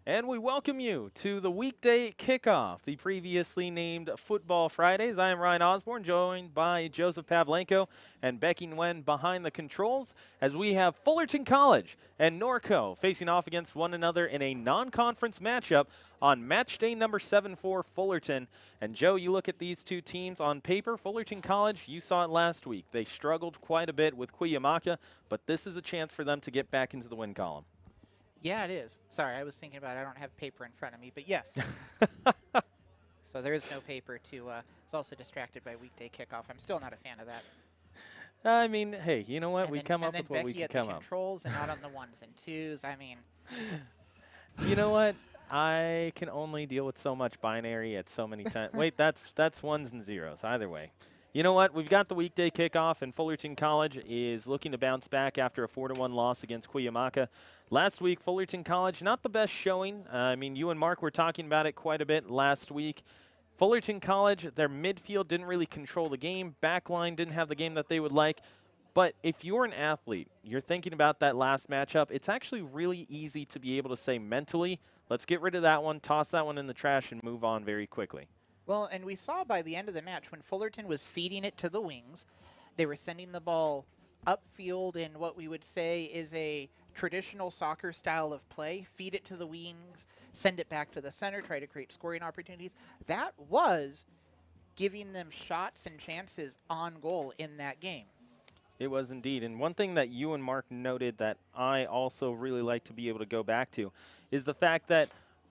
And we welcome you to the weekday kickoff, the previously named Football Fridays. I am Ryan Osborne, joined by Joseph Pavlenko and Becky Nguyen behind the controls, as we have Fullerton College and Norco facing off against one another in a non-conference matchup on match day number 7 for Fullerton. And Joe, you look at these two teams on paper. Fullerton College, you saw it last week. They struggled quite a bit with Cuyamaca, but this is a chance for them to get back into the win column. Yeah, it is. Sorry, I was thinking about it. I don't have paper in front of me, but yes. So there is no paper to, it's also distracted by weekday kickoff. I'm still not a fan of that. I mean, hey, you know what? And We then, come and up then with what we Becky can at the come up. controls and not on the ones and twos. I mean, You know what? I can only deal with so much binary at so many times. Wait, that's ones and zeros. Either way. You know what? We've got the weekday kickoff, and Fullerton College is looking to bounce back after a 4-1 loss against Cuyamaca. Last week, Fullerton College, not the best showing. I mean, you and Mark were talking about it quite a bit last week. Fullerton College, their midfield didn't really control the game. Backline didn't have the game that they would like. But if you're an athlete, you're thinking about that last matchup, it's actually really easy to be able to say mentally, let's get rid of that one, toss that one in the trash, and move on very quickly. well, and we saw by the end of the match when Fullerton was feeding it to the wings, they were sending the ball upfield in what we would say is a traditional soccer style of play. Feed it to the wings, send it back to the center, try to create scoring opportunities. That was giving them shots and chances on goal in that game. It was indeed. And one thing that you and Mark noted that I also really like to be able to go back to is the fact that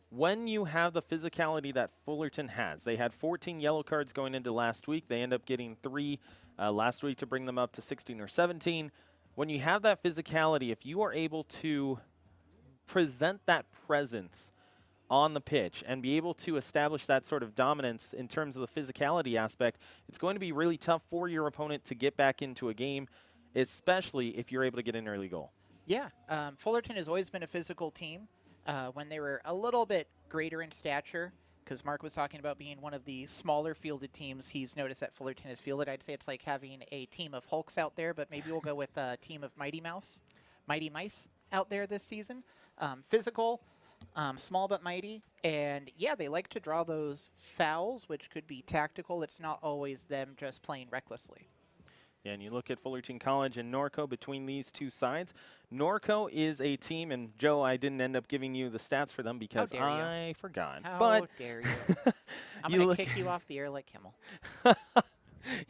when you have the physicality that Fullerton has, they had 14 yellow cards going into last week. They end up getting 3 last week to bring them up to 16 or 17. When you have that physicality, if you are able to present that presence on the pitch and be able to establish that sort of dominance in terms of the physicality aspect, it's going to be really tough for your opponent to get back into a game, especially if you're able to get an early goal. Yeah, Fullerton has always been a physical team. When they were a little bit greater in stature, because Mark was talking about being one of the smaller fielded teams he's noticed that Fullerton has fielded. I'd say it's like having a team of Hulks out there, but maybe we'll go with a team of Mighty Mice out there this season. Physical, small but mighty, and yeah, they like to draw those fouls, which could be tactical. It's not always them just playing recklessly. Yeah, and you look at Fullerton College and Norco between these two sides. Norco is a team, and Joe, I didn't end up giving you the stats for them because I forgot. How dare you? I'm going to kick you off the air like Kimmel.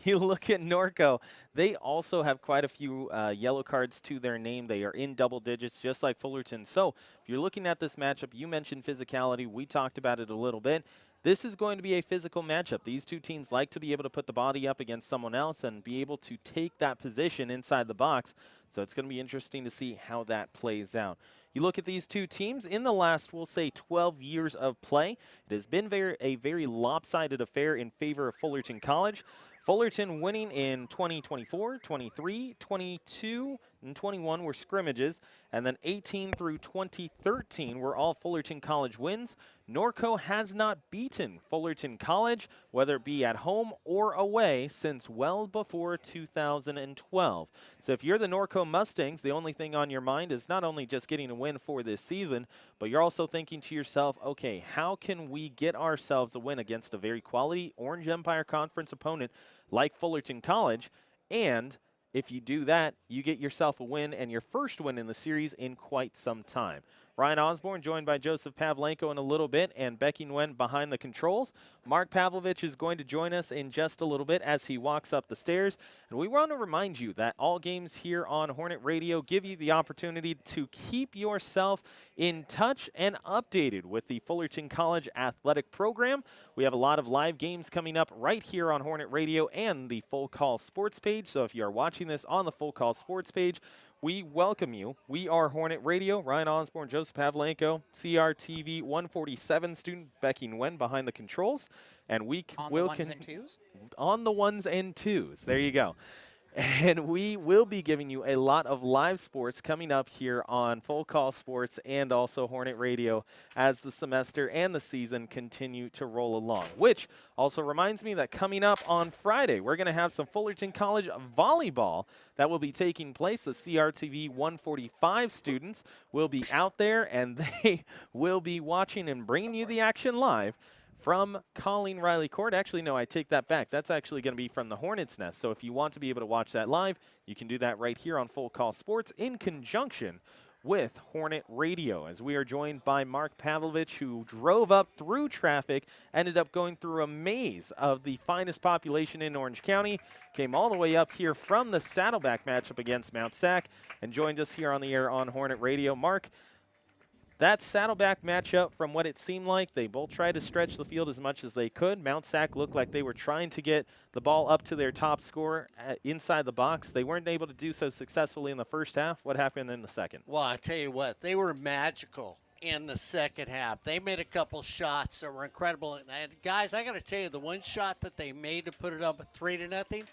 You look at Norco, they also have quite a few yellow cards to their name. They are in double digits, just like Fullerton. So if you're looking at this matchup, you mentioned physicality. We talked about it a little bit. This is going to be a physical matchup. These two teams like to be able to put the body up against someone else and be able to take that position inside the box. So it's going to be interesting to see how that plays out. You look at these two teams, in the last, we'll say, 12 years of play, it has been a very lopsided affair in favor of Fullerton College. Fullerton winning in 2024, 23, 22, and 21 were scrimmages, and then 18 through 2013 were all Fullerton College wins. Norco has not beaten Fullerton College, whether it be at home or away, since well before 2012. So if you're the Norco Mustangs, the only thing on your mind is not only just getting a win for this season, but you're also thinking to yourself, okay, how can we get ourselves a win against a very quality Orange Empire Conference opponent like Fullerton College? And if you do that, you get yourself a win and your first win in the series in quite some time. Ryan Osborne joined by Joseph Pavlenko in a little bit, and Becky Nguyen behind the controls. Mark Pavlovich is going to join us in just a little bit as he walks up the stairs. And we want to remind you that all games here on Hornet Radio give you the opportunity to keep yourself in touch and updated with the Fullerton College athletic program. We have a lot of live games coming up right here on Hornet Radio and the Full Call Sports page. So if you are watching this on the Full Call Sports page, we welcome you. We are Hornet Radio. Ryan Osborne, Joseph Pavlenko, CRTV 147 student Becky Nguyen behind the controls. And we On the ones and twos? On the ones and twos. There you go. And we will be giving you a lot of live sports coming up here on Full Call Sports and also Hornet Radio as the semester and the season continue to roll along. Which also reminds me that coming up on Friday, we're going to have some Fullerton College volleyball that will be taking place. The CRTV 145 students will be out there, and they will be watching and bringing you the action live from Colleen Riley Court. Actually, no, I take that back. That's actually going to be from the Hornets' Nest. So if you want to be able to watch that live, you can do that right here on Full Call Sports in conjunction with Hornet Radio, as we are joined by Mark Pavlovich, who drove up through traffic, ended up going through a maze of the finest population in Orange County, came all the way up here from the Saddleback matchup against Mount Sac, and joined us here on the air on Hornet Radio. Mark, that Saddleback matchup, from what it seemed like, they both tried to stretch the field as much as they could. Mount Sac looked like they were trying to get the ball up to their top scorer inside the box. They weren't able to do so successfully in the first half. What happened in the second? Well, I tell you what, they were magical in the second half. They made a couple shots that were incredible. And guys, I got to tell you, the one shot that they made to put it up at 3-0,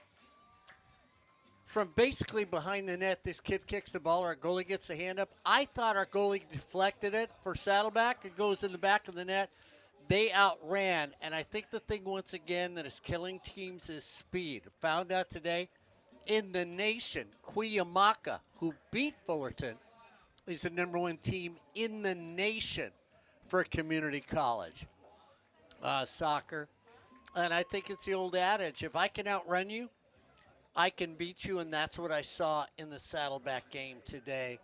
from basically behind the net, this kid kicks the ball, our goalie gets the hand up. I thought our goalie deflected it for Saddleback. It goes in the back of the net. They outran, and I think the thing, once again, that is killing teams is speed. Found out today, in the nation, Cuyamaca, who beat Fullerton, is the #1 team in the nation for community college soccer. And I think it's the old adage, if I can outrun you, I can beat you, and that's what I saw in the Saddleback game today.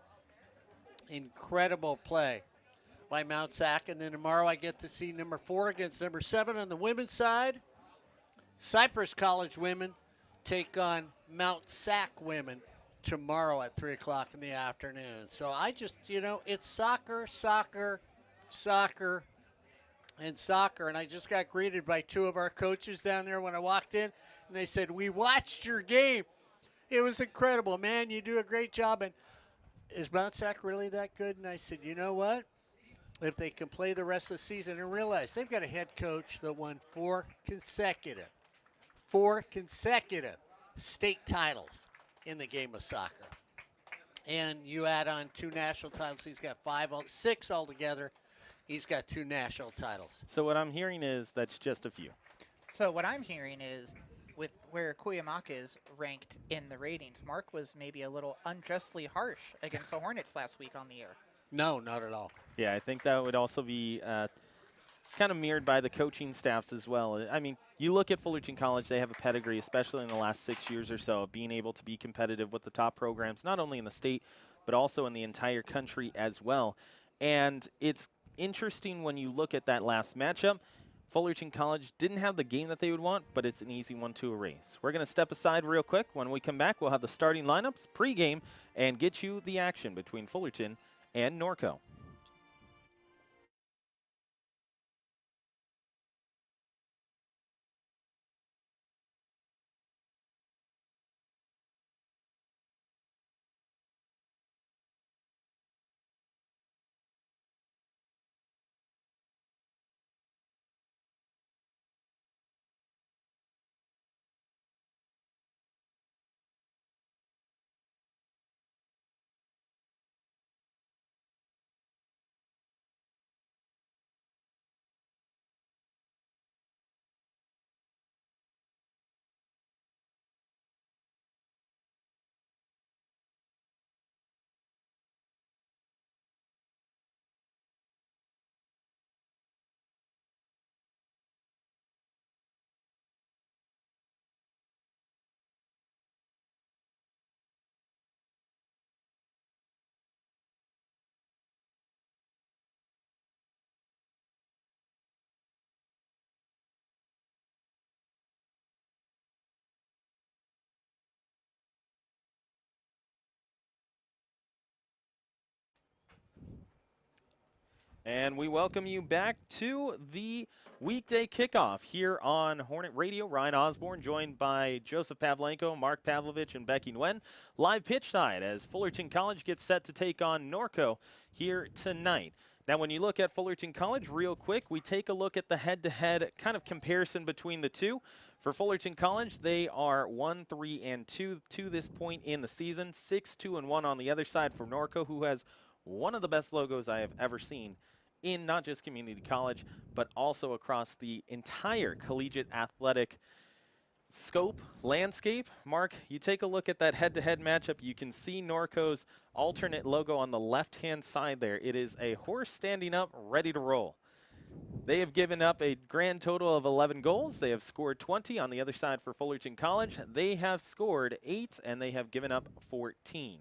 Incredible play by Mount Sac, and then tomorrow I get to see #4 against #7 on the women's side. Cypress College women take on Mount Sac women tomorrow at 3 o'clock in the afternoon. So I just, it's soccer, soccer, soccer, and soccer. And I just got greeted by 2 of our coaches down there when I walked in, and they said, "We watched your game. It was incredible. Man, you do a great job." And is Mount Sac really that good? And I said, you know what? If they can play the rest of the season and realize they've got a head coach that won 4 consecutive state titles in the game of soccer. And you add on 2 national titles. He's got 6 altogether. He's got 2 national titles. So what I'm hearing is that's just a few. So what I'm hearing is, with where Cuyamaca is ranked in the ratings, Mark was maybe a little unjustly harsh against the Hornets last week on the air. No, not at all. Yeah, I think that would also be kind of mirrored by the coaching staffs as well. I mean, you look at Fullerton College, they have a pedigree, especially in the last 6 years or so, of being able to be competitive with the top programs, not only in the state, but also in the entire country as well. And it's interesting when you look at that last matchup. Fullerton College didn't have the game that they would want, but it's an easy one to erase. We're going to step aside real quick. When we come back, we'll have the starting lineups pregame and get you the action between Fullerton and Norco. And we welcome you back to the weekday kickoff here on Hornet Radio. Ryan Osborne joined by Joseph Pavlenko, Mark Pavlovich, and Becky Nguyen. Live pitch side as Fullerton College gets set to take on Norco here tonight. Now, when you look at Fullerton College, real quick, we take a look at the head-to-head kind of comparison between the two. For Fullerton College, they are 1-3-2 to this point in the season, 6-2-1 on the other side for Norco, who has one of the best logos I have ever seen in not just community college, but also across the entire collegiate athletic scope, landscape. Mark, you take a look at that head-to-head matchup. You can see Norco's alternate logo on the left-hand side there. It is a horse standing up, ready to roll. They have given up a grand total of 11 goals. They have scored 20 on the other side for Fullerton College. They have scored 8, and they have given up 14.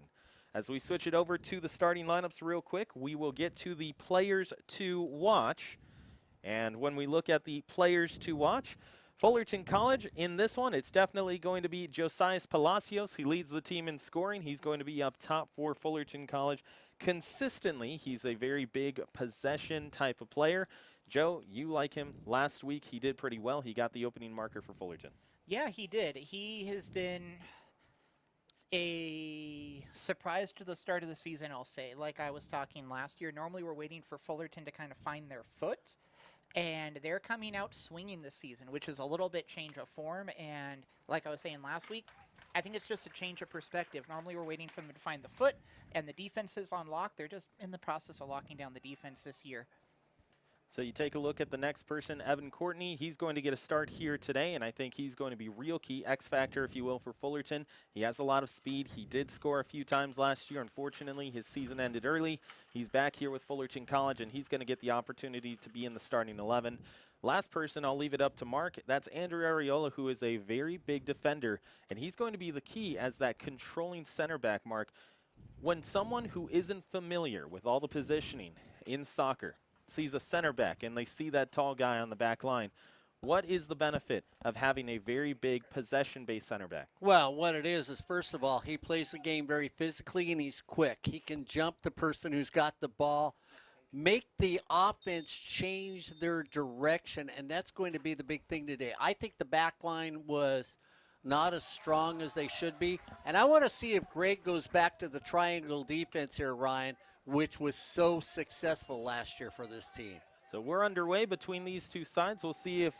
As we switch it over to the starting lineups real quick, we will get to the players to watch. And when we look at the players to watch, Fullerton College, in this one, it's definitely going to be Josias Palacios. He leads the team in scoring. He's going to be up top for Fullerton College consistently. He's a very big possession type of player. Joe, you like him. Last week, he did pretty well. He got the opening marker for Fullerton. Yeah, he did. He has been a surprise to the start of the season, I'll say. Like I was talking last year, normally we're waiting for Fullerton to kind of find their foot. And they're coming out swinging this season, which is a little bit change of form. And like I was saying last week, I think it's just a change of perspective. Normally we're waiting for them to find the foot, and the defense is on lock. They're just in the process of locking down the defense this year. So you take a look at the next person, Evan Courtney. He's going to get a start here today, and I think he's going to be real key, X factor, if you will, for Fullerton. He has a lot of speed. He did score a few times last year. Unfortunately, his season ended early. He's back here with Fullerton College, and he's going to get the opportunity to be in the starting 11. Last person, I'll leave it up to Mark. That's Andrew Ariola, who is a very big defender, and he's going to be the key as that controlling center back, Mark. When someone who isn't familiar with all the positioning in soccer sees a center back and they see that tall guy on the back line, what is the benefit of having a very big possession-based center back? Well, what it is first of all, he plays the game very physically and he's quick. He can jump the person who's got the ball, make the offense change their direction, and that's going to be the big thing today. I think the back line was not as strong as they should be, and I want to see if Greg goes back to the triangle defense here, Ryan, which was so successful last year for this team. So we're underway between these two sides. We'll see if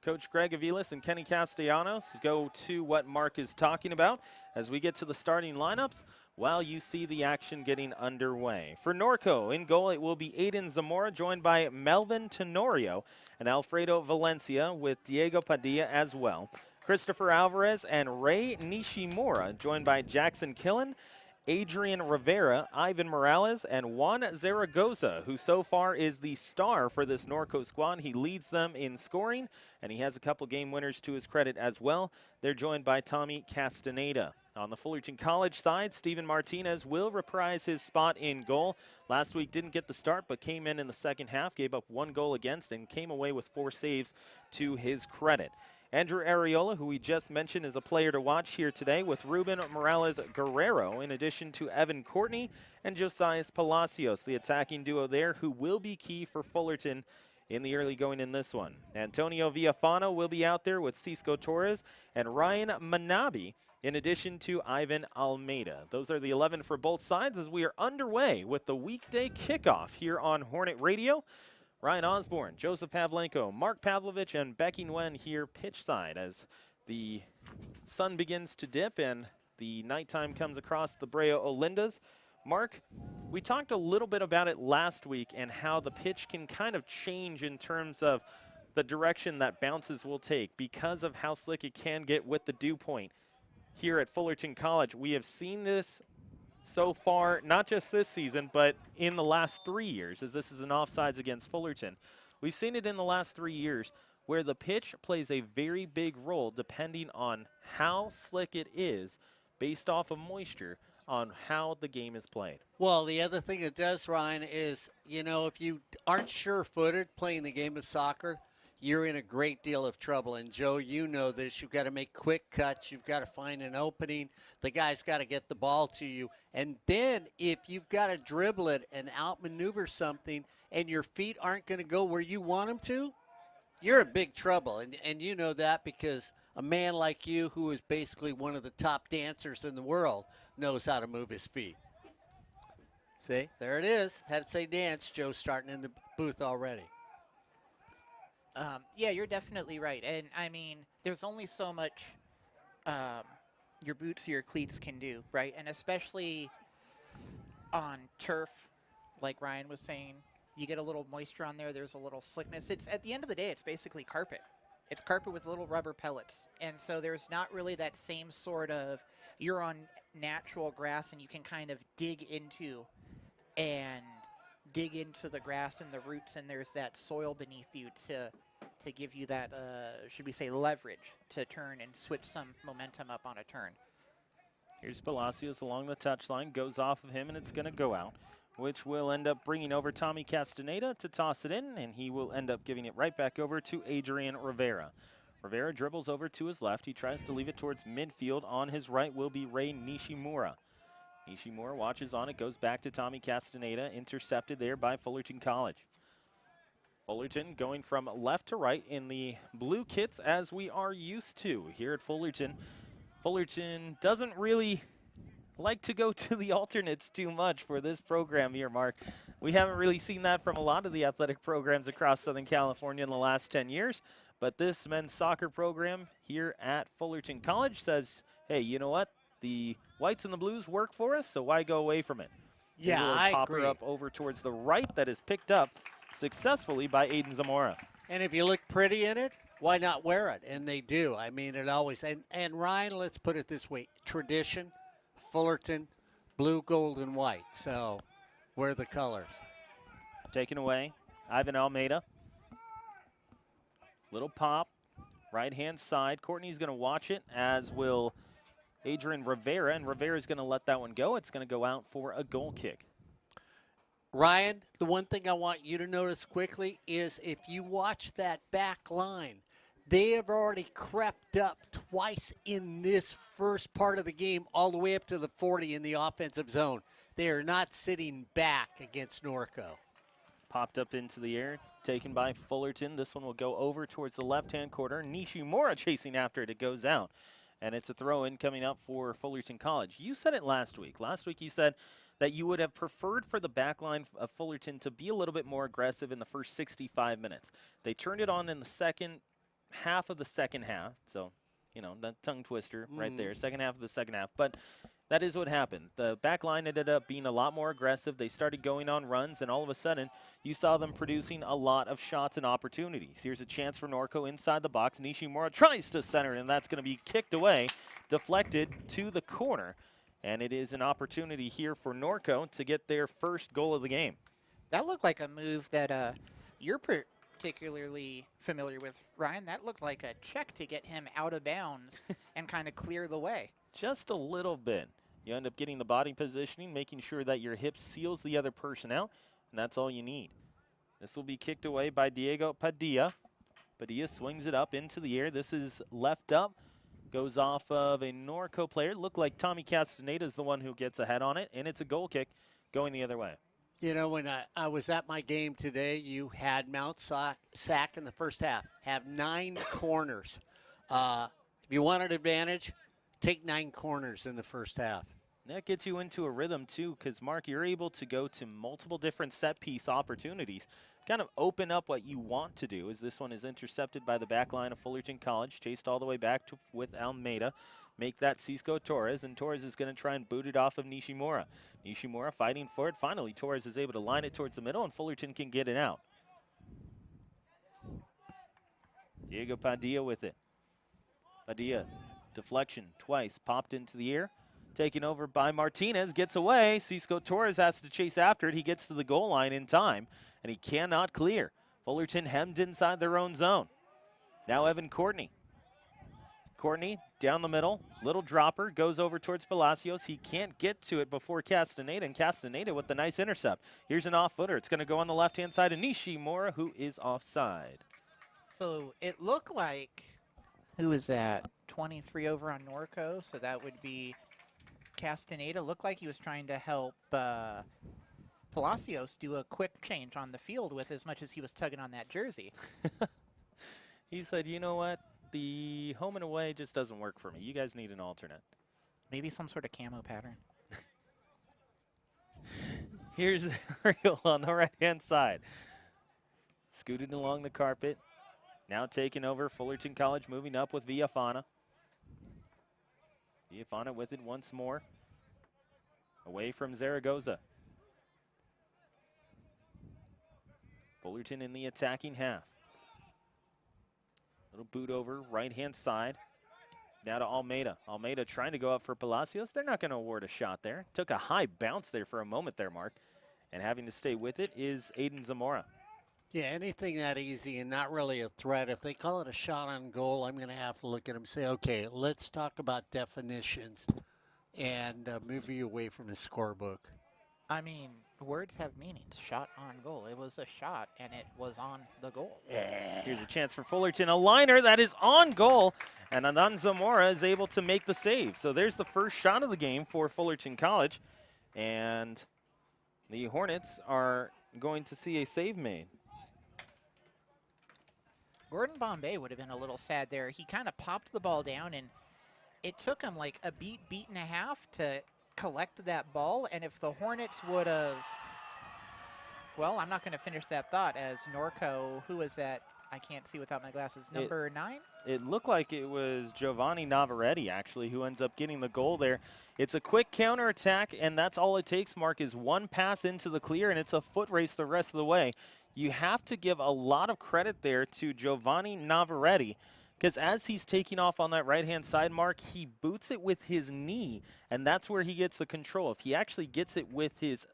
Coach Greg Aviles and Kenny Castellanos go to what Mark is talking about as we get to the starting lineups while you see the action getting underway. For Norco, in goal it will be Aiden Zamora, joined by Melvin Tenorio and Alfredo Valencia, with Diego Padilla as well. Christopher Alvarez and Ray Nishimura, joined by Jackson Killen, Adrian Rivera, Ivan Morales, and Juan Zaragoza, who so far is the star for this Norco squad. He leads them in scoring, and he has a couple game winners to his credit as well. They're joined by Tommy Castaneda. On the Fullerton College side, Steven Martinez will reprise his spot in goal. Last week didn't get the start, but came in the second half, gave up 1 goal against, and came away with 4 saves to his credit. Andrew Ariola, who we just mentioned, is a player to watch here today, with Ruben Morales Guerrero, in addition to Evan Courtney and Josias Palacios, the attacking duo there, who will be key for Fullerton in the early going in this one. Antonio Villafano will be out there with Cisco Torres and Ryan Manabi, in addition to Ivan Almeida. Those are the 11 for both sides as we are underway with the weekday kickoff here on Hornet Radio. Ryan Osborne, Joseph Pavlenko, Mark Pavlovich, and Becky Nguyen here pitch side as the sun begins to dip and the nighttime comes across the Brea Olindas. Mark, we talked a little bit about it last week and how the pitch can kind of change in terms of the direction that bounces will take because of how slick it can get with the dew point. Here at Fullerton College, we have seen this so far, not just this season, but in the last 3 years, as this is an offsides against Fullerton. We've seen it in the last 3 years where the pitch plays a very big role depending on how slick it is based off of moisture on how the game is played. Well, the other thing it does, Ryan, is, you know, if you aren't sure-footed playing the game of soccer, you're in a great deal of trouble. And, Joe, you know this. You've got to make quick cuts. You've got to find an opening. The guy's got to get the ball to you. And then if you've got to dribble it and outmaneuver something and your feet aren't going to go where you want them to, you're in big trouble. And you know that because a man like you, who is basically one of the top dancers in the world, knows how to move his feet. See, there it is. Had to say dance. Joe's starting in the booth already. Yeah, you're definitely right. And I mean, there's only so much your boots or your cleats can do, right? And especially on turf, like Ryan was saying, you get a little moisture on there. There's a little slickness. It's at the end of the day, it's basically carpet. It's carpet with little rubber pellets. And so there's not really that same sort of, you're on natural grass and you can kind of dig into the grass and the roots, and there's that soil beneath you to give you that, should we say, leverage to turn and switch some momentum up on a turn. Here's Palacios along the touchline, goes off of him, and it's going to go out, which will end up bringing over Tommy Castaneda to toss it in, and he will end up giving it right back over to Adrian Rivera. Rivera dribbles over to his left. He tries to leave it towards midfield. On his right will be Ray Nishimura. Nishimura watches on it, goes back to Tommy Castaneda, intercepted there by Fullerton College. Fullerton going from left to right in the blue kits as we are used to here at Fullerton. Fullerton doesn't really like to go to the alternates too much for this program here, Mark. We haven't really seen that from a lot of the athletic programs across Southern California in the last 10 years. But this men's soccer program here at Fullerton College says, hey, you know what? The whites and the blues work for us, so why go away from it? Yeah, I agree. Popper up over towards the right that is picked up successfully by Aiden Zamora. And if you look pretty in it, why not wear it? And they do. I mean, it always. And Ryan, let's put it this way. Tradition, Fullerton, blue, gold, and white. So wear the colors. Taken away, Ivan Almeida. Little pop, right-hand side. Courtney's going to watch it, as will Adrian Rivera, and Rivera's going to let that one go. It's going to go out for a goal kick. Ryan, the one thing I want you to notice quickly is if you watch that back line, they have already crept up twice in this first part of the game, all the way up to the 40 in the offensive zone. They are not sitting back against Norco. Popped up into the air, taken by Fullerton. This one will go over towards the left-hand corner. Nishimura chasing after it. It goes out. And it's a throw-in coming up for Fullerton College. You said it last week. Last week you said that you would have preferred for the back line of Fullerton to be a little bit more aggressive in the first 65 minutes. They turned it on in the second half of the second half. So, you know, that tongue twister right there. Second half of the second half. But that is what happened. The back line ended up being a lot more aggressive. They started going on runs, and all of a sudden, you saw them producing a lot of shots and opportunities. Here's a chance for Norco inside the box. Nishimura tries to center, and that's going to be kicked away, deflected to the corner. And it is an opportunity here for Norco to get their first goal of the game. That looked like a move that you're particularly familiar with, Ryan. That looked like a check to get him out of bounds and kind of clear the way. Just a little bit. You end up getting the body positioning, making sure that your hip seals the other person out, and that's all you need. This will be kicked away by Diego Padilla. Padilla swings it up into the air. This is left up. Goes off of a Norco player. Looked like Tommy Castaneda is the one who gets ahead on it, and it's a goal kick going the other way. You know, when I was at my game today, you had Mount Sac in the first half, have 9 corners. If you want an advantage, take 9 corners in the first half. That gets you into a rhythm, too, because, Mark, you're able to go to multiple different set-piece opportunities, kind of open up what you want to do, as this one is intercepted by the back line of Fullerton College, chased all the way back to, with Almeida. Make that Cisco Torres, and Torres is going to try and boot it off of Nishimura. Nishimura fighting for it. Finally, Torres is able to line it towards the middle, and Fullerton can get it out. Diego Padilla with it. Padilla, deflection twice, popped into the air. Taken over by Martinez, gets away. Cisco Torres has to chase after it. He gets to the goal line in time, and he cannot clear. Fullerton hemmed inside their own zone. Now Evan Courtney. Courtney down the middle, little dropper, goes over towards Palacios. He can't get to it before Castaneda, and Castaneda with the nice intercept. Here's an off-footer. It's going to go on the left-hand side of Nishimura, who is offside. So it looked like, who is that? 23 over on Norco, so that would be Castaneda. Looked like he was trying to help Palacios do a quick change on the field with as much as he was tugging on that jersey. He said, you know what? The home and away just doesn't work for me. You guys need an alternate. Maybe some sort of camo pattern. Here's Ariel on the right-hand side. Scooted along the carpet. Now taking over Fullerton College, moving up with Villafana. Villafana with it once more. Away from Zaragoza. Fullerton in the attacking half. Little boot over, right-hand side. Now to Almeida. Almeida trying to go up for Palacios. They're not going to award a shot there. Took a high bounce there for a moment there, Mark. And having to stay with it is Aiden Zamora. Yeah, anything that easy and not really a threat. If they call it a shot on goal, I'm going to have to look at them and say, okay, let's talk about definitions and move you away from the scorebook. I mean, words have meanings. Shot on goal. It was a shot, and it was on the goal. Here's a chance for Fullerton. A liner that is on goal, and Adan Zamora is able to make the save. So there's the first shot of the game for Fullerton College, and the Hornets are going to see a save made. Gordon Bombay would have been a little sad there. He kind of popped the ball down, and it took him like a beat and a half to collect that ball. And if the Hornets would have, well, I'm not going to finish that thought as Norco, who is that? I can't see without my glasses. Number 9? It looked like it was Giovanni Navaretti, actually, who ends up getting the goal there. It's a quick counterattack, and that's all it takes, Mark, is one pass into the clear, and it's a foot race the rest of the way. You have to give a lot of credit there to Giovanni Navaretti, because as he's taking off on that right-hand side, Mark, he boots it with his knee, and that's where he gets the control. If he actually gets it with his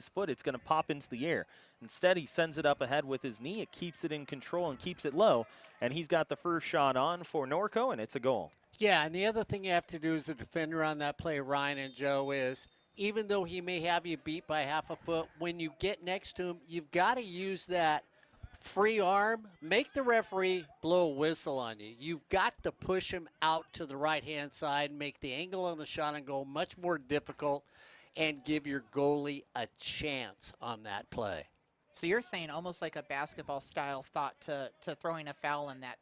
foot, it's going to pop into the air. Instead, he sends it up ahead with his knee. It keeps it in control and keeps it low, and he's got the first shot on for Norco, and it's a goal. Yeah, and the other thing you have to do as a defender on that play, Ryan and Joe, is even though he may have you beat by half a foot, when you get next to him, you've got to use that free arm, make the referee blow a whistle on you. You've got to push him out to the right-hand side, make the angle on the shot and goal much more difficult, and give your goalie a chance on that play. So you're saying almost like a basketball-style thought to throwing a foul in that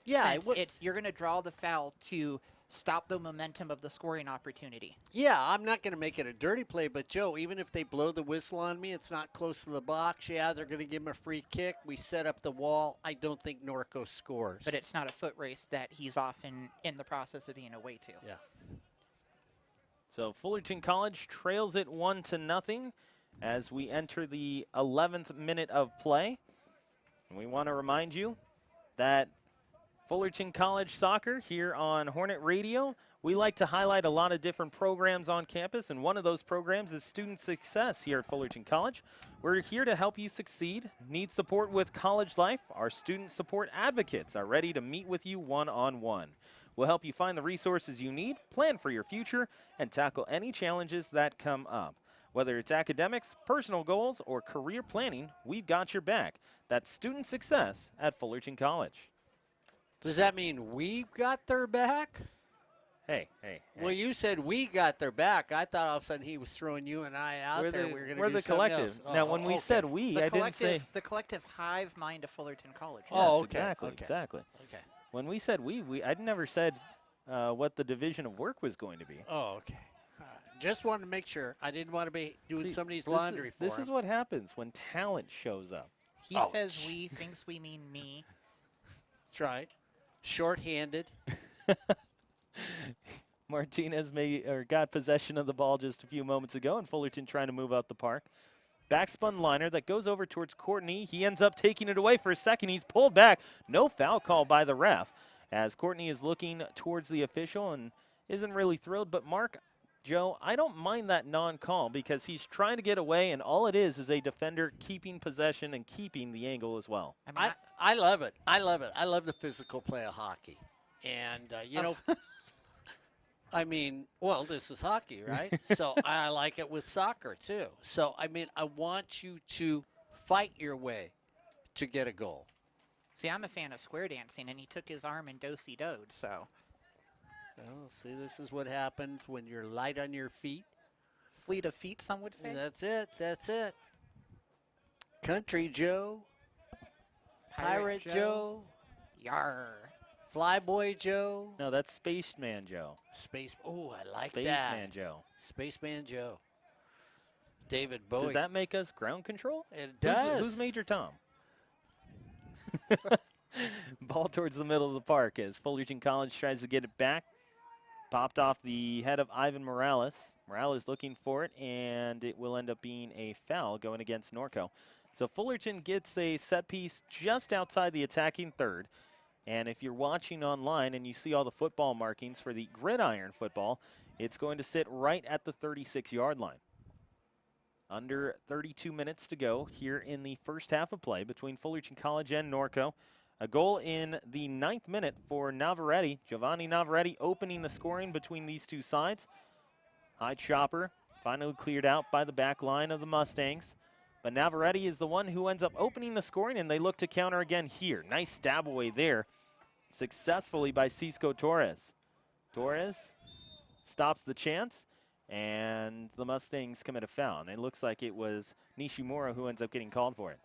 Yeah, sense. You're going to draw the foul to stop the momentum of the scoring opportunity. Yeah, I'm not going to make it a dirty play, but Joe, even if they blow the whistle on me, it's not close to the box. Yeah, they're going to give him a free kick. We set up the wall. I don't think Norco scores. But it's not a foot race that he's often in the process of being away to. Yeah. So Fullerton College trails it 1-0 as we enter the 11th minute of play. And we want to remind you that Fullerton College Soccer here on Hornet Radio, we like to highlight a lot of different programs on campus, and one of those programs is Student Success here at Fullerton College. We're here to help you succeed. Need support with college life? Our student support advocates are ready to meet with you one-on-one. We'll help you find the resources you need, plan for your future, and tackle any challenges that come up. Whether it's academics, personal goals, or career planning, we've got your back. That's Student Success at Fullerton College. Does that mean we got their back? Hey. Well, you said we got their back. I thought all of a sudden he was throwing you and I out there. We were going to do the something collective. else. Now, when we said we, I didn't say. The collective hive mind of Fullerton College. Oh, Yes, okay. Exactly, Okay. exactly. Okay. When we said we I never said what the division of work was going to be. Oh, okay. Just wanted to make sure. I didn't want to be doing See, somebody's laundry for This him. is what happens when talent shows up. He Oh, says we, thinks we mean me. That's right. Short-handed. Martinez got possession of the ball just a few moments ago, and Fullerton trying to move out the park. Backspun liner that goes over towards Courtney. He ends up taking it away for a second. He's pulled back. No foul call by the ref as Courtney is looking towards the official and isn't really thrilled. But Mark, Joe, I don't mind that non-call because he's trying to get away, and all it is a defender keeping possession and keeping the angle as well. I mean, I love it. I love it. I love the physical play of hockey. And, you know, I mean, well, this is hockey, right? So I like it with soccer, too. So, I mean, I want you to fight your way to get a goal. see, I'm a fan of square dancing, and he took his arm and do-si-doed, so. Well, see, this is what happens when you're light on your feet. Fleet of feet, some would say. That's it. That's it. Country Joe. Pirate Joe. Yar. Flyboy Joe. No, that's Spaceman Joe. Space. Oh, I like that. Spaceman Joe. Spaceman Joe. David Bowie. Does that make us ground control? It does. Who's Major Tom? Ball towards the middle of the park as Fullerton College tries to get it back. Popped off the head of Ivan Morales. Morales looking for it, and it will end up being a foul going against Norco. So Fullerton gets a set piece just outside the attacking third. And if you're watching online and you see all the football markings for the gridiron football, it's going to sit right at the 36-yard line. Under 32 minutes to go here in the first half of play between Fullerton College and Norco. A goal in the 9th minute for Navarrete. Giovanni Navarrete opening the scoring between these two sides. High chopper finally cleared out by the back line of the Mustangs. But Navarrete is the one who ends up opening the scoring, and they look to counter again here. Nice stab away there, successfully by Cisco Torres. Torres stops the chance, and the Mustangs commit a foul. And it looks like it was Nishimura who ends up getting called for it.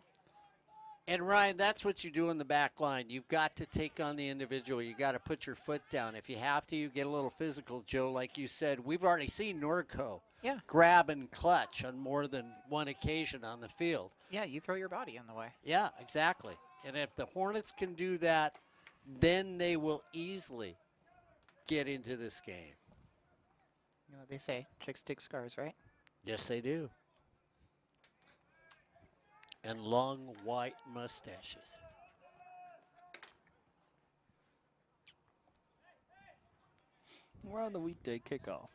And, Ryan, that's what you do in the back line. You've got to take on the individual. You've got to put your foot down. If you have to, you get a little physical, Joe. Like you said, we've already seen Norco grab and clutch on more than one occasion on the field. Yeah, you throw your body in the way. Yeah, exactly. And if the Hornets can do that, then they will easily get into this game. You know what they say, chicks dig scars, right? Yes, they do. And long white mustaches. We're on the weekday kickoff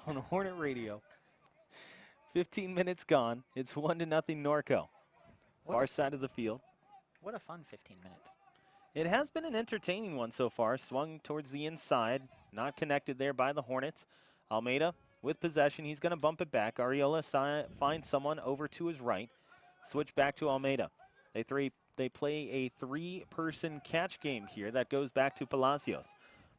on Hornet Radio. 15 minutes gone. It's 1-0 Norco. Far side of the field. What a fun 15 minutes. It has been an entertaining one so far. Swung towards the inside. Not connected there by the Hornets. Almeida with possession. He's going to bump it back. Ariola finds someone over to his right. Switch back to Almeida. They play a three-person catch game here. That goes back to Palacios.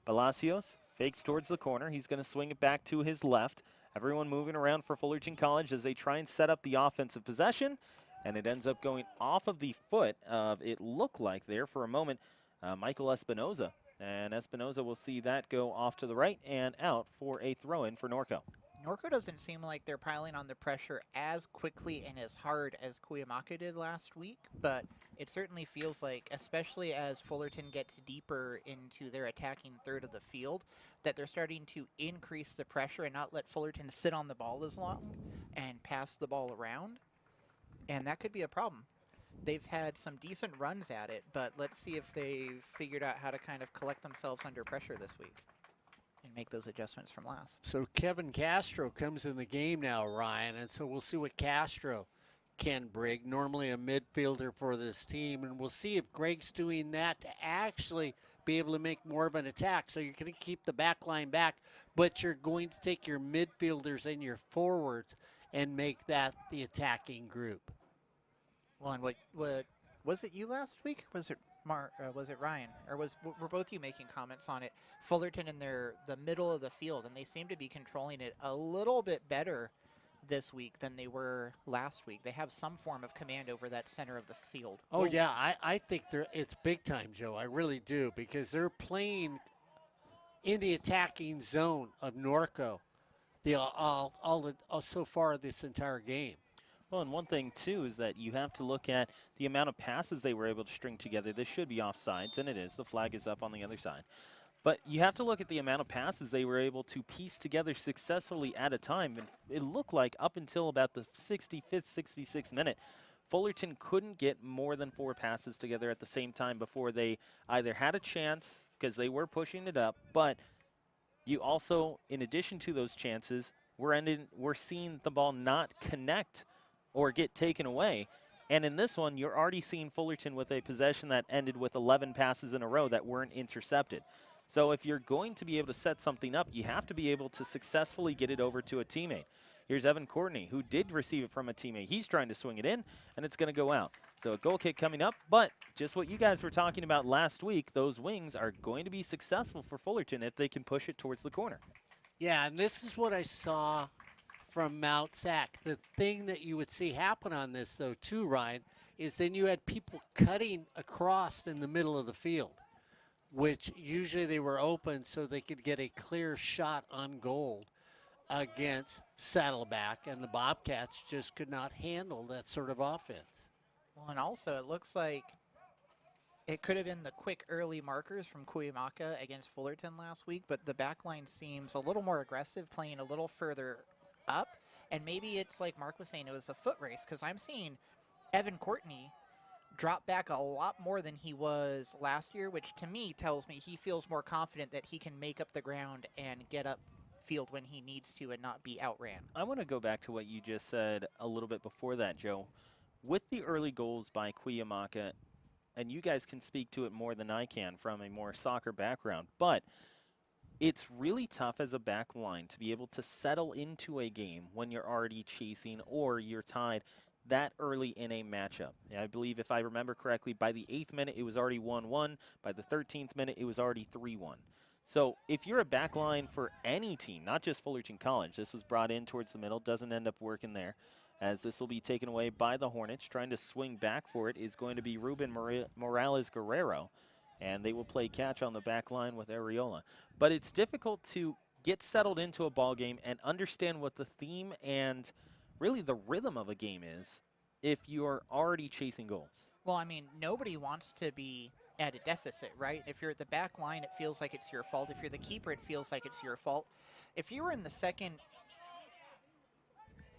Palacios fakes towards the corner. He's going to swing it back to his left. Everyone moving around for Fullerton College as they try and set up the offensive possession. And it ends up going off of the foot of, it looked like there for a moment, Michael Espinoza. And Espinoza will see that go off to the right and out for a throw-in for Norco. Norco doesn't seem like they're piling on the pressure as quickly and as hard as Cuyamaca did last week, but it certainly feels like, especially as Fullerton gets deeper into their attacking third of the field, that they're starting to increase the pressure and not let Fullerton sit on the ball as long and pass the ball around, and that could be a problem. They've had some decent runs at it, but let's see if they've figured out how to kind of collect themselves under pressure this week and make those adjustments from last. So Kevin Castro comes in the game now, Ryan, and so we'll see what Castro can bring, normally a midfielder for this team, and we'll see if Greg's doing that to actually be able to make more of an attack. So you're going to keep the back line back, but you're going to take your midfielders and your forwards and make that the attacking group. Well, and what was it you last week? Was it was it Ryan? Or were both you making comments on it? Fullerton in the middle of the field, and they seem to be controlling it a little bit better this week than they were last week. They have some form of command over that center of the field. Oh, yeah, I think it's big time, Joe. I really do, because they're playing in the attacking zone of Norco so far this entire game. Well, and one thing, too, is that you have to look at the amount of passes they were able to string together. This should be offsides, and it is. The flag is up on the other side. But you have to look at the amount of passes they were able to piece together successfully at a time. And it looked like up until about the 65th, 66th minute, Fullerton couldn't get more than 4 passes together at the same time before they either had a chance, because they were pushing it up, but you also, in addition to those chances, we're seeing the ball not connect or get taken away. And in this one, you're already seeing Fullerton with a possession that ended with 11 passes in a row that weren't intercepted. So if you're going to be able to set something up, you have to be able to successfully get it over to a teammate. Here's Evan Courtney, who did receive it from a teammate. He's trying to swing it in, and it's going to go out. So a goal kick coming up, but just what you guys were talking about last week, those wings are going to be successful for Fullerton if they can push it towards the corner. Yeah, and this is what I saw from Mount Sac. The thing that you would see happen on this, though, too, Ryan, is then you had people cutting across in the middle of the field, which usually they were open so they could get a clear shot on goal. against Saddleback, and the Bobcats just could not handle that sort of offense. Well, and also it looks like it could have been the quick early markers from Cuyamaca against Fullerton last week, but the back line seems a little more aggressive, playing a little further up. And maybe it's like Mark was saying, it was a foot race, because I'm seeing Evan Courtney drop back a lot more than he was last year, which to me tells me he feels more confident that he can make up the ground and get up field when he needs to and not be outran. I want to go back to what you just said a little bit before that, Joe. With the early goals by Cuyamaca, and you guys can speak to it more than I can from a more soccer background, but it's really tough as a back line to be able to settle into a game when you're already chasing or you're tied that early in a matchup. And I believe, if I remember correctly, by the 8th minute, it was already 1-1. By the 13th minute, it was already 3-1. So if you're a back line for any team, not just Fullerton College, this was brought in towards the middle, doesn't end up working there, as this will be taken away by the Hornets. Trying to swing back for it is going to be Ruben Morales Guerrero, and they will play catch on the back line with Areola. But it's difficult to get settled into a ball game and understand what the theme and really the rhythm of a game is if you're already chasing goals. Well, I mean, nobody wants to be at a deficit, right? If you're at the back line, it feels like it's your fault. If you're the keeper, it feels like it's your fault. If you were in the second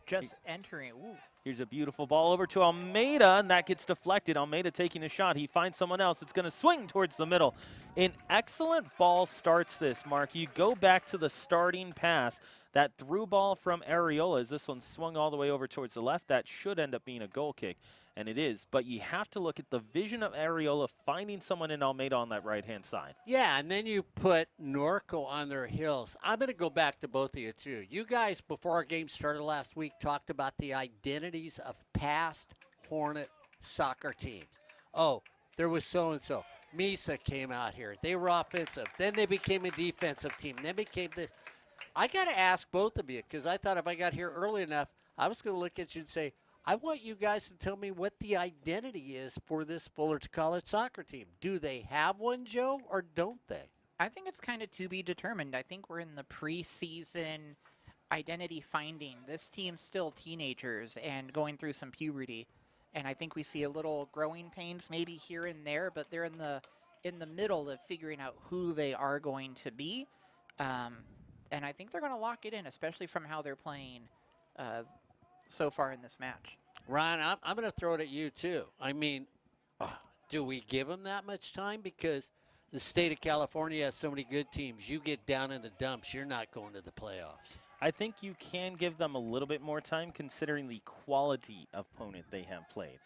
just entering, ooh. Here's a beautiful ball over to Almeida, and that gets deflected. Almeida taking a shot. He finds someone else. It's going to swing towards the middle. An excellent ball starts this, Mark. You go back to the starting pass. That through ball from Areola, as this one swung all the way over towards the left, that should end up being a goal kick, and it is. But you have to look at the vision of Areola finding someone in Almeida on that right-hand side. Yeah, and then you put Norco on their heels. I'm going to go back to both of you, too. You guys, before our game started last week, talked about the identities of past Hornet soccer teams. Oh, there was so-and-so. Misa came out here. They were offensive. Then they became a defensive team. Then became this. I got to ask both of you, because I thought if I got here early enough, I was going to look at you and say, I want you guys to tell me what the identity is for this Fullerton College soccer team. Do they have one, Joe, or don't they? I think it's kind of to be determined. I think we're in the preseason identity finding. This team's still teenagers and going through some puberty, and I think we see a little growing pains maybe here and there, but they're in the middle of figuring out who they are going to be. And I think they're going to lock it in, especially from how they're playing so far in this match. Ryan, I'm going to throw it at you, too. I mean, do we give them that much time? Because the state of California has so many good teams. You get down in the dumps, you're not going to the playoffs. I think you can give them a little bit more time considering the quality of opponent they have played.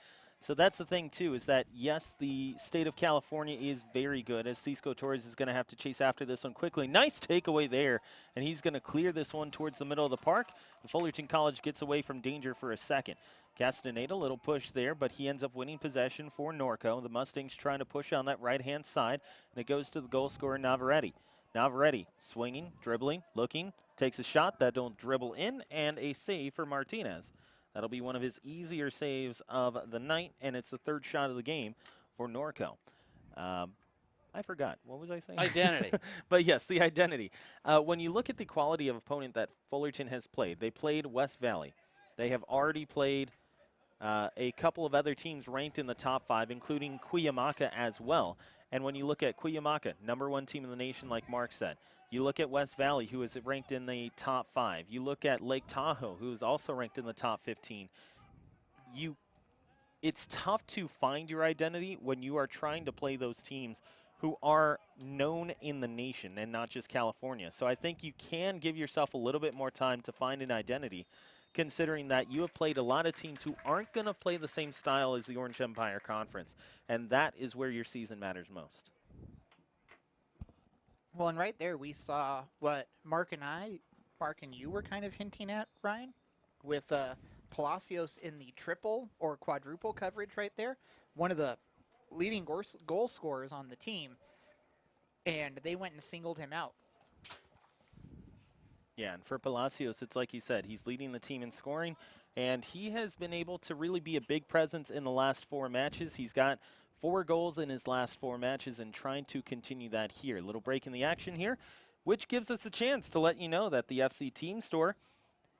So that's the thing, too, is that, yes, the state of California is very good, as Cisco Torres is going to have to chase after this one quickly. Nice takeaway there, and he's going to clear this one towards the middle of the park. And Fullerton College gets away from danger for a second. Castaneda, a little push there, but he ends up winning possession for Norco. The Mustangs trying to push on that right-hand side, and it goes to the goal scorer, Navarrete. Navarrete swinging, dribbling, looking, takes a shot that don't dribble in, and a save for Martinez. That'll be one of his easier saves of the night, and it's the third shot of the game for Norco. I forgot. What was I saying? Identity. But yes, the identity. When you look at the quality of opponent that Fullerton has played, they played West Valley. They have already played a couple of other teams ranked in the top 5, including Cuyamaca as well. And when you look at Cuyamaca, #1 team in the nation, like Mark said, you look at West Valley, who is ranked in the top 5. You look at Lake Tahoe, who is also ranked in the top 15. It's tough to find your identity when you are trying to play those teams who are known in the nation and not just California. So I think you can give yourself a little bit more time to find an identity, considering that you have played a lot of teams who aren't going to play the same style as the Orange Empire Conference, and that is where your season matters most. Well, and right there we saw what Mark and you were kind of hinting at, Ryan, with Palacios in the triple or quadruple coverage right there. One of the leading goal scorers on the team, and they went and singled him out. Yeah, and for Palacios, it's like you said, he's leading the team in scoring, and he has been able to really be a big presence in the last 4 matches. He's got 4 goals in his last 4 matches and trying to continue that here. Little break in the action here. which gives us a chance to let you know that the FC Team Store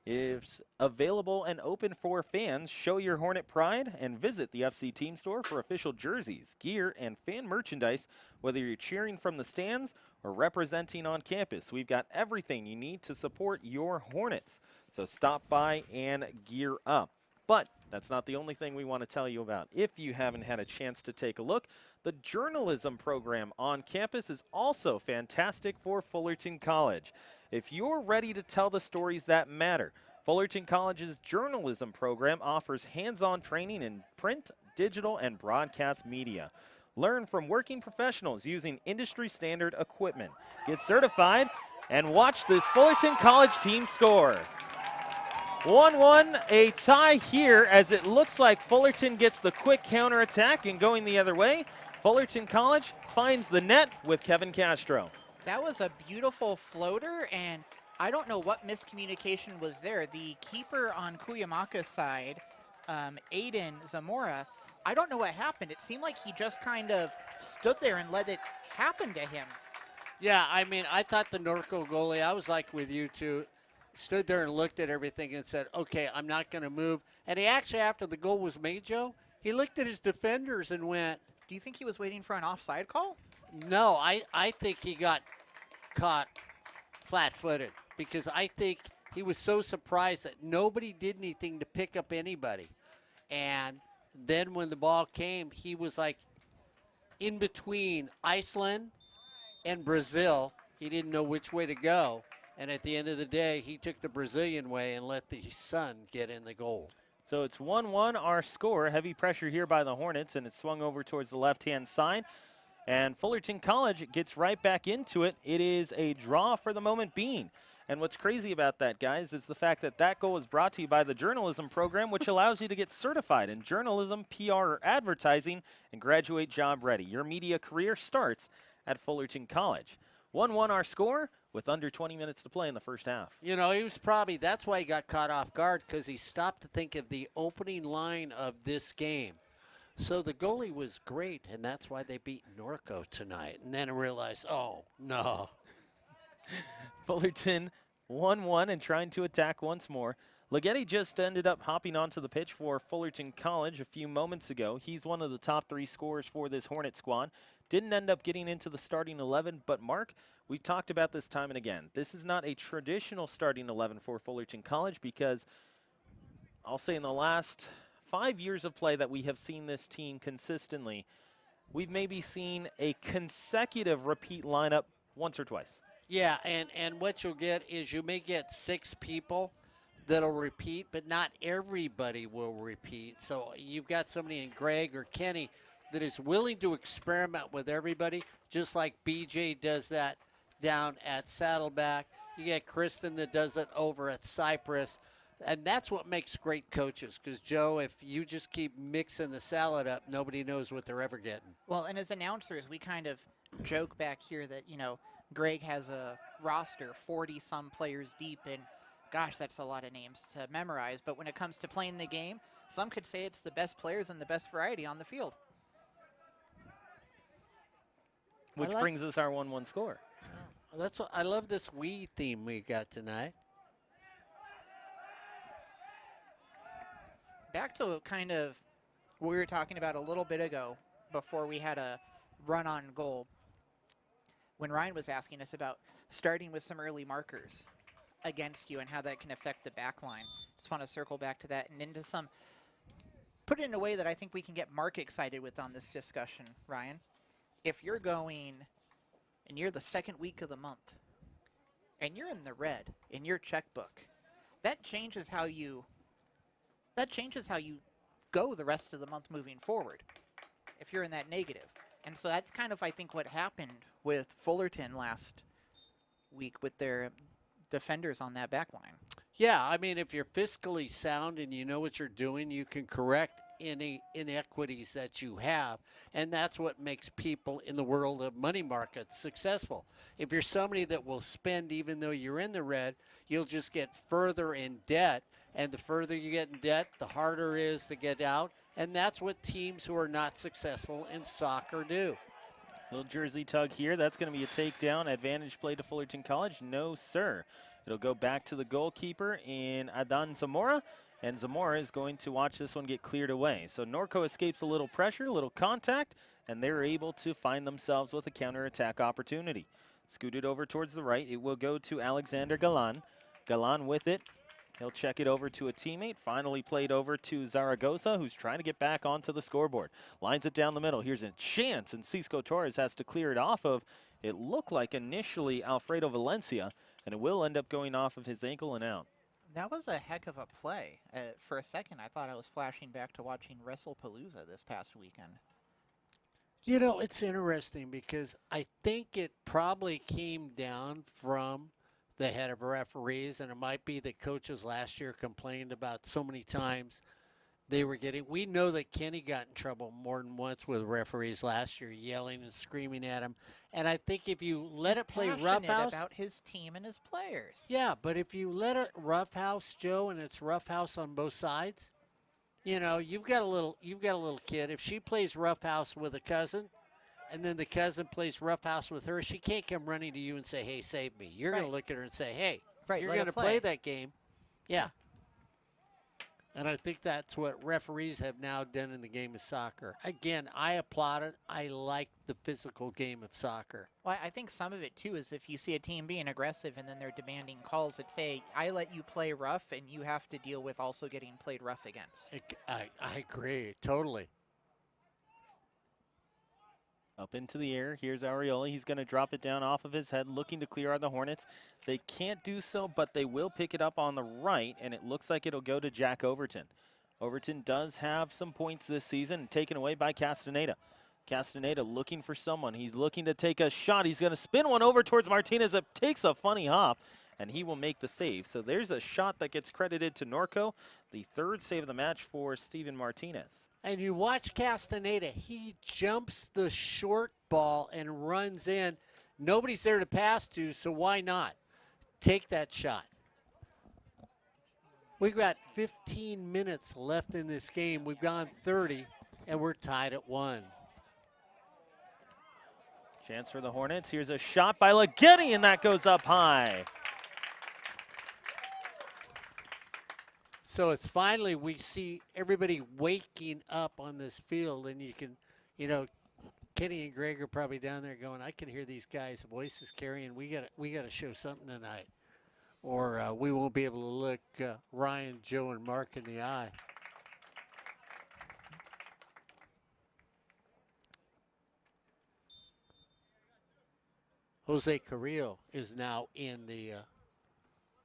is available and open for fans. Show your Hornet pride and visit the FC Team Store for official jerseys, gear, and fan merchandise, whether you're cheering from the stands or representing on campus. We've got everything you need to support your Hornets. So stop by and gear up. But that's not the only thing we want to tell you about. If you haven't had a chance to take a look, the journalism program on campus is also fantastic for Fullerton College. If you're ready to tell the stories that matter, Fullerton College's journalism program offers hands-on training in print, digital, and broadcast media. Learn from working professionals using industry-standard equipment. Get certified and watch this Fullerton College team score. 1-1, a tie here as it looks like Fullerton gets the quick counterattack, and going the other way, Fullerton College finds the net with Kevin Castro. That was a beautiful floater, and I don't know what miscommunication was there. The keeper on Cuyamaca's side, Aiden Zamora, I don't know what happened. It seemed like he just kind of stood there and let it happen to him. Yeah, I mean, I thought the Norco goalie, I was like with you two, stood there and looked at everything and said, okay, I'm not going to move. And he actually, after the goal was made, Joe, he looked at his defenders and went, do you think he was waiting for an offside call? no, I think he got caught flat-footed because I think he was so surprised that nobody did anything to pick up anybody. And then when the ball came, he was like in between Iceland and Brazil. He didn't know which way to go. And at the end of the day, he took the Brazilian way and let the sun get in the goal. So it's 1-1 our score. Heavy pressure here by the Hornets, and it's swung over towards the left-hand side. And Fullerton College gets right back into it. It is a draw for the moment being. And what's crazy about that, guys, is the fact that that goal is brought to you by the journalism program, which allows you to get certified in journalism, PR, or advertising, and graduate job ready. Your media career starts at Fullerton College. 1-1 our score with under 20 minutes to play in the first half. You know, he was probably, that's why he got caught off guard, because he stopped to think of the opening line of this game. So the goalie was great, and that's why they beat Norco tonight. And then I realized, oh, no. Fullerton 1-1 and trying to attack once more. Leggetti just ended up hopping onto the pitch for Fullerton College a few moments ago. He's one of the top 3 scorers for this Hornet squad. Didn't end up getting into the starting 11, but Mark, we've talked about this time and again. This is not a traditional starting 11 for Fullerton College because I'll say in the last 5 years of play that we have seen this team consistently, we've maybe seen a consecutive repeat lineup once or twice. Yeah, and what you'll get is you may get 6 people that'll repeat, but not everybody will repeat. So you've got somebody in Greg or Kenny that is willing to experiment with everybody, just like BJ does that down at Saddleback. You get Kristen that does it over at Cypress. And that's what makes great coaches, because, Joe, if you just keep mixing the salad up, nobody knows what they're ever getting. Well, and as announcers, we kind of joke back here that, you know, Greg has a roster 40-some players deep, and gosh, that's a lot of names to memorize. But when it comes to playing the game, some could say it's the best players and the best variety on the field. Which brings us our 1-1 score. That's what I love, this we theme we got tonight. Back to kind of what we were talking about a little bit ago before we had a run on goal, when Ryan was asking us about starting with some early markers against you and how that can affect the back line. Just want to circle back to that and into some, put it in a way that I think we can get Mark excited with on this discussion, Ryan. If you're going and you're the second week of the month and you're in the red in your checkbook, that changes how you go the rest of the month moving forward if you're in that negative. And so that's kind of, I think, what happened with Fullerton last week with their defenders on that back line. Yeah, I mean, if you're fiscally sound and you know what you're doing, you can correct any inequities that you have. And that's what makes people in the world of money markets successful. If you're somebody that will spend even though you're in the red, you'll just get further in debt. And the further you get in debt, the harder it is to get out. And that's what teams who are not successful in soccer do. Little jersey tug here. That's going to be a takedown. Advantage play to Fullerton College. No, sir. It'll go back to the goalkeeper in Adan Zamora. And Zamora is going to watch this one get cleared away. So Norco escapes a little pressure, a little contact, and they're able to find themselves with a counterattack opportunity. Scooted over towards the right. It will go to Alexander Galan. Galan with it. He'll check it over to a teammate. Finally played over to Zaragoza, who's trying to get back onto the scoreboard. Lines it down the middle. Here's a chance, and Cisco Torres has to clear it off of, it looked like initially Alfredo Valencia, and it will end up going off of his ankle and out. That was a heck of a play. For a second, I thought I was flashing back to watching WrestlePalooza this past weekend. You know, it's interesting because I think it probably came down from the head of referees, and it might be that coaches last year complained about so many times they were getting. We know that Kenny got in trouble more than once with referees last year, yelling and screaming at him. And I think if you let it play roughhouse about his team and his players. Yeah, but if you let it roughhouse, Joe, and it's roughhouse on both sides, you know, you've got a little kid. If she plays roughhouse with a cousin, and then the cousin plays roughhouse with her, she can't come running to you and say, "Hey, save me." You're going to look at her and say, "Hey, you're going to play that game." Yeah. And I think that's what referees have now done in the game of soccer. Again, I applaud it. I like the physical game of soccer. Well, I think some of it, too, is if you see a team being aggressive and then they're demanding calls that say, I let you play rough, and you have to deal with also getting played rough against. I agree, totally. Up into the air. Here's Arioli. He's going to drop it down off of his head, looking to clear out the Hornets. They can't do so, but they will pick it up on the right, and it looks like it'll go to Jack Overton. Overton does have some points this season, taken away by Castaneda. Castaneda looking for someone. He's looking to take a shot. He's going to spin one over towards Martinez. It takes a funny hop, and he will make the save. So there's a shot that gets credited to Norco, the third save of the match for Steven Martinez. And you watch Castaneda. He jumps the short ball and runs in. Nobody's there to pass to, so why not? Take that shot. We've got 15 minutes left in this game. We've gone 30, and we're tied at 1. Chance for the Hornets. Here's a shot by Leggetti, and that goes up high. So it's finally we see everybody waking up on this field, and you can, you know, Kenny and Greg are probably down there going, I can hear these guys' voices carrying. We got to show something tonight, or we won't be able to look Ryan, Joe, and Mark in the eye. Jose Carrillo is now in the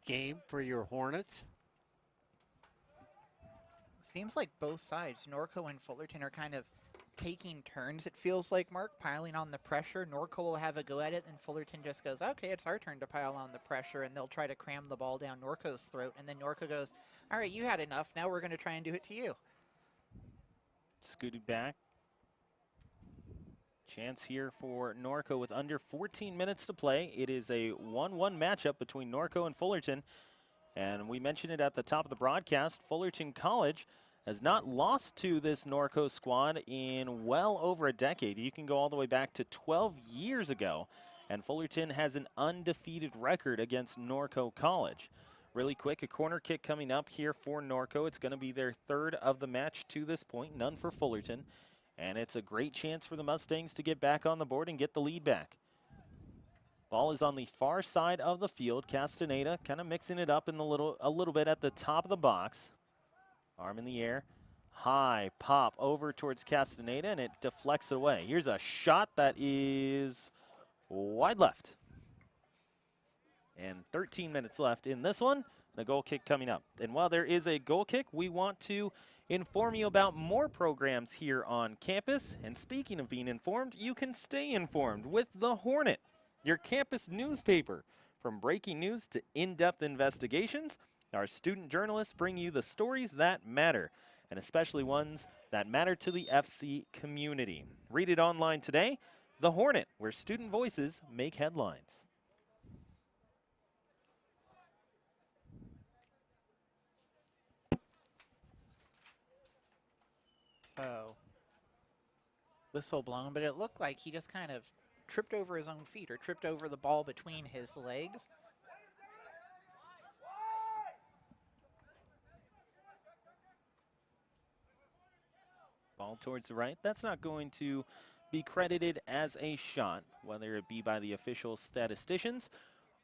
game for your Hornets. Seems like both sides, Norco and Fullerton, are kind of taking turns, it feels like, Mark, piling on the pressure. Norco will have a go at it, and Fullerton just goes, okay, it's our turn to pile on the pressure, and they'll try to cram the ball down Norco's throat, and then Norco goes, all right, you had enough, now we're going to try and do it to you. Scooted back. Chance here for Norco with under 14 minutes to play. It is a 1-1 matchup between Norco and Fullerton. And we mentioned it at the top of the broadcast, Fullerton College has not lost to this Norco squad in well over a decade. You can go all the way back to 12 years ago, and Fullerton has an undefeated record against Norco College. Really quick, a corner kick coming up here for Norco. It's going to be their third of the match to this point, none for Fullerton. And it's a great chance for the Mustangs to get back on the board and get the lead back. Ball is on the far side of the field. Castaneda kind of mixing it up in a little bit at the top of the box. Arm in the air. High pop over towards Castaneda, and it deflects away. Here's a shot that is wide left. And 13 minutes left in this one. The goal kick coming up. And while there is a goal kick, we want to inform you about more programs here on campus. And speaking of being informed, you can stay informed with The Hornet, your campus newspaper. From breaking news to in-depth investigations, our student journalists bring you the stories that matter, and especially ones that matter to the FC community. Read it online today, The Hornet, where student voices make headlines. So whistle blown, but it looked like he just kind of tripped over his own feet or tripped over the ball between his legs. Ball towards the right. That's not going to be credited as a shot, whether it be by the official statisticians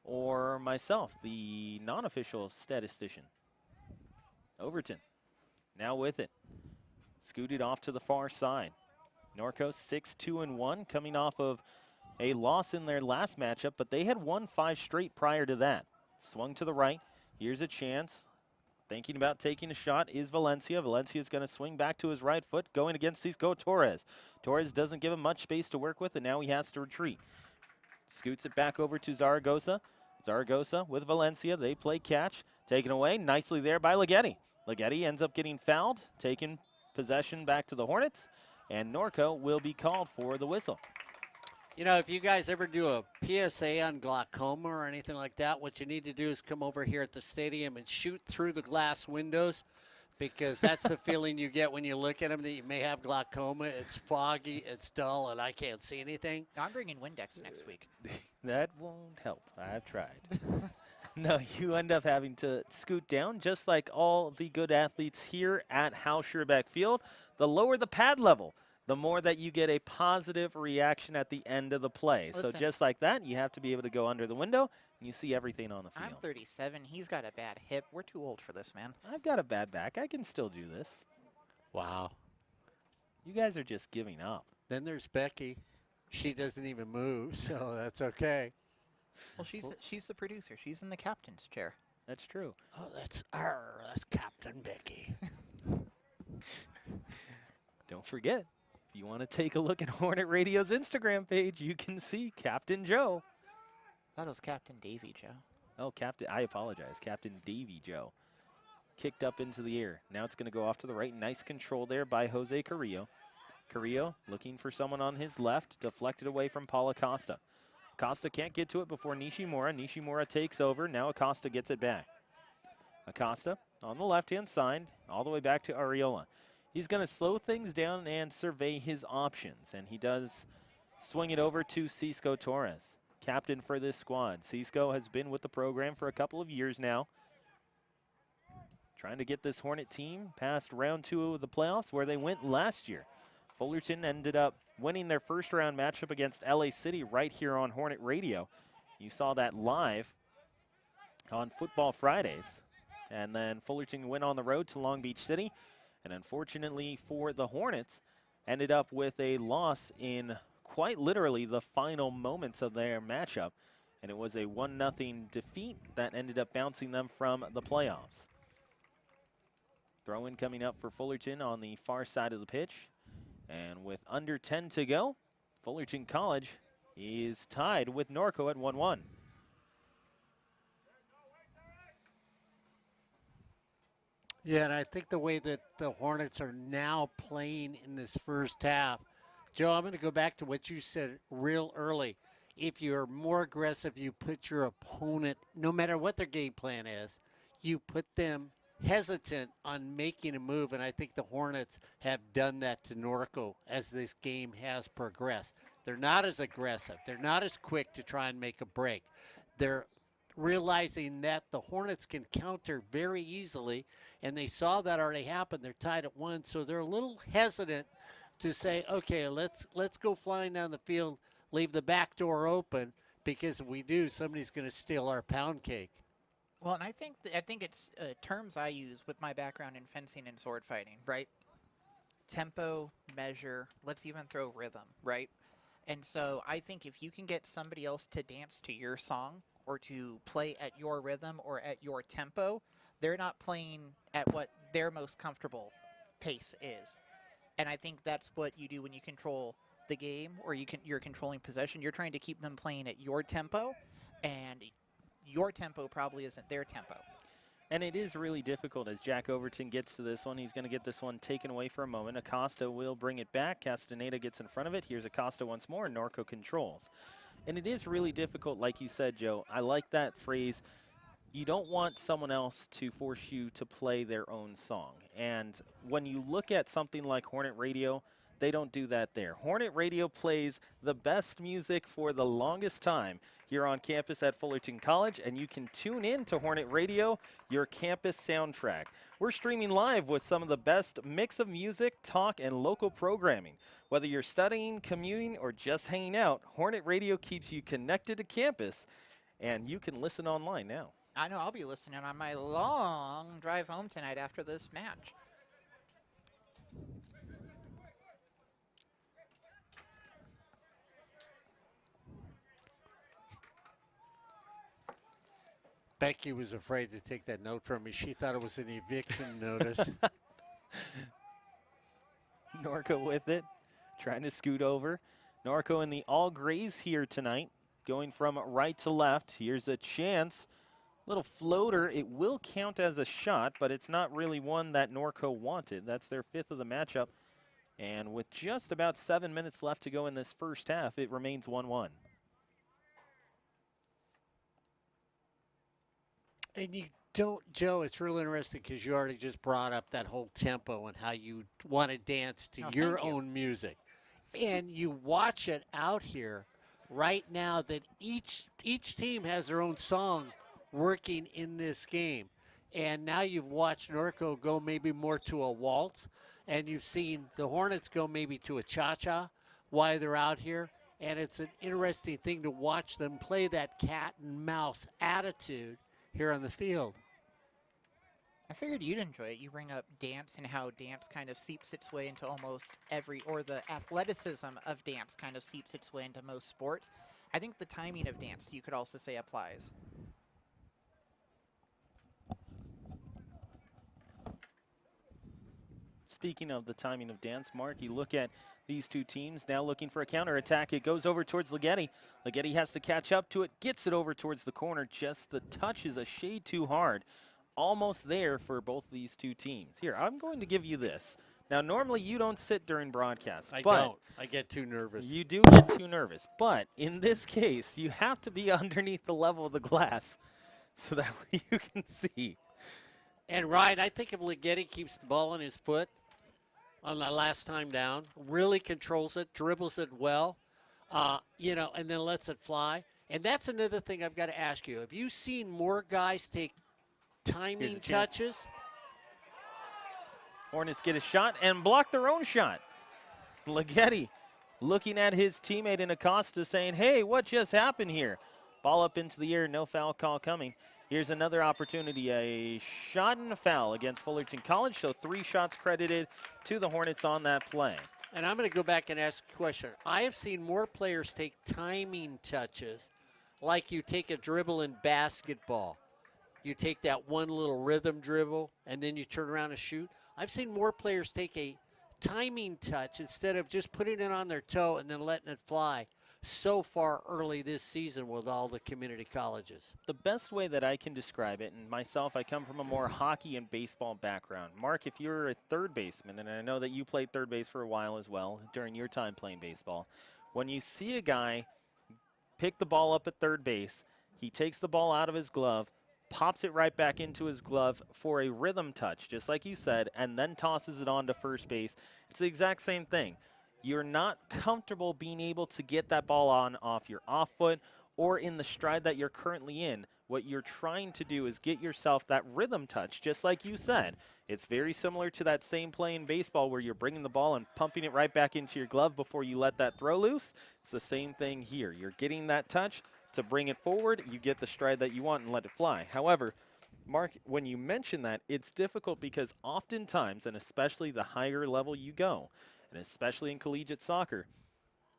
or myself, the non-official statistician. Overton now with it. Scooted off to the far side. Norco 6-2-1, coming off of a loss in their last matchup, but they had won 5 straight prior to that. Swung to the right. Here's a chance. Thinking about taking a shot is Valencia. Valencia's going to swing back to his right foot, going against Cisco Torres. Torres doesn't give him much space to work with, and now he has to retreat. Scoots it back over to Zaragoza. Zaragoza with Valencia. They play catch. Taken away nicely there by Ligeti. Ligeti ends up getting fouled, taking possession back to the Hornets, and Norco will be called for the whistle. You know, if you guys ever do a PSA on glaucoma or anything like that, what you need to do is come over here at the stadium and shoot through the glass windows, because that's the feeling you get when you look at them, that you may have glaucoma. It's foggy, it's dull, and I can't see anything. No, I'm bringing Windex next week. That won't help. I've tried. No, you end up having to scoot down, just like all the good athletes here at Hal Scherbeck Field. The lower the pad level, the more that you get a positive reaction at the end of the play. Listen, so just like that, you have to be able to go under the window, and you see everything on the field. I'm 37. He's got a bad hip. We're too old for this, man. I've got a bad back. I can still do this. Wow. You guys are just giving up. Then there's Becky. She doesn't even move, so that's okay. Well, she's the producer. She's in the captain's chair. That's true. Oh, that's Captain Becky. Don't forget, if you want to take a look at Hornet Radio's Instagram page, you can see Captain Joe. That was Captain Davy Joe. Oh, I apologize. Captain Davy Joe. Kicked up into the air. Now it's going to go off to the right. Nice control there by Jose Carrillo. Carrillo looking for someone on his left. Deflected away from Paul Acosta. Acosta can't get to it before Nishimura. Nishimura takes over. Now Acosta gets it back. Acosta on the left-hand side, all the way back to Ariola. He's going to slow things down and survey his options, and he does swing it over to Cisco Torres, captain for this squad. Cisco has been with the program for a couple of years now, trying to get this Hornet team past round 2 of the playoffs, where they went last year. Fullerton ended up winning their first round matchup against LA City right here on Hornet Radio. You saw that live on Football Fridays. And then Fullerton went on the road to Long Beach City, and unfortunately for the Hornets, ended up with a loss in quite literally the final moments of their matchup, and it was a 1-0 defeat that ended up bouncing them from the playoffs. Throw-in coming up for Fullerton on the far side of the pitch. And with under 10 to go, Fullerton College is tied with Norco at 1-1. Yeah, and I think the way that the Hornets are now playing in this first half, Joe, I'm going to go back to what you said real early. If you're more aggressive, you put your opponent, no matter what their game plan is, you put them hesitant on making a move, and I think the Hornets have done that to Norco as this game has progressed. They're not as aggressive. They're not as quick to try and make a break. They're realizing that the Hornets can counter very easily, and they saw that already happen. They're tied at 1, so they're a little hesitant to say, okay, let's go flying down the field, leave the back door open, because if we do, somebody's going to steal our pound cake. Well, and I think it's terms I use with my background in fencing and sword fighting, right? Tempo, measure, let's even throw rhythm, right? And so I think if you can get somebody else to dance to your song or to play at your rhythm or at your tempo, they're not playing at what their most comfortable pace is. And I think that's what you do when you control the game, or you're controlling possession. You're trying to keep them playing at your tempo, and your tempo probably isn't their tempo. And it is really difficult as Jack Overton gets to this one. He's going to get this one taken away for a moment. Acosta will bring it back. Castaneda gets in front of it. Here's Acosta once more, and Norco controls. And it is really difficult, like you said, Joe. I like that phrase. You don't want someone else to force you to play their own song. And when you look at something like Hornet Radio, They don't do that there. Hornet Radio plays the best music for the longest time here on campus at Fullerton College, and you can tune in to Hornet Radio, your campus soundtrack. We're streaming live with some of the best mix of music, talk, and local programming. Whether you're studying, commuting, or just hanging out, Hornet Radio keeps you connected to campus, and you can listen online now. I know I'll be listening on my long drive home tonight after this match. Becky was afraid to take that note from me. She thought it was an eviction notice. Norco with it, trying to scoot over. Norco in the all grays here tonight, going from right to left. Here's a chance. Little floater. It will count as a shot, but it's not really one that Norco wanted. That's their 5th of the matchup. And with just about 7 minutes left to go in this first half, it remains 1-1. And you don't, Joe, it's real interesting because you already just brought up that whole tempo and how you want to dance to your own music. And you watch it out here right now that each team has their own song working in this game. And now you've watched Norco go maybe more to a waltz, and you've seen the Hornets go maybe to a cha-cha while they're out here. And it's an interesting thing to watch them play that cat and mouse attitude here on the field. I figured you'd enjoy it. You bring up dance and how dance kind of seeps its way into almost every, or the athleticism of dance kind of seeps its way into most sports. I think the timing of dance, you could also say, applies. Speaking of the timing of dance, Mark, you look at these two teams now looking for a counterattack. It goes over towards Ligeti. Ligeti has to catch up to it, gets it over towards the corner. Just the touch is a shade too hard. Almost there for both these two teams. Here, I'm going to give you this. Now, normally you don't sit during broadcasts. I but don't. I get too nervous. You do get too nervous. But in this case, you have to be underneath the level of the glass so that way you can see. And Ryan, I think if Ligeti keeps the ball in his foot on the last time down, really controls it, dribbles it well, and then lets it fly. And that's another thing I've got to ask you. Have you seen more guys take timing touches? Hornets get a shot and block their own shot. Ligeti looking at his teammate in Acosta saying, hey, what just happened here? Ball up into the air, no foul call coming. Here's another opportunity, a shot and a foul against Fullerton College, so 3 shots credited to the Hornets on that play. And I'm going to go back and ask a question. I have seen more players take timing touches like you take a dribble in basketball. You take that one little rhythm dribble, and then you turn around and shoot. I've seen more players take a timing touch instead of just putting it on their toe and then letting it fly so far early this season with all the community colleges. The best way that I can describe it, and myself, I come from a more hockey and baseball background. Mark, if you're a third baseman, and I know that you played third base for a while as well during your time playing baseball, when you see a guy pick the ball up at third base, he takes the ball out of his glove, pops it right back into his glove for a rhythm touch, just like you said, and then tosses it on to first base. It's the exact same thing. You're not comfortable being able to get that ball on off your off foot or in the stride that you're currently in. What you're trying to do is get yourself that rhythm touch, just like you said. It's very similar to that same play in baseball where you're bringing the ball and pumping it right back into your glove before you let that throw loose. It's the same thing here. You're getting that touch to bring it forward. You get the stride that you want and let it fly. However, Mark, when you mention that, it's difficult because oftentimes, and especially the higher level you go, and especially in collegiate soccer,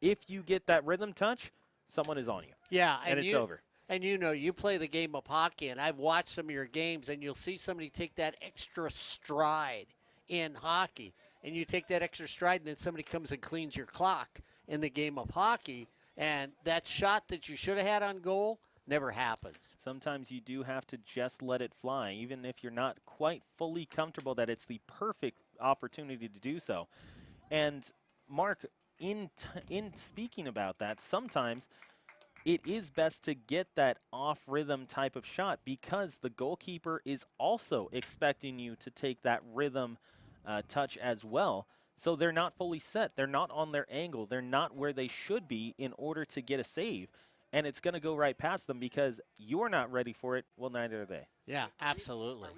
if you get that rhythm touch, someone is on you. Yeah, and it's over. And you play the game of hockey, and I've watched some of your games, and you'll see somebody take that extra stride in hockey, and you take that extra stride, and then somebody comes and cleans your clock in the game of hockey, and that shot that you should have had on goal never happens. Sometimes you do have to just let it fly, even if you're not quite fully comfortable that it's the perfect opportunity to do so. And Mark, in speaking about that, sometimes it is best to get that off-rhythm type of shot because the goalkeeper is also expecting you to take that rhythm touch as well. So they're not fully set. They're not on their angle. They're not where they should be in order to get a save. And it's going to go right past them because you're not ready for it. Well, neither are they. Yeah, absolutely. Are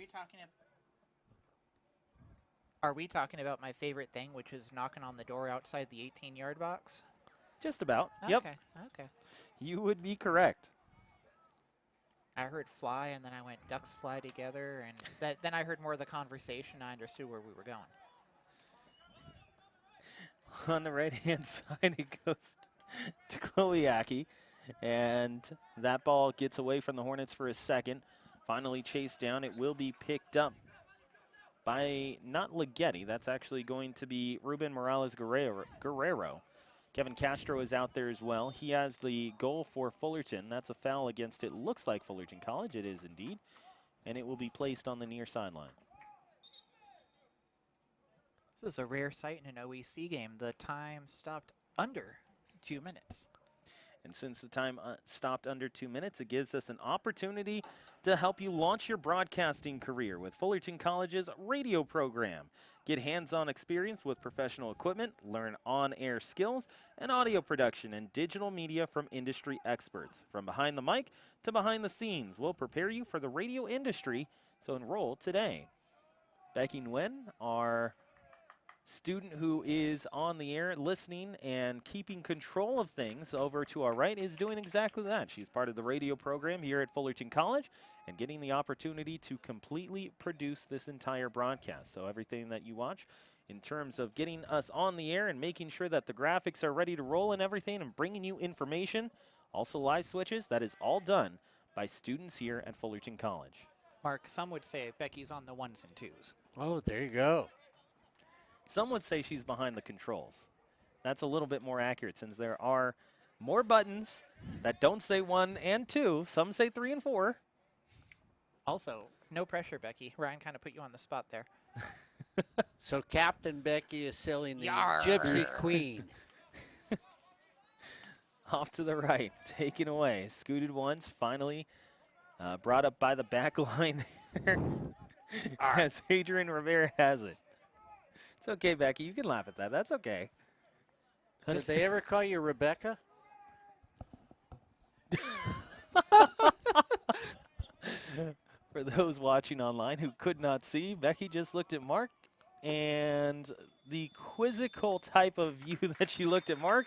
we talking about my favorite thing, which is knocking on the door outside the 18-yard box? Just about. Okay, Yep. okay. You would be correct. I heard fly, and then I went ducks fly together, and then I heard more of the conversation. I understood where we were going. On the right-hand side, it goes to Chloeaki. And that ball gets away from the Hornets for a second. Finally chased down. It will be picked up by not Ligeti. That's actually going to be Ruben Morales Guerrero. Kevin Castro is out there as well. He has the goal for Fullerton. That's a foul against, it looks like Fullerton College. It is indeed. And it will be placed on the near sideline. This is a rare sight in an OEC game. The time stopped under 2 minutes. And since the time stopped under 2 minutes, it gives us an opportunity to help you launch your broadcasting career with Fullerton College's radio program. Get hands-on experience with professional equipment, learn on-air skills, and audio production and digital media from industry experts. From behind the mic to behind the scenes, we'll prepare you for the radio industry, so enroll today. Becky Nguyen, our student who is on the air listening and keeping control of things over to our right, is doing exactly that. She's part of the radio program here at Fullerton College and getting the opportunity to completely produce this entire broadcast. So everything that you watch in terms of getting us on the air and making sure that the graphics are ready to roll and everything and bringing you information, also live switches, that is all done by students here at Fullerton College. Mark, some would say Becky's on the ones and twos. Oh, there you go. Some would say she's behind the controls. That's a little bit more accurate since there are more buttons that don't say 1 and 2. Some say 3 and 4. Also, no pressure, Becky. Ryan kind of put you on the spot there. So Captain Becky is selling the Yarr. Gypsy Queen. Off to the right, taken away. Scooted once, finally brought up by the back line there as Adrian Rivera has it. It's okay, Becky. You can laugh at that. That's okay. Did they ever call you Rebecca? For those watching online who could not see, Becky just looked at Mark, and the quizzical type of view that she looked at Mark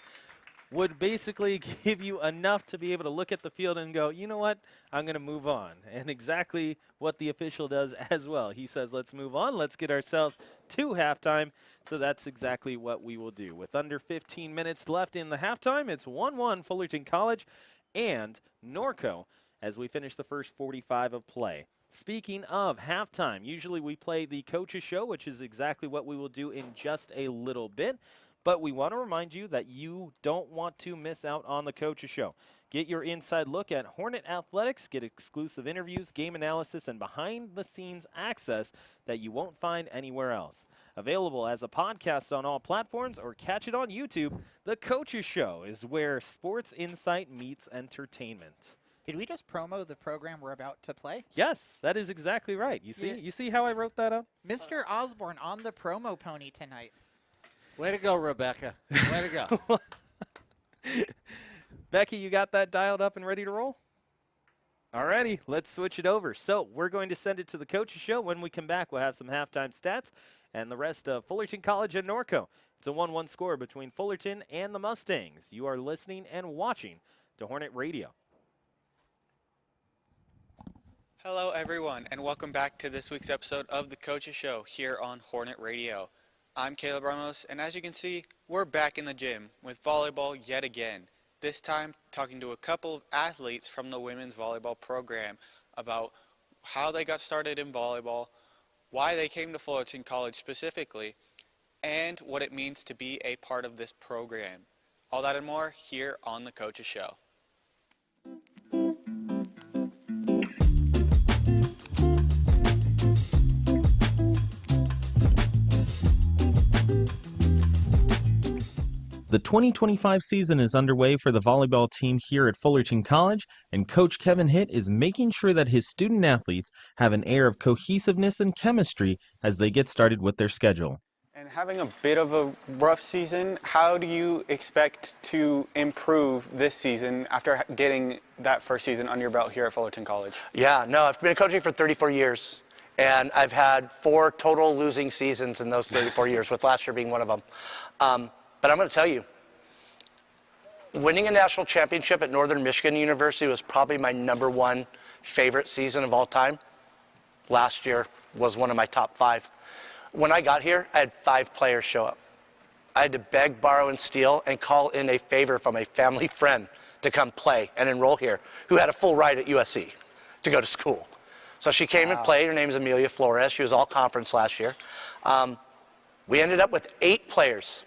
would basically give you enough to be able to look at the field and go, you know what, I'm going to move on. And exactly what the official does as well. He says, let's move on. Let's get ourselves to halftime. So that's exactly what we will do. With under 15 minutes left in the halftime, it's 1-1 Fullerton College and Norco as we finish the first 45 of play. Speaking of halftime, usually we play the Coach's Show, which is exactly what we will do in just a little bit. But we want to remind you that you don't want to miss out on the Coach's Show. Get your inside look at Hornet Athletics, get exclusive interviews, game analysis, and behind-the-scenes access that you won't find anywhere else. Available as a podcast on all platforms or catch it on YouTube, the Coach's Show is where sports insight meets entertainment. Did we just promo the program we're about to play? Yes, that is exactly right. You see, You see how I wrote that up? Mr. Osborne on the promo pony tonight. Way to go, Rebecca. Way to go. Becky, you got that dialed up and ready to roll? Alrighty, let's switch it over. So we're going to send it to the Coach's Show. When we come back, we'll have some halftime stats and the rest of Fullerton College and Norco. It's a 1-1 score between Fullerton and the Mustangs. You are listening and watching to Hornet Radio. Hello, everyone, and welcome back to this week's episode of the Coach's Show here on Hornet Radio. I'm Caleb Ramos, and as you can see, we're back in the gym with volleyball yet again. This time, talking to a couple of athletes from the women's volleyball program about how they got started in volleyball, why they came to Fullerton College specifically, and what it means to be a part of this program. All that and more here on the Coach's Show. The 2025 season is underway for the volleyball team here at Fullerton College, and Coach Kevin Hitt is making sure that his student-athletes have an air of cohesiveness and chemistry as they get started with their schedule. And having a bit of a rough season, how do you expect to improve this season after getting that first season under your belt here at Fullerton College? Yeah, no, I've been coaching for 34 years, and I've had 4 total losing seasons in those 34 years, with last year being one of them. But I'm going to tell you, winning a national championship at Northern Michigan University was probably my #1 favorite season of all time. Last year was one of my top 5. When I got here, I had 5 players show up. I had to beg, borrow, and steal and call in a favor from a family friend to come play and enroll here, who had a full ride at USC to go to school. So she came and played. Her name is Amelia Flores. She was all conference last year. We ended up with 8 players.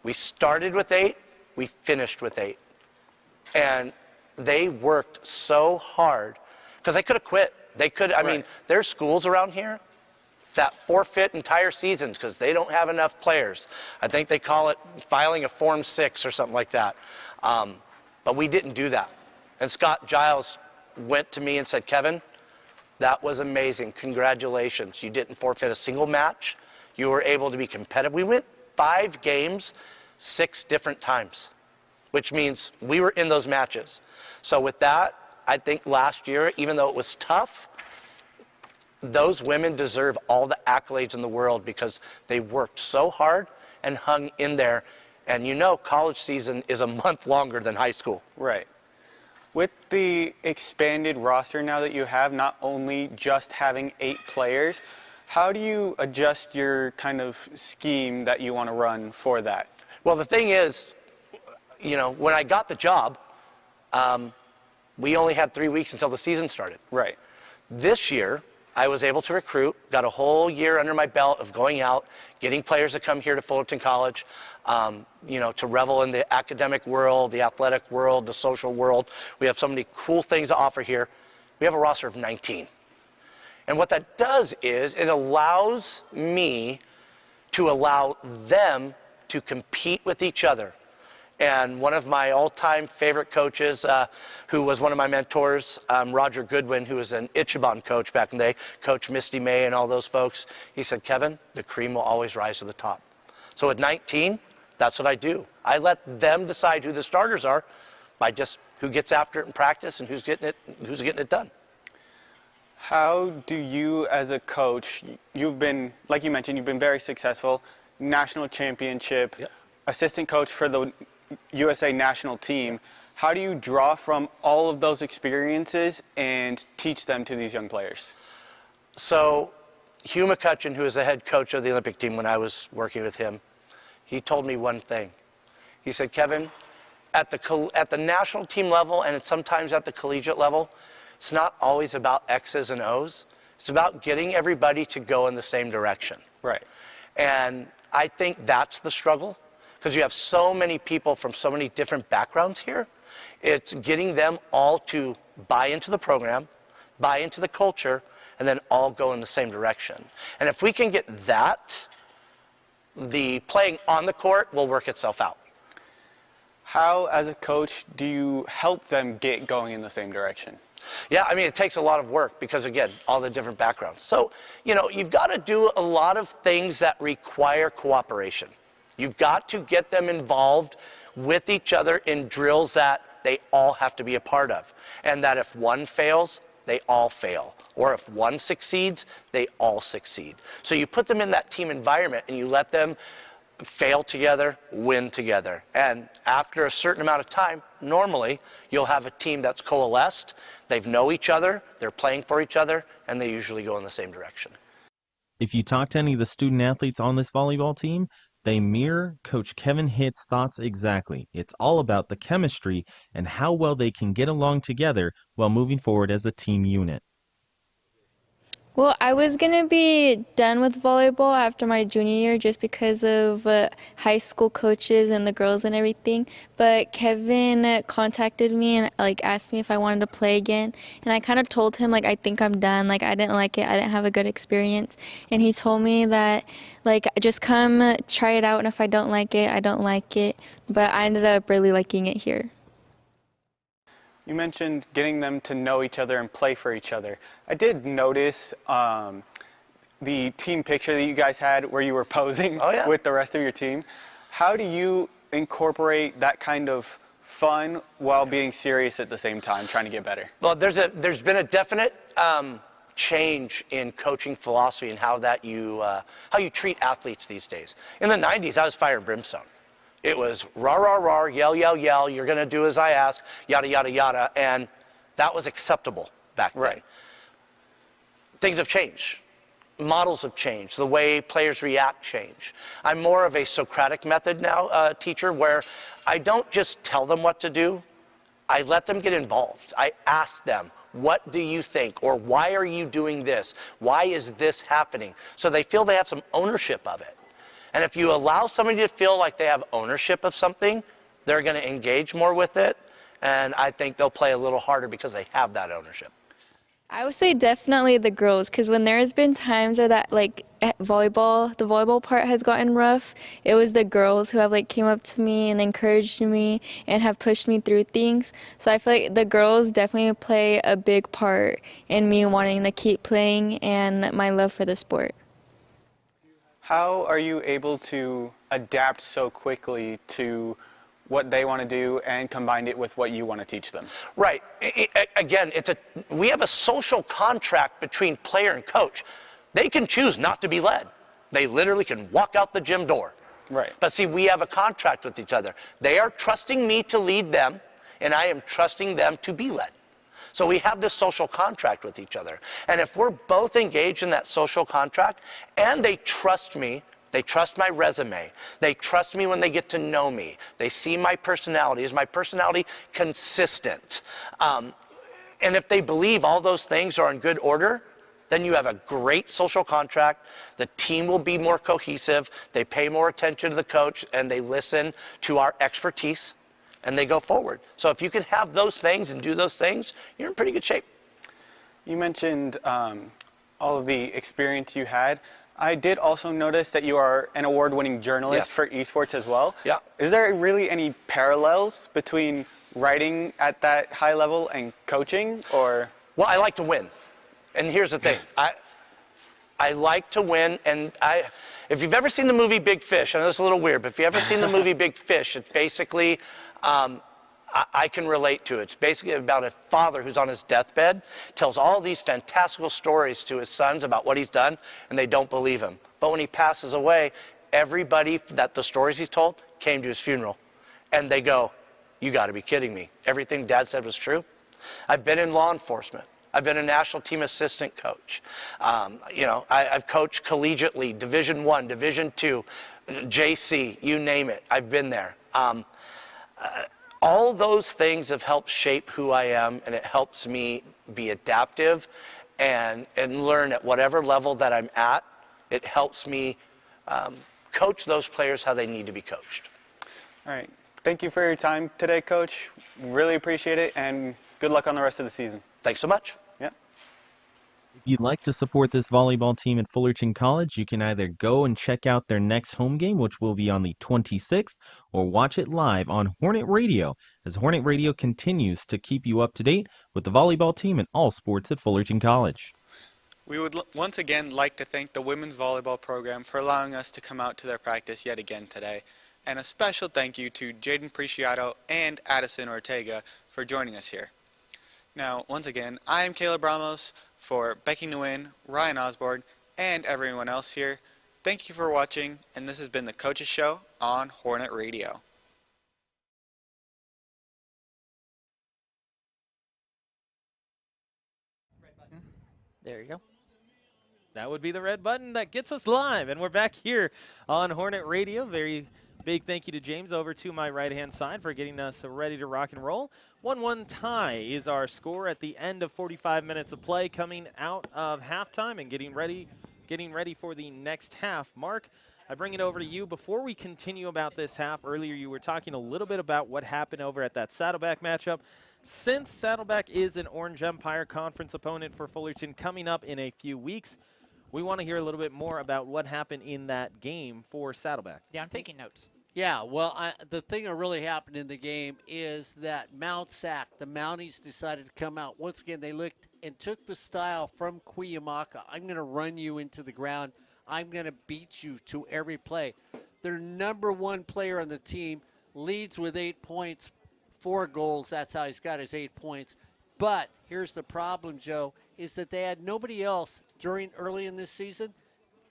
We started with 8. We finished with 8. And they worked so hard because they could have quit. They could, I mean, there's schools around here that forfeit entire seasons because they don't have enough players. I think they call it filing a Form 6 or something like that. But we didn't do that. And Scott Giles went to me and said, Kevin, that was amazing. Congratulations. You didn't forfeit a single match. You were able to be competitive. We went 5 games, 6 different times, which means we were in those matches. So with that, I think last year, even though it was tough, those women deserve all the accolades in the world because they worked so hard and hung in there. And you know, college season is a month longer than high school. Right. With the expanded roster now that you have, not only just having 8 players, how do you adjust your kind of scheme that you want to run for that? Well, the thing is, you know, when I got the job, we only had 3 weeks until the season started. Right. This year, I was able to recruit, got a whole year under my belt of going out, getting players to come here to Fullerton College, you know, to revel in the academic world, the athletic world, the social world. We have so many cool things to offer here. We have a roster of 19. And what that does is it allows me to allow them to compete with each other. And one of my all-time favorite coaches, who was one of my mentors, Roger Goodwin, who was an Ichiban coach back in the day, Coach Misty May and all those folks, he said, Kevin, the cream will always rise to the top. So at 19, that's what I do. I let them decide who the starters are by just who gets after it in practice and who's getting it done. How do you, as a coach, you've been, like you mentioned, you've been very successful, national championship, assistant coach for the USA national team. How do you draw from all of those experiences and teach them to these young players? So Hugh McCutcheon, who was the head coach of the Olympic team when I was working with him, he told me one thing. He said, Kevin, at the national team level and sometimes at the collegiate level, it's not always about X's and O's. It's about getting everybody to go in the same direction. Right. And I think that's the struggle, because you have so many people from so many different backgrounds here. It's getting them all to buy into the program, buy into the culture, and then all go in the same direction. And if we can get that, the playing on the court will work itself out. How, as a coach, do you help them get going in the same direction? Yeah, I mean, it takes a lot of work because, again, all the different backgrounds. So, you know, you've got to do a lot of things that require cooperation. You've got to get them involved with each other in drills that they all have to be a part of. And that if one fails, they all fail. Or if one succeeds, they all succeed. So you put them in that team environment and you let them fail together, win together. And after a certain amount of time, normally, you'll have a team that's coalesced. They know each other, they're playing for each other, and they usually go in the same direction. If you talk to any of the student athletes on this volleyball team, they mirror Coach Kevin Hitt's thoughts exactly. It's all about the chemistry and how well they can get along together while moving forward as a team unit. Well, I was going to be done with volleyball after my junior year just because of high school coaches and the girls and everything. But Kevin contacted me and asked me if I wanted to play again. And I kind of told him I think I'm done. I didn't like it. I didn't have a good experience. And he told me that just come try it out. And if I don't like it, I don't like it. But I ended up really liking it here. You mentioned getting them to know each other and play for each other. I did notice the team picture that you guys had where you were posing Oh, yeah. with the rest of your team. How do you incorporate that kind of fun while being serious at the same time, trying to get better? Well, there's been a definite change in coaching philosophy and how you treat athletes these days. In the 90s, I was fire and brimstone. It was rah, rah, rah, yell, yell, yell, you're going to do as I ask, yada, yada, yada, and that was acceptable back then. Right. Things have changed. Models have changed. The way players react changed. I'm more of a Socratic method now teacher where I don't just tell them what to do. I let them get involved. I ask them, what do you think? Or why are you doing this? Why is this happening? So they feel they have some ownership of it. And if you allow somebody to feel like they have ownership of something, they're going to engage more with it. And I think they'll play a little harder because they have that ownership. I would say definitely the girls, because when there's been times where that, like, at volleyball, the volleyball part has gotten rough, it was the girls who have, like, came up to me and encouraged me and have pushed me through things. So I feel like the girls definitely play a big part in me wanting to keep playing and my love for the sport. How are you able to adapt so quickly to what they want to do and combine it with what you want to teach them? Right. Again, we have a social contract between player and coach. They can choose not to be led. They literally can walk out the gym door. Right. But see, we have a contract with each other. They are trusting me to lead them, and I am trusting them to be led. So we have this social contract with each other. And if we're both engaged in that social contract, and they trust me, they trust my resume, they trust me when they get to know me, they see my personality, is my personality consistent? And if they believe all those things are in good order, then you have a great social contract. The team will be more cohesive, they pay more attention to the coach, and they listen to our expertise, and they go forward. So if you can have those things and do those things, you're in pretty good shape. You mentioned all of the experience you had. I did also notice that you are an award-winning journalist Yes. for esports as well. Yeah. Is there really any parallels between writing at that high level and coaching, or? Well, I like to win. And here's the thing. I like to win, and if you've ever seen the movie Big Fish, I know this is a little weird, but if you've ever seen the movie Big Fish, it's basically, I can relate to it. It's basically about a father who's on his deathbed, tells all these fantastical stories to his sons about what he's done, and they don't believe him. But when he passes away, everybody that the stories he's told came to his funeral, and they go, you got to be kidding me. Everything Dad said was true. I've been in law enforcement. I've been a national team assistant coach. I've coached collegiately, Division I, Division II, JC, you name it. I've been there. All those things have helped shape who I am, and it helps me be adaptive and learn at whatever level that I'm at. It helps me coach those players how they need to be coached. All right. Thank you for your time today, Coach. Really appreciate it, and good luck on the rest of the season. Thanks so much. Yeah. If you'd like to support this volleyball team at Fullerton College, you can either go and check out their next home game, which will be on the 26th, or watch it live on Hornet Radio, as Hornet Radio continues to keep you up to date with the volleyball team and all sports at Fullerton College. We would once again like to thank the women's volleyball program for allowing us to come out to their practice yet again today. And a special thank you to Jaden Preciado and Addison Ortega for joining us here. Now, once again, I am Caleb Ramos for Becky Nguyen, Ryan Osborne, and everyone else here. Thank you for watching, and this has been the Coaches Show on Hornet Radio. Red button. There you go. That would be the red button that gets us live, and we're back here on Hornet Radio. Very big thank you to James over to my right-hand side for getting us ready to rock and roll. 1-1 tie is our score at the end of 45 minutes of play, coming out of halftime and getting ready for the next half. Mark, I bring it over to you. Before we continue about this half, earlier you were talking a little bit about what happened over at that Saddleback matchup. Since Saddleback is an Orange Empire Conference opponent for Fullerton coming up in a few weeks, we want to hear a little bit more about what happened in that game for Saddleback. Yeah, I'm taking notes. Yeah, well, the thing that really happened in the game is that Mount Sac, the Mounties decided to come out. Once again, they looked and took the style from Cuyamaca. I'm going to run you into the ground. I'm going to beat you to every play. Their number one player on the team leads with 8 points, 4 goals. That's how he's got his 8 points. But here's the problem, Joe, is that they had nobody else early in this season,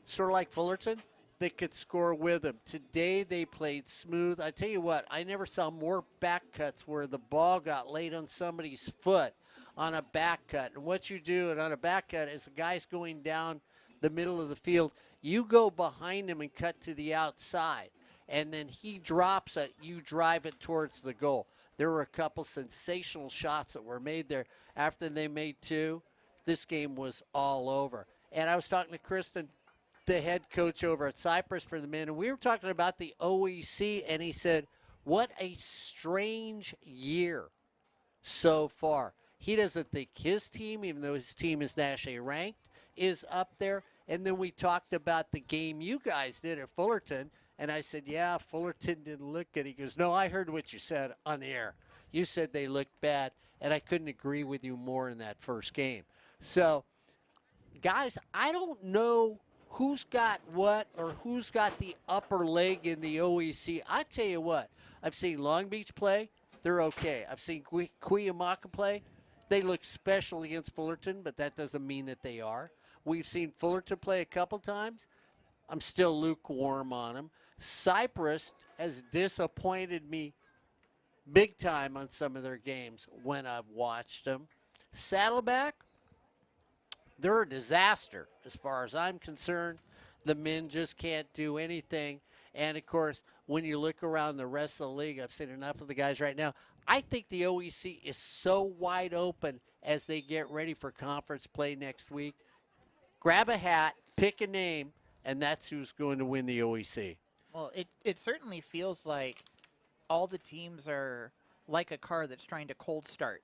sort of like Fullerton, that could score with him. Today they played smooth. I tell you what, I never saw more back cuts where the ball got laid on somebody's foot on a back cut. And what you do on a back cut is the guy's going down the middle of the field. You go behind him and cut to the outside. And then he drops it, you drive it towards the goal. There were a couple sensational shots that were made there. After they made 2, this game was all over. And I was talking to Kristen, the head coach over at Cypress for the men, and we were talking about the OEC, and he said, what a strange year so far. He doesn't think his team, even though his team is nationally ranked, is up there. And then we talked about the game you guys did at Fullerton, and I said, yeah, Fullerton didn't look good. He goes, no, I heard what you said on the air. You said they looked bad, and I couldn't agree with you more in that first game. So, guys, I don't know who's got what or who's got the upper leg in the OEC. I tell you what, I've seen Long Beach play. They're okay. I've seen Cuyamaca play. They look special against Fullerton, but that doesn't mean that they are. We've seen Fullerton play a couple times. I'm still lukewarm on them. Cypress has disappointed me big time on some of their games when I've watched them. Saddleback, they're a disaster as far as I'm concerned. The men just can't do anything. And, of course, when you look around the rest of the league, I've seen enough of the guys right now. I think the OEC is so wide open as they get ready for conference play next week. Grab a hat, pick a name, and that's who's going to win the OEC. Well, it certainly feels like all the teams are like a car that's trying to cold start.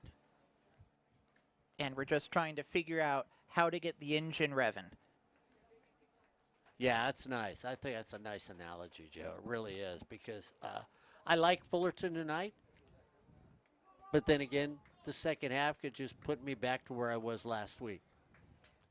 And we're just trying to figure out how to get the engine revving. Yeah, that's nice. I think that's a nice analogy, Joe. It really is, because I like Fullerton tonight. But then again, the second half could just put me back to where I was last week.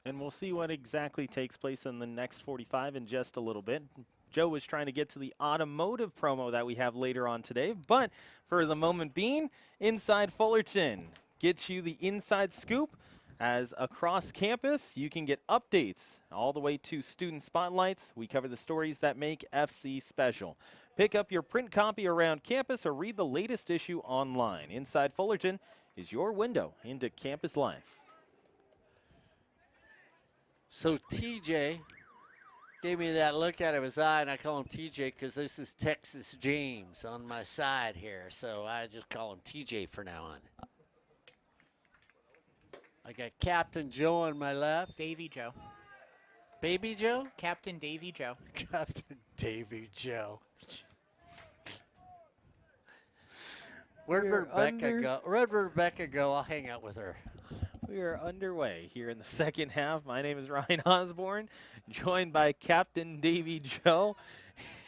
And we'll see what exactly takes place in the next 45 in just a little bit. Joe was trying to get to the automotive promo that we have later on today, but for the moment being, Inside Fullerton gets you the inside scoop, as across campus you can get updates all the way to student spotlights. We cover the stories that make FC special. Pick up your print copy around campus or read the latest issue online. Inside Fullerton is your window into campus life. So TJ gave me that look out of his eye, and I call him TJ because this is Texas James on my side here. So I just call him TJ for now on. I got Captain Joe on my left. Davy Joe. Baby Joe? Captain Davy Joe. Captain Davy Joe. Where'd Rebecca go? Where'd Rebecca go? I'll hang out with her. We are underway here in the second half. My name is Ryan Osborne, joined by Captain Davy Joe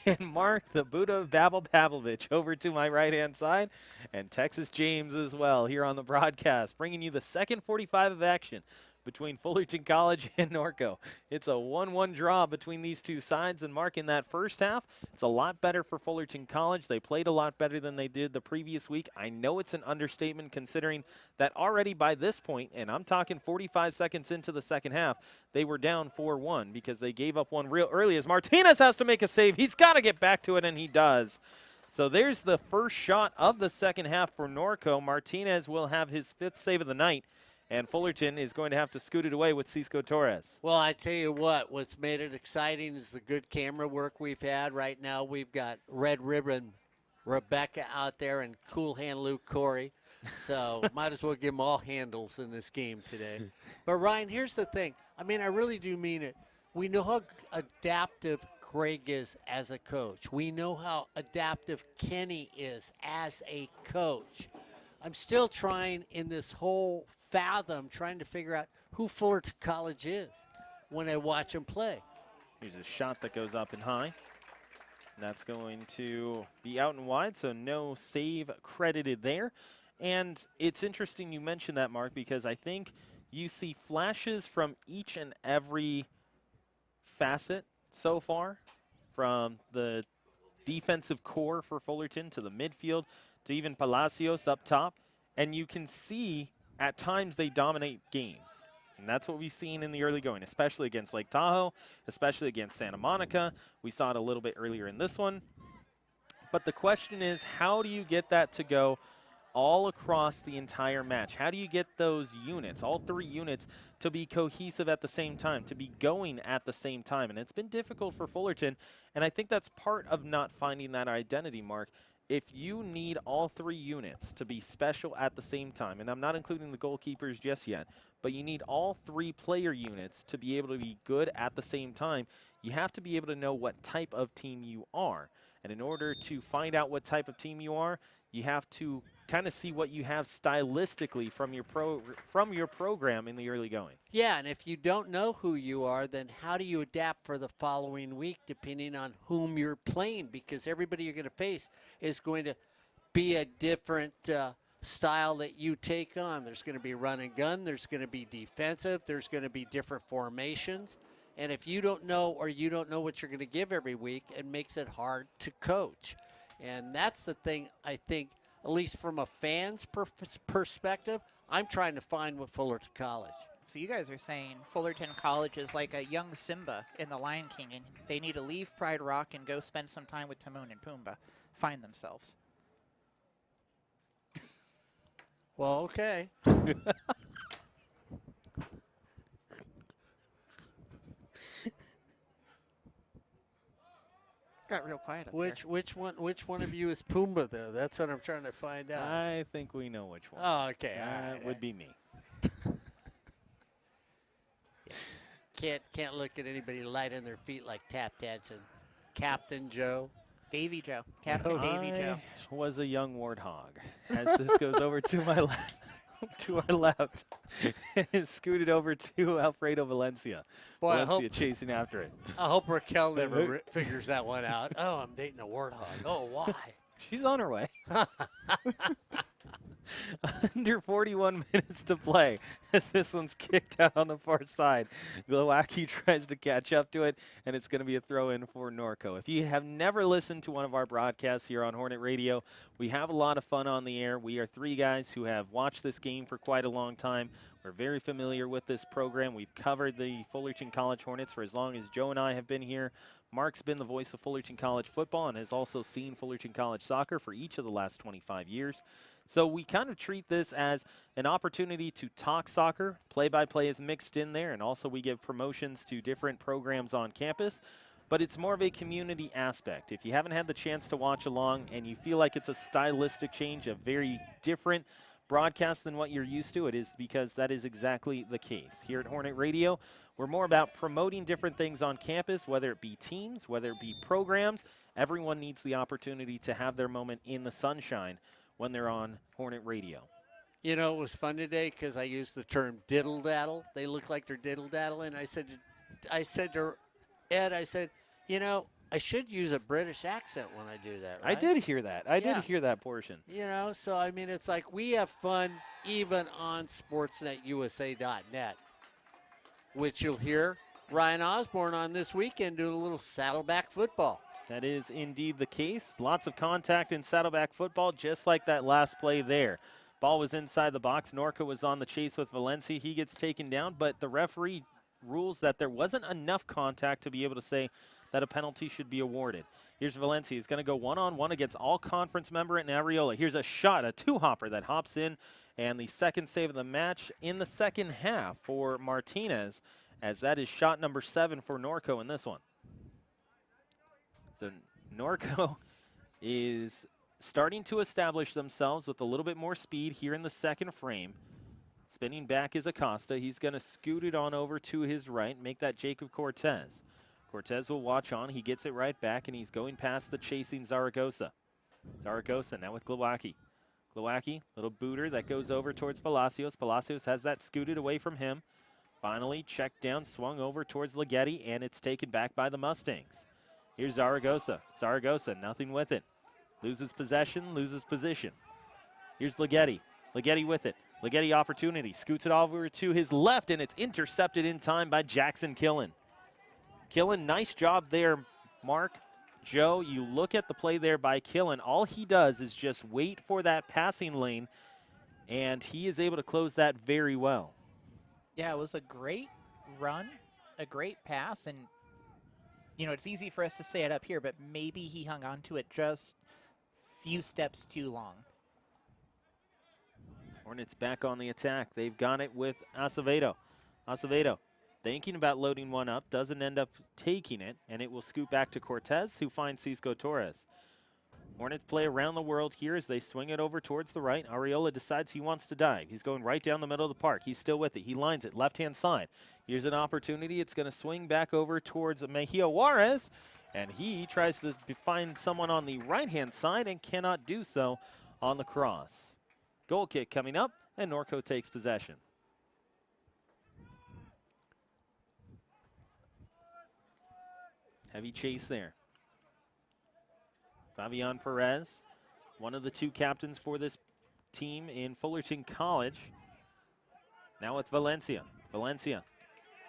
and Mark the Buddha Babel Pavlovich over to my right-hand side, and Texas James as well here on the broadcast, bringing you the second 45 of action between Fullerton College and Norco. It's a 1-1 draw between these two sides, and Mark, in that first half, it's a lot better for Fullerton College. They played a lot better than they did the previous week. I know it's an understatement considering that already by this point, and I'm talking 45 seconds into the second half, they were down 4-1 because they gave up one real early as Martinez has to make a save. He's got to get back to it, and he does. So there's the first shot of the second half for Norco. Martinez will have his 5th save of the night, and Fullerton is going to have to scoot it away with Cisco Torres. Well, I tell you what's made it exciting is the good camera work we've had. Right now we've got Red Ribbon Rebecca out there and Cool Hand Luke Corey. So might as well give them all handles in this game today. But, Ryan, here's the thing. I mean, I really do mean it. We know how adaptive Greg is as a coach. We know how adaptive Kenny is as a coach. I'm still trying in this whole fathom, trying to figure out who Fullerton College is when I watch them play. Here's a shot that goes up and high. That's going to be out and wide, so no save credited there. And it's interesting you mentioned that, Mark, because I think You see flashes from each and every facet so far, from the defensive core for Fullerton to the midfield to even Palacios up top. And you can see at times they dominate games. And that's what we've seen in the early going, especially against Lake Tahoe, especially against Santa Monica. We saw it a little bit earlier in this one. But the question is, how do you get that to go all across the entire match? How do you get those units, all 3 units, to be cohesive at the same time, to be going at the same time? And it's been difficult for Fullerton, and I think that's part of not finding that identity, Mark. If you need all 3 units to be special at the same time, and I'm not including the goalkeepers just yet, but you need all 3 player units to be able to be good at the same time, you have to be able to know what type of team you are. And in order to find out what type of team you are, you have to kind of see what you have stylistically from your program in the early going. Yeah, and if you don't know who you are, then how do you adapt for the following week depending on whom you're playing? Because everybody you're going to face is going to be a different style that you take on. There's going to be run and gun. There's going to be defensive. There's going to be different formations. And if you don't know, or you don't know what you're going to give every week, it makes it hard to coach. And that's the thing, I think, at least from a fan's perspective, I'm trying to find with Fullerton College. So you guys are saying Fullerton College is like a young Simba in The Lion King, and they need to leave Pride Rock and go spend some time with Timon and Pumbaa, find themselves. Well, okay. Got real quiet up Which one of you is Pumbaa though? That's what I'm trying to find out. I think we know which one. Oh, okay. That would be me. Can't look at anybody light on their feet like tap dancing. Captain Joe. Davy Joe. Captain Davy Joe. I was a young warthog. As this goes over to my left, to our left, and scooted over to Alfredo Valencia. Boy, Valencia chasing after it. I hope Raquel never figures that one out. Oh, I'm dating a warthog. Oh, why? She's on her way. Under 41 minutes to play as this one's kicked out on the far side. Glowacki tries to catch up to it, and it's going to be a throw-in for Norco. If you have never listened to one of our broadcasts here on Hornet Radio, we have a lot of fun on the air. We are 3 guys who have watched this game for quite a long time. We're very familiar with this program. We've covered the Fullerton College Hornets for as long as Joe and I have been here. Mark's been the voice of Fullerton College football and has also seen Fullerton College soccer for each of the last 25 years. So we kind of treat this as an opportunity to talk soccer. Play-by-play is mixed in there, and also we give promotions to different programs on campus. But it's more of a community aspect. If you haven't had the chance to watch along and you feel like it's a stylistic change, a very different broadcast than what you're used to, it is because that is exactly the case. Here at Hornet Radio, we're more about promoting different things on campus, whether it be teams, whether it be programs. Everyone needs the opportunity to have their moment in the sunshine when they're on Hornet Radio. You know, it was fun today because I used the term diddle-daddle. They look like they're diddle-daddling. I said to Ed, I said, you know, I should use a British accent when I do that, right? I did hear that. I did hear that portion. You know, so, I mean, it's like we have fun even on sportsnetusa.net, which you'll hear Ryan Osborne on this weekend doing a little saddleback football. That is indeed the case. Lots of contact in saddleback football, just like that last play there. Ball was inside the box. Norco was on the chase with Valencia. He gets taken down, but the referee rules that there wasn't enough contact to be able to say that a penalty should be awarded. Here's Valencia. He's going to go one-on-one against all-conference member in Ariola. Here's a shot, a two-hopper that hops in, and the second save of the match in the second half for Martinez, as that is shot number 7 for Norco in this one. So Norco is starting to establish themselves with a little bit more speed here in the second frame. Spinning back is Acosta. He's going to scoot it on over to his right, make that Jacob Cortez. Cortez will watch on. He gets it right back, and he's going past the chasing Zaragoza. Zaragoza now with Glowacki. Glowacki, little booter that goes over towards Palacios. Palacios has that scooted away from him. Finally checked down, swung over towards Ligeti, and it's taken back by the Mustangs. Here's Zaragoza. Zaragoza, nothing with it. Loses possession, loses position. Here's Ligeti. Ligeti with it. Leggetti opportunity, scoots it over to his left, and it's intercepted in time by Jackson Killen. Killen, nice job there, Mark. Joe, you look at the play there by Killen. All he does is just wait for that passing lane, and he is able to close that very well. Yeah, it was a great run, a great pass, and, you know, it's easy for us to say it up here, but maybe he hung on to it just a few steps too long. Hornets back on the attack. They've got it with Acevedo. Acevedo thinking about loading one up, doesn't end up taking it, and it will scoot back to Cortez, who finds Cisco Torres. Hornets play around the world here as they swing it over towards the right. Arreola decides he wants to dive. He's going right down the middle of the park. He's still with it. He lines it left-hand side. Here's an opportunity. It's going to swing back over towards Mejia Juarez, and he tries to find someone on the right-hand side and cannot do so on the cross. Goal kick coming up, and Norco takes possession. Heavy chase there. Fabian Perez, one of the two captains for this team in Fullerton College. Now it's Valencia. Valencia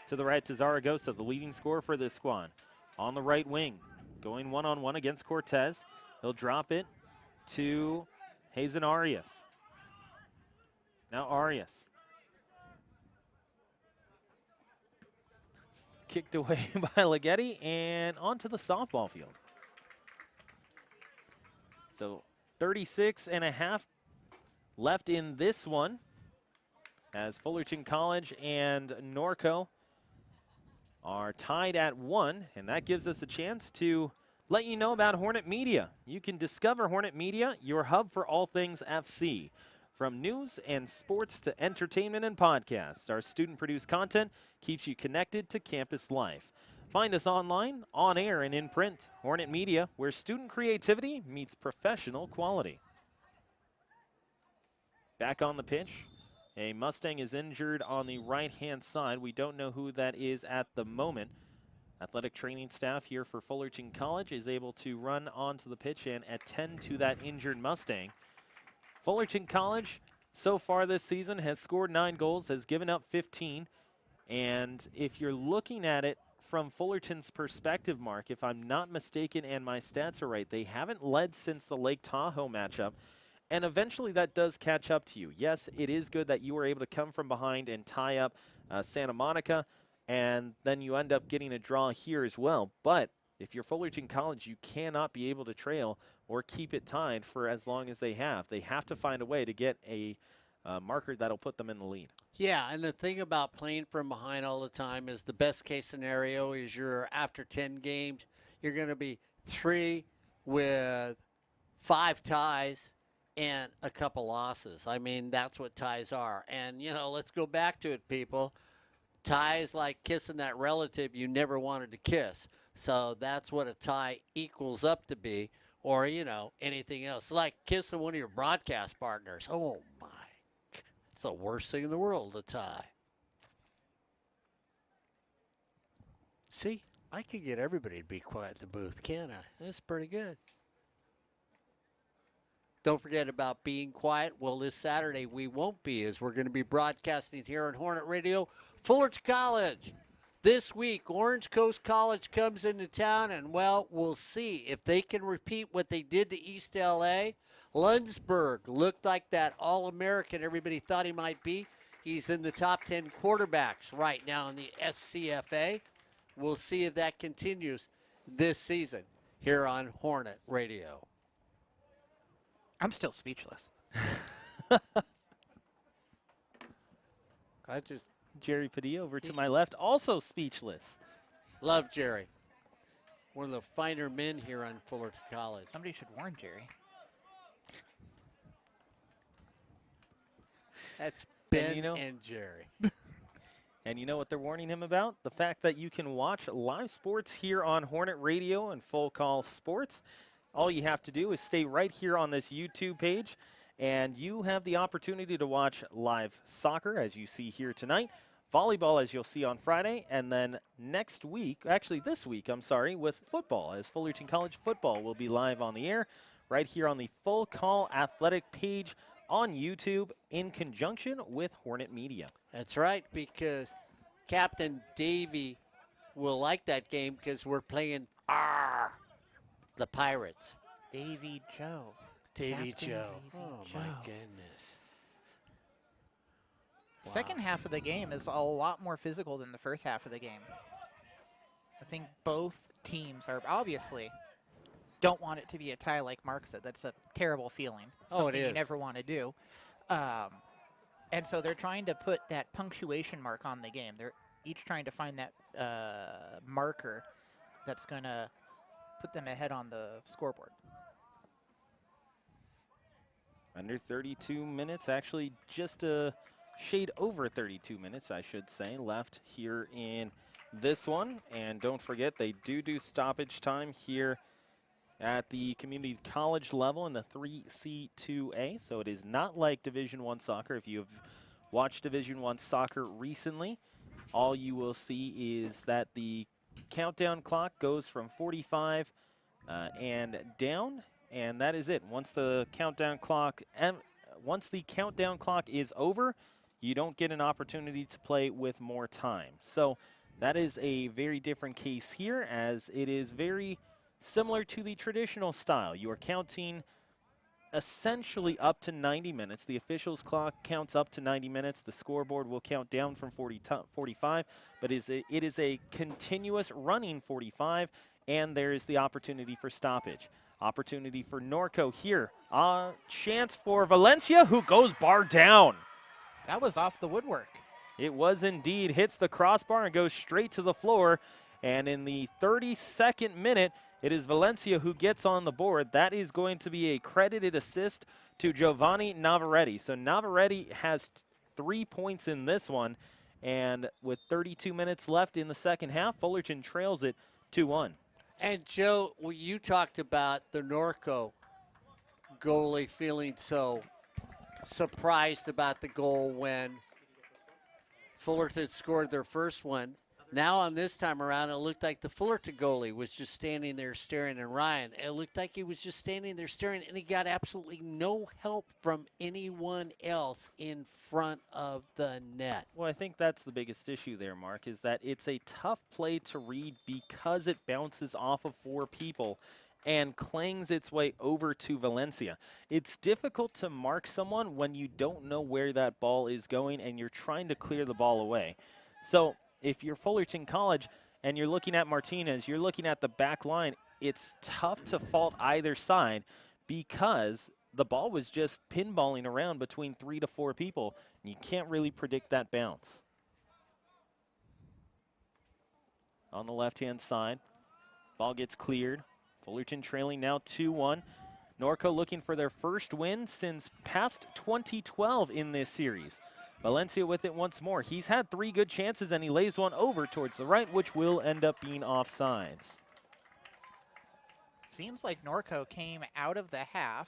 to the right to Zaragoza, the leading scorer for this squad. On the right wing, going one-on-one against Cortez. He'll drop it to Hazen Arias. Now Arias. Kicked away by Leggetti and onto the softball field. So 36 and a half left in this one as Fullerton College and Norco are tied at 1, and that gives us a chance to let you know about Hornet Media. You can discover Hornet Media, your hub for all things FC. From news and sports to entertainment and podcasts, our student-produced content keeps you connected to campus life. Find us online, on air, and in print. Hornet Media, where student creativity meets professional quality. Back on the pitch, a Mustang is injured on the right-hand side. We don't know who that is at the moment. Athletic training staff here for Fullerton College is able to run onto the pitch and attend to that injured Mustang. Fullerton College, so far this season, has scored 9 goals, has given up 15. And if you're looking at it from Fullerton's perspective, Mark, if I'm not mistaken and my stats are right, they haven't led since the Lake Tahoe matchup. And eventually that does catch up to you. Yes, it is good that you were able to come from behind and tie up Santa Monica, and then you end up getting a draw here as well. But if you're Fullerton College, you cannot be able to trail or keep it tied for as long as they have. They have to find a way to get a marker that'll put them in the lead. Yeah, and the thing about playing from behind all the time is the best case scenario is you're after 10 games, you're going to be 3 with 5 ties and a couple losses. I mean, that's what ties are. And, you know, let's go back to it, people. Ties like kissing that relative you never wanted to kiss. So that's what a tie equals up to be, or, you know, anything else. Like kissing one of your broadcast partners. Oh, my. It's the worst thing in the world, a tie. See, I could get everybody to be quiet in the booth, can't I? That's pretty good. Don't forget about being quiet. Well, this Saturday we won't be, as we're going to be broadcasting here on Hornet Radio. Fullerton College. This week, Orange Coast College comes into town, and, well, we'll see if they can repeat what they did to East L.A. Lundsberg looked like that All-American everybody thought he might be. He's in the top 10 quarterbacks right now in the SCFA. We'll see if that continues this season here on Hornet Radio. I'm still speechless. Jerry Padilla over to my left, also speechless. Love Jerry. One of the finer men here on Fullerton College. Somebody should warn Jerry. That's Ben you know, and Jerry. And you know what they're warning him about? The fact that you can watch live sports here on Hornet Radio and Full Call Sports. All you have to do is stay right here on this YouTube page, and you have the opportunity to watch live soccer, as you see here tonight, volleyball, as you'll see on Friday, and then next week, actually this week, I'm sorry, with football, as Fullerton College football will be live on the air right here on the Full Call Athletic page on YouTube in conjunction with Hornet Media. That's right, because Captain Davey will like that game because we're playing the Pirates. Davy Joe. Davey Captain Joe. Davy Oh, Joe. my goodness. Second half of the game is a lot more physical than the first half of the game. I think both teams are obviously don't want it to be a tie like Mark said. That's a terrible feeling. Oh, it Something you is. never want to do. And so they're trying to put that punctuation mark on the game. They're each trying to find that marker that's going to put them ahead on the scoreboard. Under 32 minutes, actually just a shade over 32 minutes, I should say, left here in this one. And don't forget, they do stoppage time here at the community college level in the 3C2A. So it is not like Division I soccer. If you have watched Division I soccer recently, all you will see is that the countdown clock goes from 45 and down, and that is it. Once the countdown clock is over, you don't get an opportunity to play with more time. So that is a very different case here, as it is very similar to the traditional style. You are counting essentially up to 90 minutes. The officials' clock counts up to 90 minutes. The scoreboard will count down from 45, but it is a continuous running 45, and there is the opportunity for stoppage. Opportunity for Norco here. Chance for Valencia, who goes bar down. That was off the woodwork. It was indeed. Hits the crossbar and goes straight to the floor. And in the 32nd minute, it is Valencia who gets on the board. That is going to be a credited assist to Giovanni Navarrete. So Navarrete has 3 points in this one. And with 32 minutes left in the second half, Fullerton trails it 2-1. And, Joe, you talked about the Norco goalie feeling so surprised about the goal when Fullerton scored their first one. Now on this time around, it looked like the Fullerton goalie was just standing there staring at Ryan. It looked like he was just standing there staring, and he got absolutely no help from anyone else in front of the net. Well, I think that's the biggest issue there, Mark, is that it's a tough play to read because it bounces off of 4 people and clangs its way over to Valencia. It's difficult to mark someone when you don't know where that ball is going and you're trying to clear the ball away. So if you're Fullerton College and you're looking at Martinez, you're looking at the back line, it's tough to fault either side because the ball was just pinballing around between 3 to 4 people, and you can't really predict that bounce. On the left-hand side, ball gets cleared. Fullerton trailing now 2-1. Norco looking for their first win since past 2012 in this series. Valencia with it once more. He's had 3 good chances, and he lays one over towards the right, which will end up being offsides. Seems like Norco came out of the half,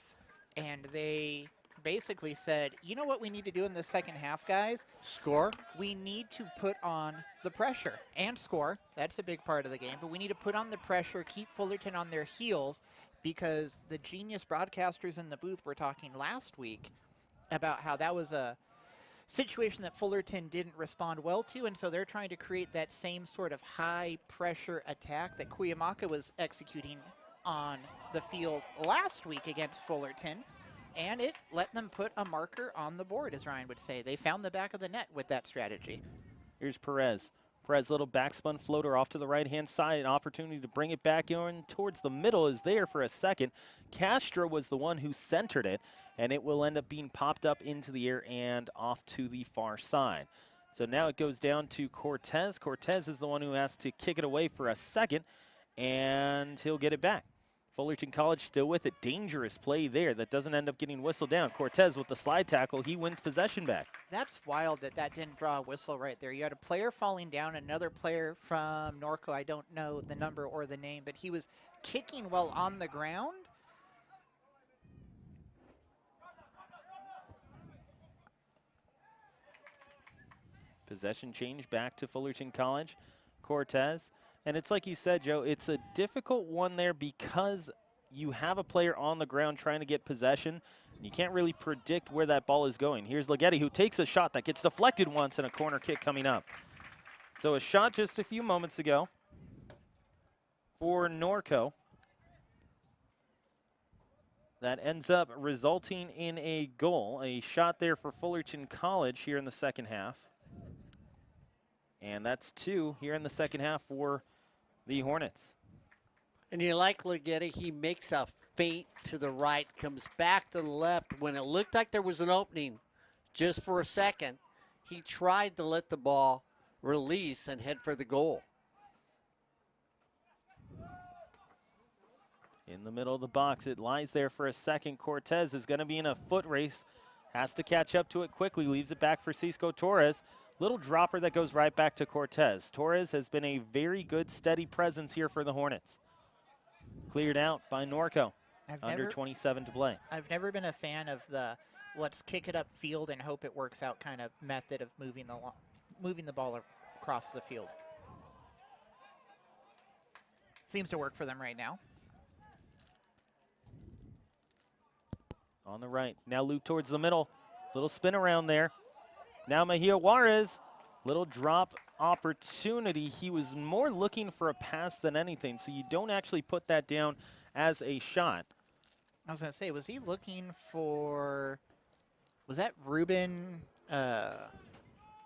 and they basically said, you know what we need to do in the second half, guys? Score? We need to put on the pressure and score. That's a big part of the game, but we need to put on the pressure, keep Fullerton on their heels, because the genius broadcasters in the booth were talking last week about how that was a situation that Fullerton didn't respond well to, and so they're trying to create that same sort of high-pressure attack that Cuyamaca was executing on the field last week against Fullerton, and it let them put a marker on the board, as Ryan would say. They found the back of the net with that strategy. Here's Perez. Perez, little backspun floater off to the right-hand side. An opportunity to bring it back in towards the middle is there for a second. Castro was the one who centered it, and it will end up being popped up into the air and off to the far side. So now it goes down to Cortez. Cortez is the one who has to kick it away for a second, and he'll get it back. Fullerton College still with it. Dangerous play there that doesn't end up getting whistled down. Cortez with the slide tackle. He wins possession back. That's wild that that didn't draw a whistle right there. You had a player falling down, another player from Norco, I don't know the number or the name, but he was kicking while on the ground. Possession change back to Fullerton College. Cortez. And it's like you said, Joe, it's a difficult one there because you have a player on the ground trying to get possession. You can't really predict where that ball is going. Here's Leggetti, who takes a shot that gets deflected once, and a corner kick coming up. So a shot just a few moments ago for Norco that ends up resulting in a goal. A shot there for Fullerton College here in the second half. And that's 2 here in the second half for the Hornets. And you like Leggetti, he makes a feint to the right, comes back to the left. When it looked like there was an opening just for a second, he tried to let the ball release and head for the goal. In the middle of the box, it lies there for a second. Cortez is going to be in a foot race, has to catch up to it quickly, leaves it back for Cisco Torres. Little dropper that goes right back to Cortez. Torres has been a very good, steady presence here for the Hornets. Cleared out by Norco. Under 27 to play. I've never been a fan of the let's kick it upfield and hope it works out kind of method of moving the ball across the field. Seems to work for them right now. On the right. Now loop towards the middle. Little spin around there. Now Mejia Juarez. Little drop opportunity. He was more looking for a pass than anything, so you don't actually put that down as a shot. I was going to say, was he looking for, was that Ruben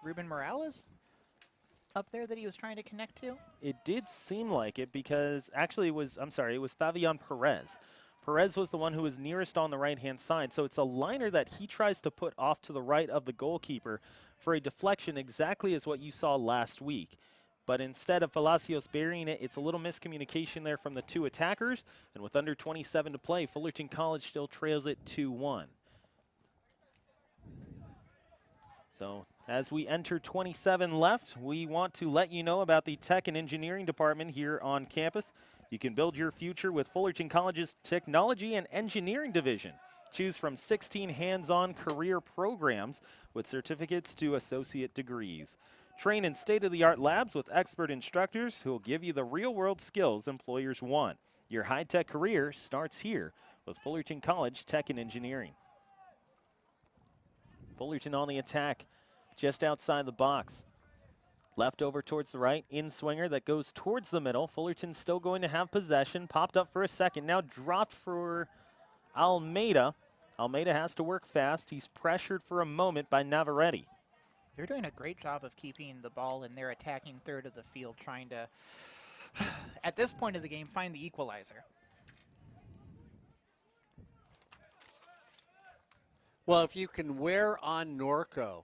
Morales up there that he was trying to connect to? It did seem like it because actually it was Fabian Perez. Perez was the one who was nearest on the right-hand side, so it's a liner that he tries to put off to the right of the goalkeeper for a deflection, exactly as what you saw last week. But instead of Palacios burying it, it's a little miscommunication there from the 2 attackers. And with under 27 to play, Fullerton College still trails it 2-1. So as we enter 27 left, we want to let you know about the Tech and Engineering Department here on campus. You can build your future with Fullerton College's Technology and Engineering Division. Choose from 16 hands-on career programs with certificates to associate degrees. Train in state-of-the-art labs with expert instructors who will give you the real-world skills employers want. Your high-tech career starts here with Fullerton College Tech and Engineering. Fullerton on the attack, just outside the box. Left over towards the right, in swinger that goes towards the middle. Fullerton's still going to have possession. Popped up for a second, now dropped for Almeida. Almeida has to work fast. He's pressured for a moment by Navarrete. They're doing a great job of keeping the ball in their attacking third of the field, trying to, at this point of the game, find the equalizer. Well, if you can wear on Norco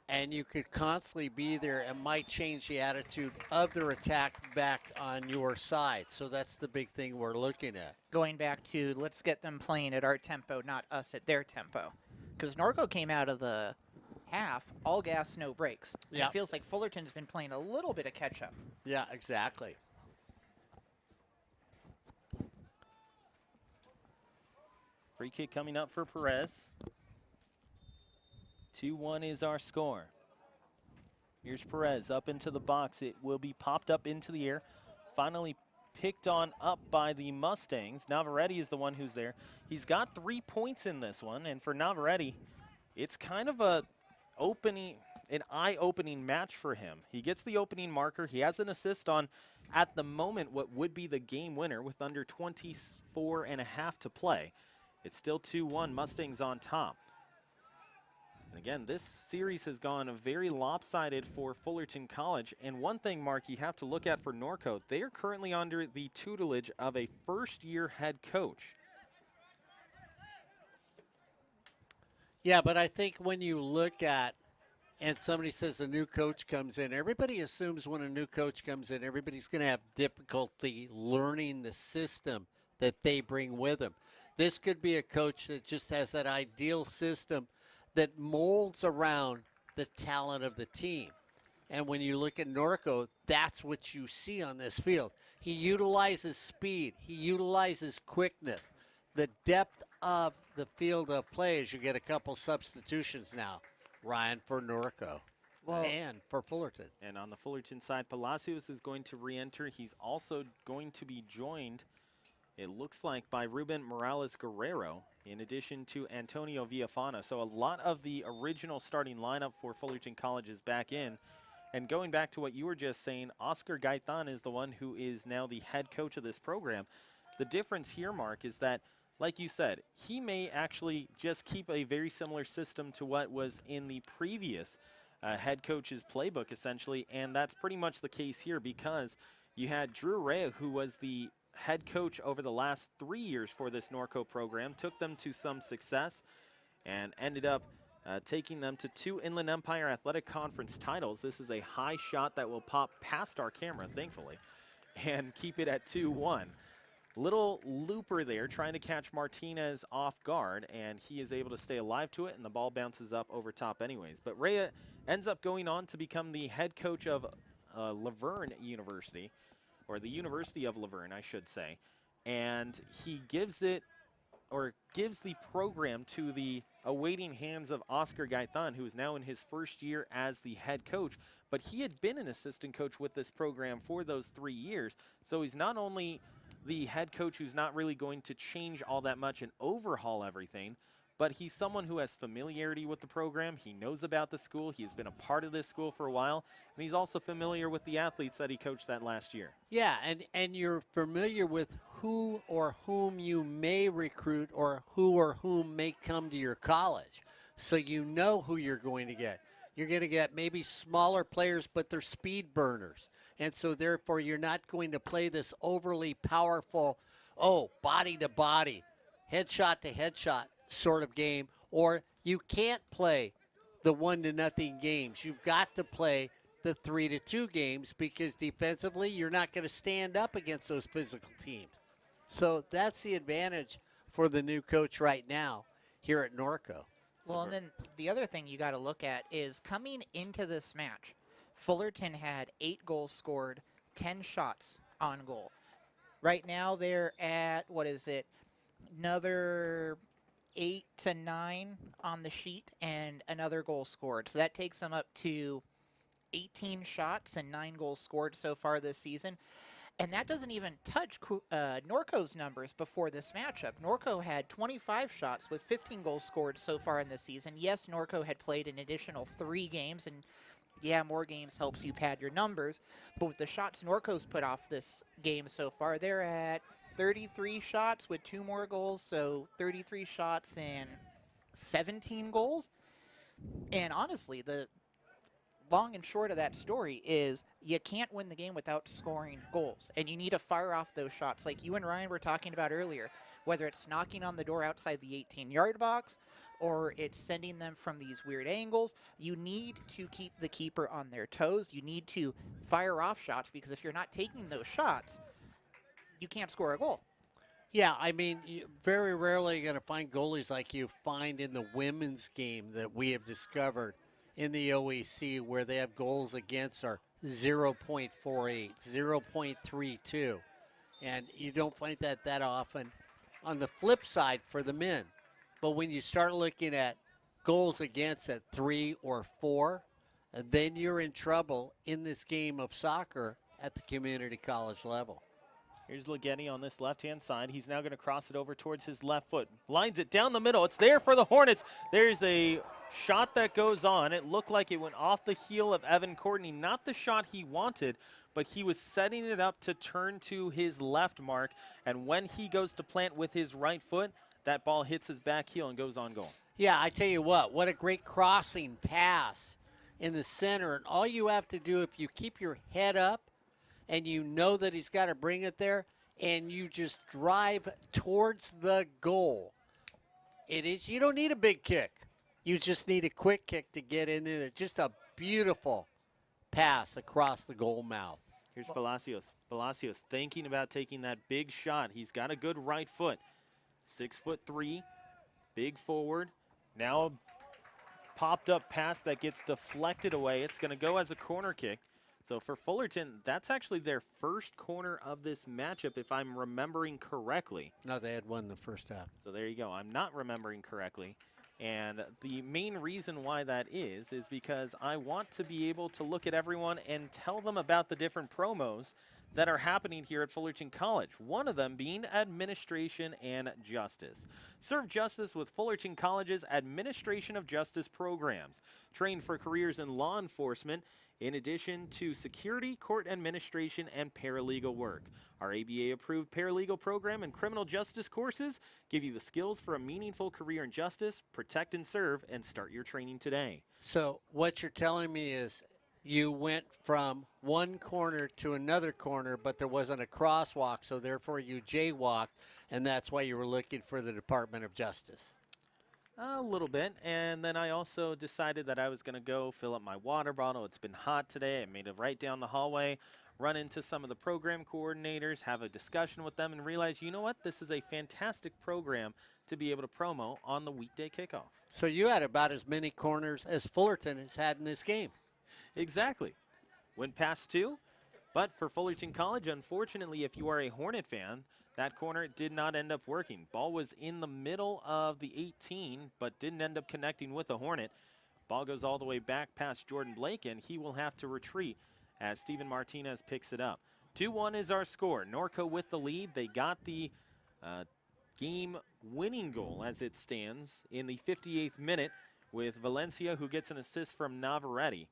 and you could constantly be there, it might change the attitude of their attack back on your side. So that's the big thing we're looking at. Going back to let's get them playing at our tempo, not us at their tempo. Because Norco came out of the half, all gas, no brakes. Yeah. It feels like Fullerton's been playing a little bit of catch-up. Yeah, exactly. Free kick coming up for Perez. 2-1 is our score. Here's Perez up into the box. It will be popped up into the air. Finally picked on up by the Mustangs. Navarrete is the one who's there. He's got 3 points in this one, and for Navarrete, it's kind of an eye-opening match for him. He gets the opening marker. He has an assist on, at the moment, what would be the game winner with under 24 and a half to play. It's still 2-1, Mustangs on top. And again, this series has gone very lopsided for Fullerton College. And one thing, Mark, you have to look at for Norco, they are currently under the tutelage of a first-year head coach. Yeah, but I think when you look at, and somebody says a new coach comes in, everybody assumes when a new coach comes in, everybody's going to have difficulty learning the system that they bring with them. This could be a coach that just has that ideal system that molds around the talent of the team. And when you look at Norco, that's what you see on this field. He utilizes speed. He utilizes quickness. The depth of the field of play as you get a couple substitutions now, Ryan, for Norco and for Fullerton. And on the Fullerton side, Palacios is going to re-enter. He's also going to be joined It looks like by Ruben Morales Guerrero, in addition to Antonio Villafana. So a lot of the original starting lineup for Fullerton College is back in. And going back to what you were just saying, Oscar Gaitan is the one who is now the head coach of this program. The difference here, Mark, is that, like you said, he may actually just keep a very similar system to what was in the previous head coach's playbook, essentially. And that's pretty much the case here, because you had Drew Rea, who was the head coach over the last 3 years for this Norco program, took them to some success, and ended up taking them to 2 Inland Empire Athletic Conference titles. This is a high shot that will pop past our camera, thankfully, and keep it at 2-1. Little looper there trying to catch Martinez off guard, and he is able to stay alive to it, and the ball bounces up over top anyways. But Rea ends up going on to become the head coach of Laverne University, or the University of Laverne, I should say. And he gives the program to the awaiting hands of Oscar Gaitan, who is now in his first year as the head coach. But he had been an assistant coach with this program for those 3 years. So he's not only the head coach who's not really going to change all that much and overhaul everything, but he's someone who has familiarity with the program. He knows about the school. He's been a part of this school for a while, and he's also familiar with the athletes that he coached that last year. Yeah, and you're familiar with who or whom you may recruit or who or whom may come to your college. So you know who you're going to get. You're going to get maybe smaller players, but they're speed burners. And so therefore you're not going to play this overly powerful, body to body, headshot to headshot sort of game, or you can't play the 1-0 games. You've got to play the 3-2 games, because defensively you're not going to stand up against those physical teams. So that's the advantage for the new coach right now here at Norco. Well, and then the other thing you got to look at is coming into this match, Fullerton had 8 goals scored, 10 shots on goal. Right now they're at, another 8 to 9 on the sheet and another goal scored. So that takes them up to 18 shots and 9 goals scored so far this season. And that doesn't even touch Norco's numbers before this matchup. Norco had 25 shots with 15 goals scored so far in the season. Yes, Norco had played an additional 3 games, and yeah, more games helps you pad your numbers. But with the shots Norco's put off this game so far, they're at 33 shots with 2 more goals, so 33 shots and 17 goals. And honestly, the long and short of that story is you can't win the game without scoring goals, and you need to fire off those shots like you and Ryan were talking about earlier, whether it's knocking on the door outside the 18-yard box or it's sending them from these weird angles. You need to keep the keeper on their toes. You need to fire off shots, because if you're not taking those shots, you can't score a goal. Yeah, I mean, very rarely you're going to find goalies like you find in the women's game that we have discovered in the OEC, where they have goals against are 0.48, 0.32. And you don't find that often on the flip side for the men. But when you start looking at goals against at 3 or 4, then you're in trouble in this game of soccer at the community college level. Here's Leggetti on this left-hand side. He's now going to cross it over towards his left foot. Lines it down the middle. It's there for the Hornets. There's a shot that goes on. It looked like it went off the heel of Evan Courtney. Not the shot he wanted, but he was setting it up to turn to his left mark. And when he goes to plant with his right foot, that ball hits his back heel and goes on goal. Yeah, I tell you what a great crossing pass in the center. And all you have to do, if you keep your head up, and you know that he's got to bring it there, and you just drive towards the goal. You don't need a big kick. You just need a quick kick to get in there. Just a beautiful pass across the goal mouth. Here's Palacios. Palacios thinking about taking that big shot. He's got a good right foot. 6'3", big forward. Now a popped up pass that gets deflected away. It's going to go as a corner kick. So for Fullerton, that's actually their first corner of this matchup, if I'm remembering correctly. No, they had won the first half. So there you go. I'm not remembering correctly. And the main reason why that is because I want to be able to look at everyone and tell them about the different promos that are happening here at Fullerton College, one of them being administration and justice. Serve justice with Fullerton College's Administration of Justice programs. Train for careers in law enforcement, in addition to security, court administration, and paralegal work. Our ABA-approved paralegal program and criminal justice courses give you the skills for a meaningful career in justice. Protect and serve, and start your training today. So what you're telling me is you went from one corner to another corner, but there wasn't a crosswalk, so therefore you jaywalked, and that's why you were looking for the Department of Justice. A little bit, and then I also decided that I was going to go fill up my water bottle. It's been hot today. I made it right down the hallway, run into some of the program coordinators, have a discussion with them, and realize, you know what, this is a fantastic program to be able to promo on the weekday kickoff. So you had about as many corners as Fullerton has had in this game. Exactly. Went past 2, but for Fullerton College, unfortunately, if you are a Hornet fan, that corner did not end up working. Ball was in the middle of the 18, but didn't end up connecting with the Hornet. Ball goes all the way back past Jordan Blake, and he will have to retreat as Steven Martinez picks it up. 2-1 is our score. Norco with the lead. They got the game-winning goal as it stands in the 58th minute with Valencia, who gets an assist from Navarrete.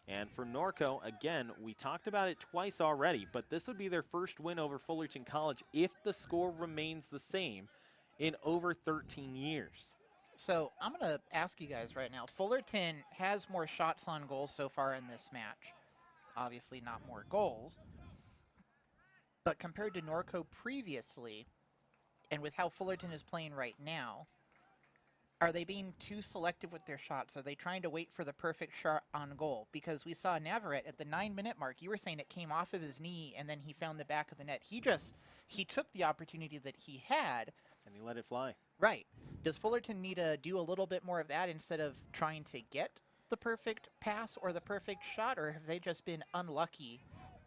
And for Norco, again, we talked about it twice already, but this would be their first win over Fullerton College if the score remains the same in over 13 years. So I'm going to ask you guys right now, Fullerton has more shots on goal so far in this match. Obviously not more goals. But compared to Norco previously, and with how Fullerton is playing right now, are they being too selective with their shots? Are they trying to wait for the perfect shot on goal? Because we saw Navarrete at the 9-minute mark. You were saying it came off of his knee and then he found the back of the net. He took the opportunity that he had. And he let it fly. Right. Does Fullerton need to do a little bit more of that instead of trying to get the perfect pass or the perfect shot? Or have they just been unlucky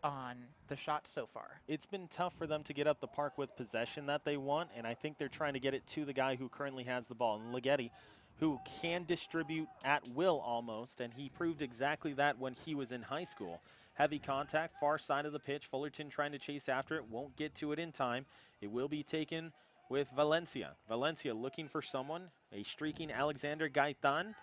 on the shots so far? It's been tough for them to get up the park with possession that they want, and I think they're trying to get it to the guy who currently has the ball, and Ligeti, who can distribute at will almost, and he proved exactly that when he was in high school. Heavy contact, far side of the pitch. Fullerton trying to chase after it, won't get to it in time. It will be taken with Valencia. Valencia looking for someone, a streaking Alexander Galan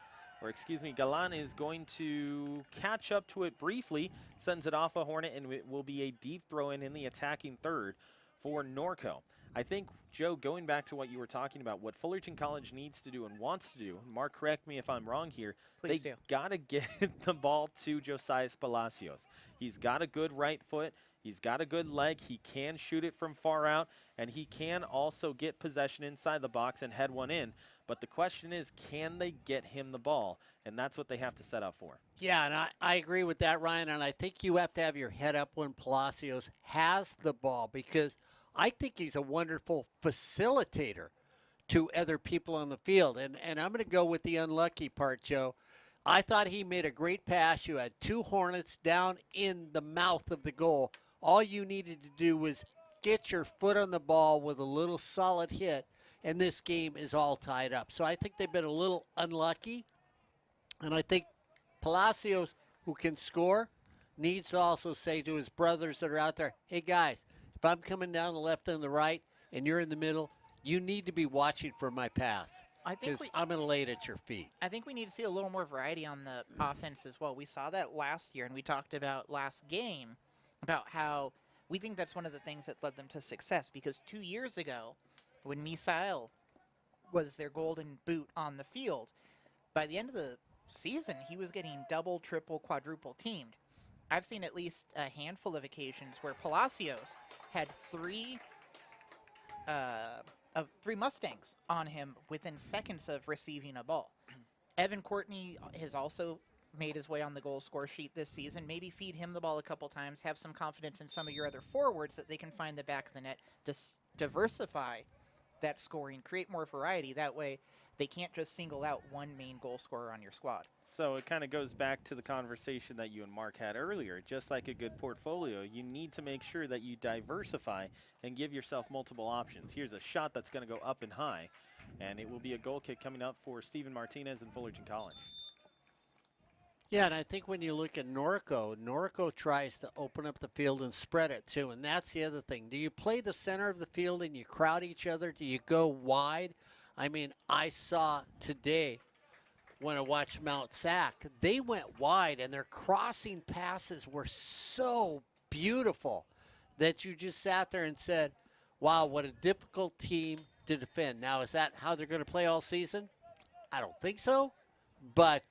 is going to catch up to it briefly, sends it off a Hornet, and it will be a deep throw in the attacking third for Norco. I think, Joe, going back to what you were talking about, what Fullerton College needs to do and wants to do, and Mark, correct me if I'm wrong here, Please they do. got to get the ball to Josias Palacios. He's got a good right foot. He's got a good leg. He can shoot it from far out, and he can also get possession inside the box and head one in. But the question is, can they get him the ball? And that's what they have to set up for. Yeah, and I agree with that, Ryan, and I think you have to have your head up when Palacios has the ball because I think he's a wonderful facilitator to other people on the field. And I'm going to go with the unlucky part, Joe. I thought he made a great pass. You had 2 Hornets down in the mouth of the goal. All you needed to do was get your foot on the ball with a little solid hit, and this game is all tied up. So I think they've been a little unlucky, and I think Palacios, who can score, needs to also say to his brothers that are out there, hey, guys, if I'm coming down the left and the right and you're in the middle, you need to be watching for my pass because I'm going to lay it at your feet. I think we need to see a little more variety on the offense as well. We saw that last year, and we talked about last game about how we think that's one of the things that led them to success because 2 years ago, when Misael was their golden boot on the field, by the end of the season, he was getting double, triple, quadruple teamed. I've seen at least a handful of occasions where Palacios had three Mustangs on him within seconds of receiving a ball. Evan Courtney has also made his way on the goal score sheet this season. Maybe feed him the ball a couple times, have some confidence in some of your other forwards that they can find the back of the net, diversify that scoring, create more variety. That way they can't just single out one main goal scorer on your squad. So it kind of goes back to the conversation that you and Mark had earlier. Just like a good portfolio, you need to make sure that you diversify and give yourself multiple options. Here's a shot that's going to go up and high, and it will be a goal kick coming up for Steven Martinez and Fullerton College. Yeah, and I think when you look at Norco, Norco tries to open up the field and spread it too, and that's the other thing. Do you play the center of the field and you crowd each other? Do you go wide? I mean, I saw today when I watched Mount Sac, they went wide and their crossing passes were so beautiful that you just sat there and said, wow, what a difficult team to defend. Now, is that how they're going to play all season? I don't think so, but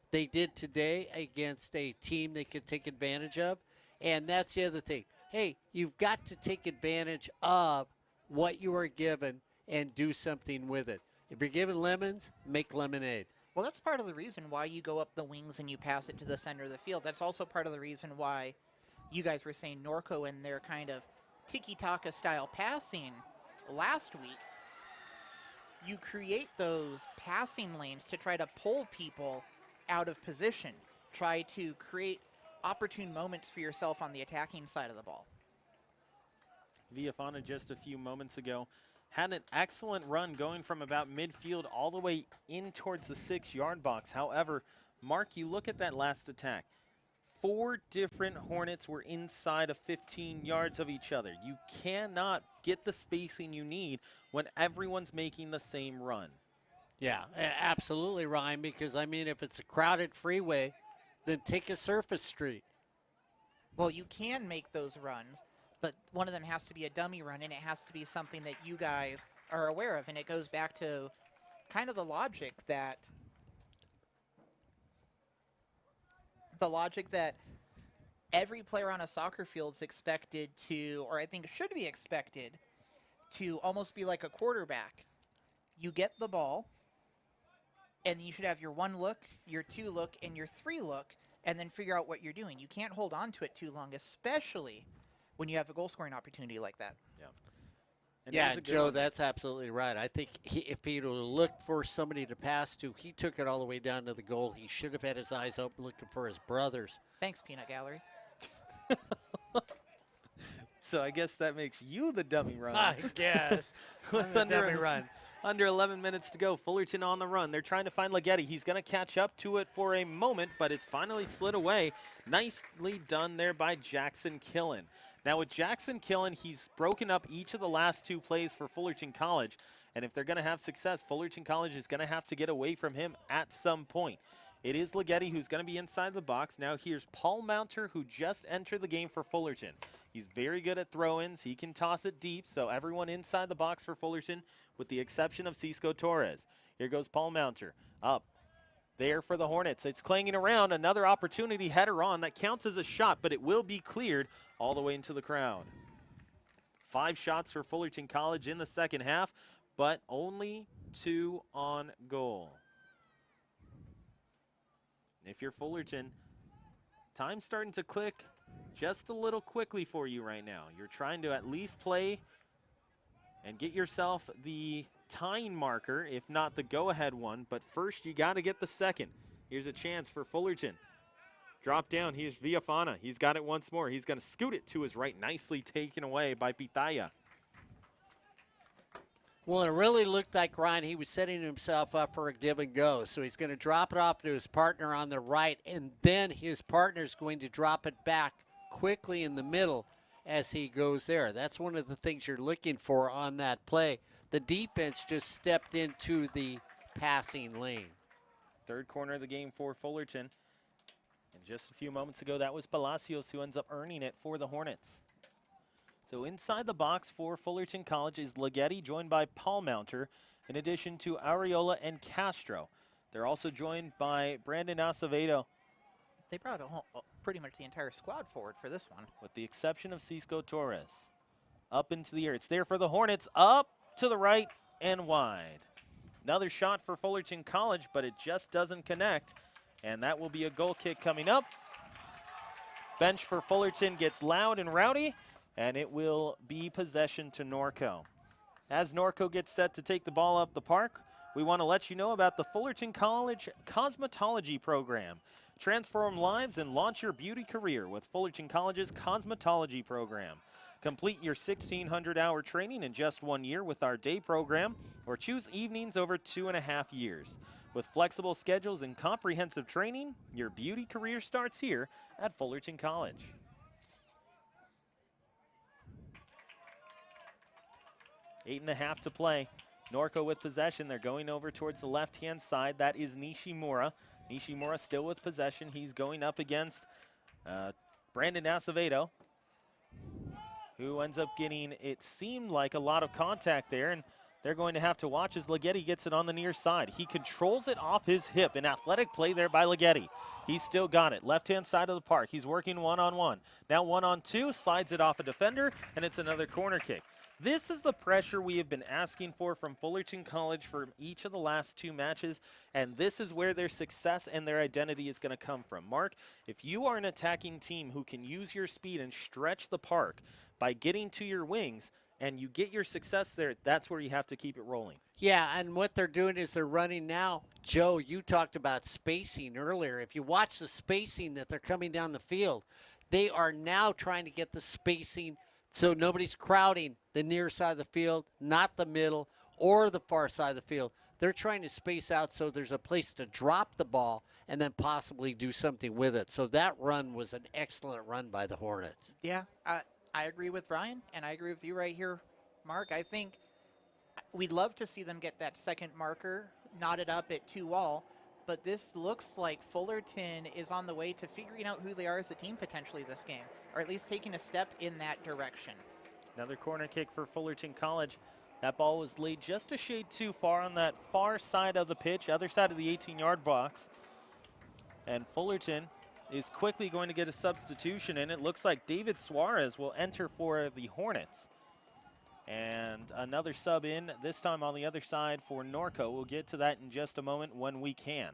they did today against a team they could take advantage of, and that's the other thing. Hey, you've got to take advantage of what you are given and do something with it. If you're given lemons, make lemonade. Well, that's part of the reason why you go up the wings and you pass it to the center of the field. That's also part of the reason why you guys were saying Norco and their kind of tiki-taka style passing last week. You create those passing lanes to try to pull people out of position. Try to create opportune moments for yourself on the attacking side of the ball. Villafana just a few moments ago had an excellent run going from about midfield all the way in towards the 6-yard box. However, Mark, you look at that last attack. 4 different Hornets were inside of 15 yards of each other. You cannot get the spacing you need when everyone's making the same run. Yeah, absolutely, Ryan, because, I mean, if it's a crowded freeway, then take a surface street. Well, you can make those runs, but one of them has to be a dummy run, and it has to be something that you guys are aware of, and it goes back to kind of the logic that every player on a soccer field is expected to, or I think should be expected, to almost be like a quarterback. You get the ball, and you should have your 1 look, your 2 look, and your 3 look, and then figure out what you're doing. You can't hold on to it too long, especially when you have a goal-scoring opportunity like that. Yeah. And Yeah, there's a good Joe, one. that's absolutely right. I think if he'd have looked for somebody to pass to, he took it all the way down to the goal. He should have had his eyes open looking for his brothers. Thanks, Peanut Gallery. So I guess that makes you the dummy run. I guess. With under 11 minutes to go, Fullerton on the run. They're trying to find Leggetti. He's going to catch up to it for a moment, but it's finally slid away. Nicely done there by Jackson Killen. Now with Jackson Killen, he's broken up each of the last 2 plays for Fullerton College, and if they're going to have success, Fullerton College is going to have to get away from him at some point. It is Leggetti who's going to be inside the box. Now here's Paul Mounter, who just entered the game for Fullerton. He's very good at throw-ins. He can toss it deep, so everyone inside the box for Fullerton, with the exception of Cisco Torres. Here goes Paul Mounter. Up there for the Hornets. It's clanging around. Another opportunity header on. That counts as a shot, but it will be cleared all the way into the crowd. 5 shots for Fullerton College in the second half, but only 2 on goal. If you're Fullerton, time's starting to click just a little quickly for you right now. You're trying to at least play and get yourself the tying marker, if not the go-ahead one. But first, you got to get the second. Here's a chance for Fullerton. Drop down. Here's Villafana. He's got it once more. He's going to scoot it to his right. Nicely taken away by Pitaya. Well, it really looked like, Ryan, he was setting himself up for a give and go. So he's going to drop it off to his partner on the right, and then his partner is going to drop it back quickly in the middle as he goes there. That's one of the things you're looking for on that play. The defense just stepped into the passing lane. Third corner of the game for Fullerton. And just a few moments ago, that was Palacios who ends up earning it for the Hornets. So inside the box for Fullerton College is Leggetti, joined by Paul Mounter, in addition to Areola and Castro. They're also joined by Brandon Acevedo. They brought pretty much the entire squad forward for this one. With the exception of Cisco Torres. Up into the air. It's there for the Hornets. Up to the right and wide. Another shot for Fullerton College, but it just doesn't connect. And that will be a goal kick coming up. Bench for Fullerton gets loud and rowdy, and it will be possession to Norco. As Norco gets set to take the ball up the park, we want to let you know about the Fullerton College Cosmetology Program. Transform lives and launch your beauty career with Fullerton College's Cosmetology Program. Complete your 1,600-hour training in just 1 year with our day program, or choose evenings over 2.5 years. With flexible schedules and comprehensive training, your beauty career starts here at Fullerton College. 8.5 to play. Norco with possession. They're going over towards the left-hand side. That is Nishimura. Nishimura still with possession. He's going up against Brandon Acevedo, who ends up getting, it seemed like, a lot of contact there, and they're going to have to watch as Ligeti gets it on the near side. He controls it off his hip. An athletic play there by Ligeti. He's still got it. Left-hand side of the park. He's working one-on-one. Now one-on-two, slides it off a defender, and it's another corner kick. This is the pressure we have been asking for from Fullerton College for each of the last 2 matches, and this is where their success and their identity is going to come from. Mark, if you are an attacking team who can use your speed and stretch the park by getting to your wings, and you get your success there, that's where you have to keep it rolling. Yeah, and what they're doing is they're running now. Joe, you talked about spacing earlier. If you watch the spacing that they're coming down the field, they are now trying to get the spacing so nobody's crowding the near side of the field, not the middle or the far side of the field. They're trying to space out so there's a place to drop the ball and then possibly do something with it. So that run was an excellent run by the Hornets. Yeah, I agree with Ryan, and I agree with you right here, Mark. I think we'd love to see them get that second marker knotted up at 2-all, but this looks like Fullerton is on the way to figuring out who they are as a team potentially this game, or at least taking a step in that direction. Another corner kick for Fullerton College. That ball was laid just a shade too far on that far side of the pitch, other side of the 18-yard box. And Fullerton is quickly going to get a substitution in. It looks like David Suarez will enter for the Hornets. And another sub in, this time on the other side for Norco. We'll get to that in just a moment when we can.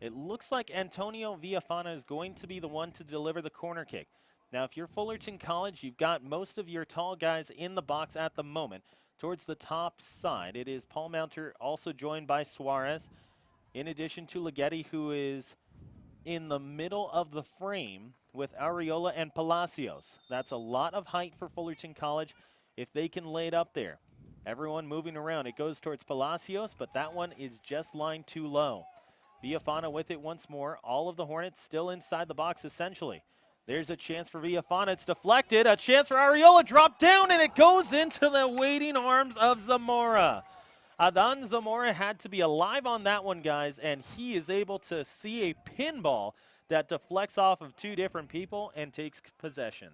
It looks like Antonio Villafana is going to be the one to deliver the corner kick. Now, if you're Fullerton College, you've got most of your tall guys in the box at the moment. Towards the top side, it is Paul Mounter, also joined by Suarez, in addition to Ligeti, who is in the middle of the frame with Areola and Palacios. That's a lot of height for Fullerton College if they can lay it up there. Everyone moving around. It goes towards Palacios, but that one is just lined too low. Villafana with it once more. All of the Hornets still inside the box, essentially. There's a chance for Villafana. It's deflected. A chance for Areola. Drop down, and it goes into the waiting arms of Zamora. Adan Zamora had to be alive on that one, guys, and he is able to see a pinball that deflects off of 2 different people and takes possession.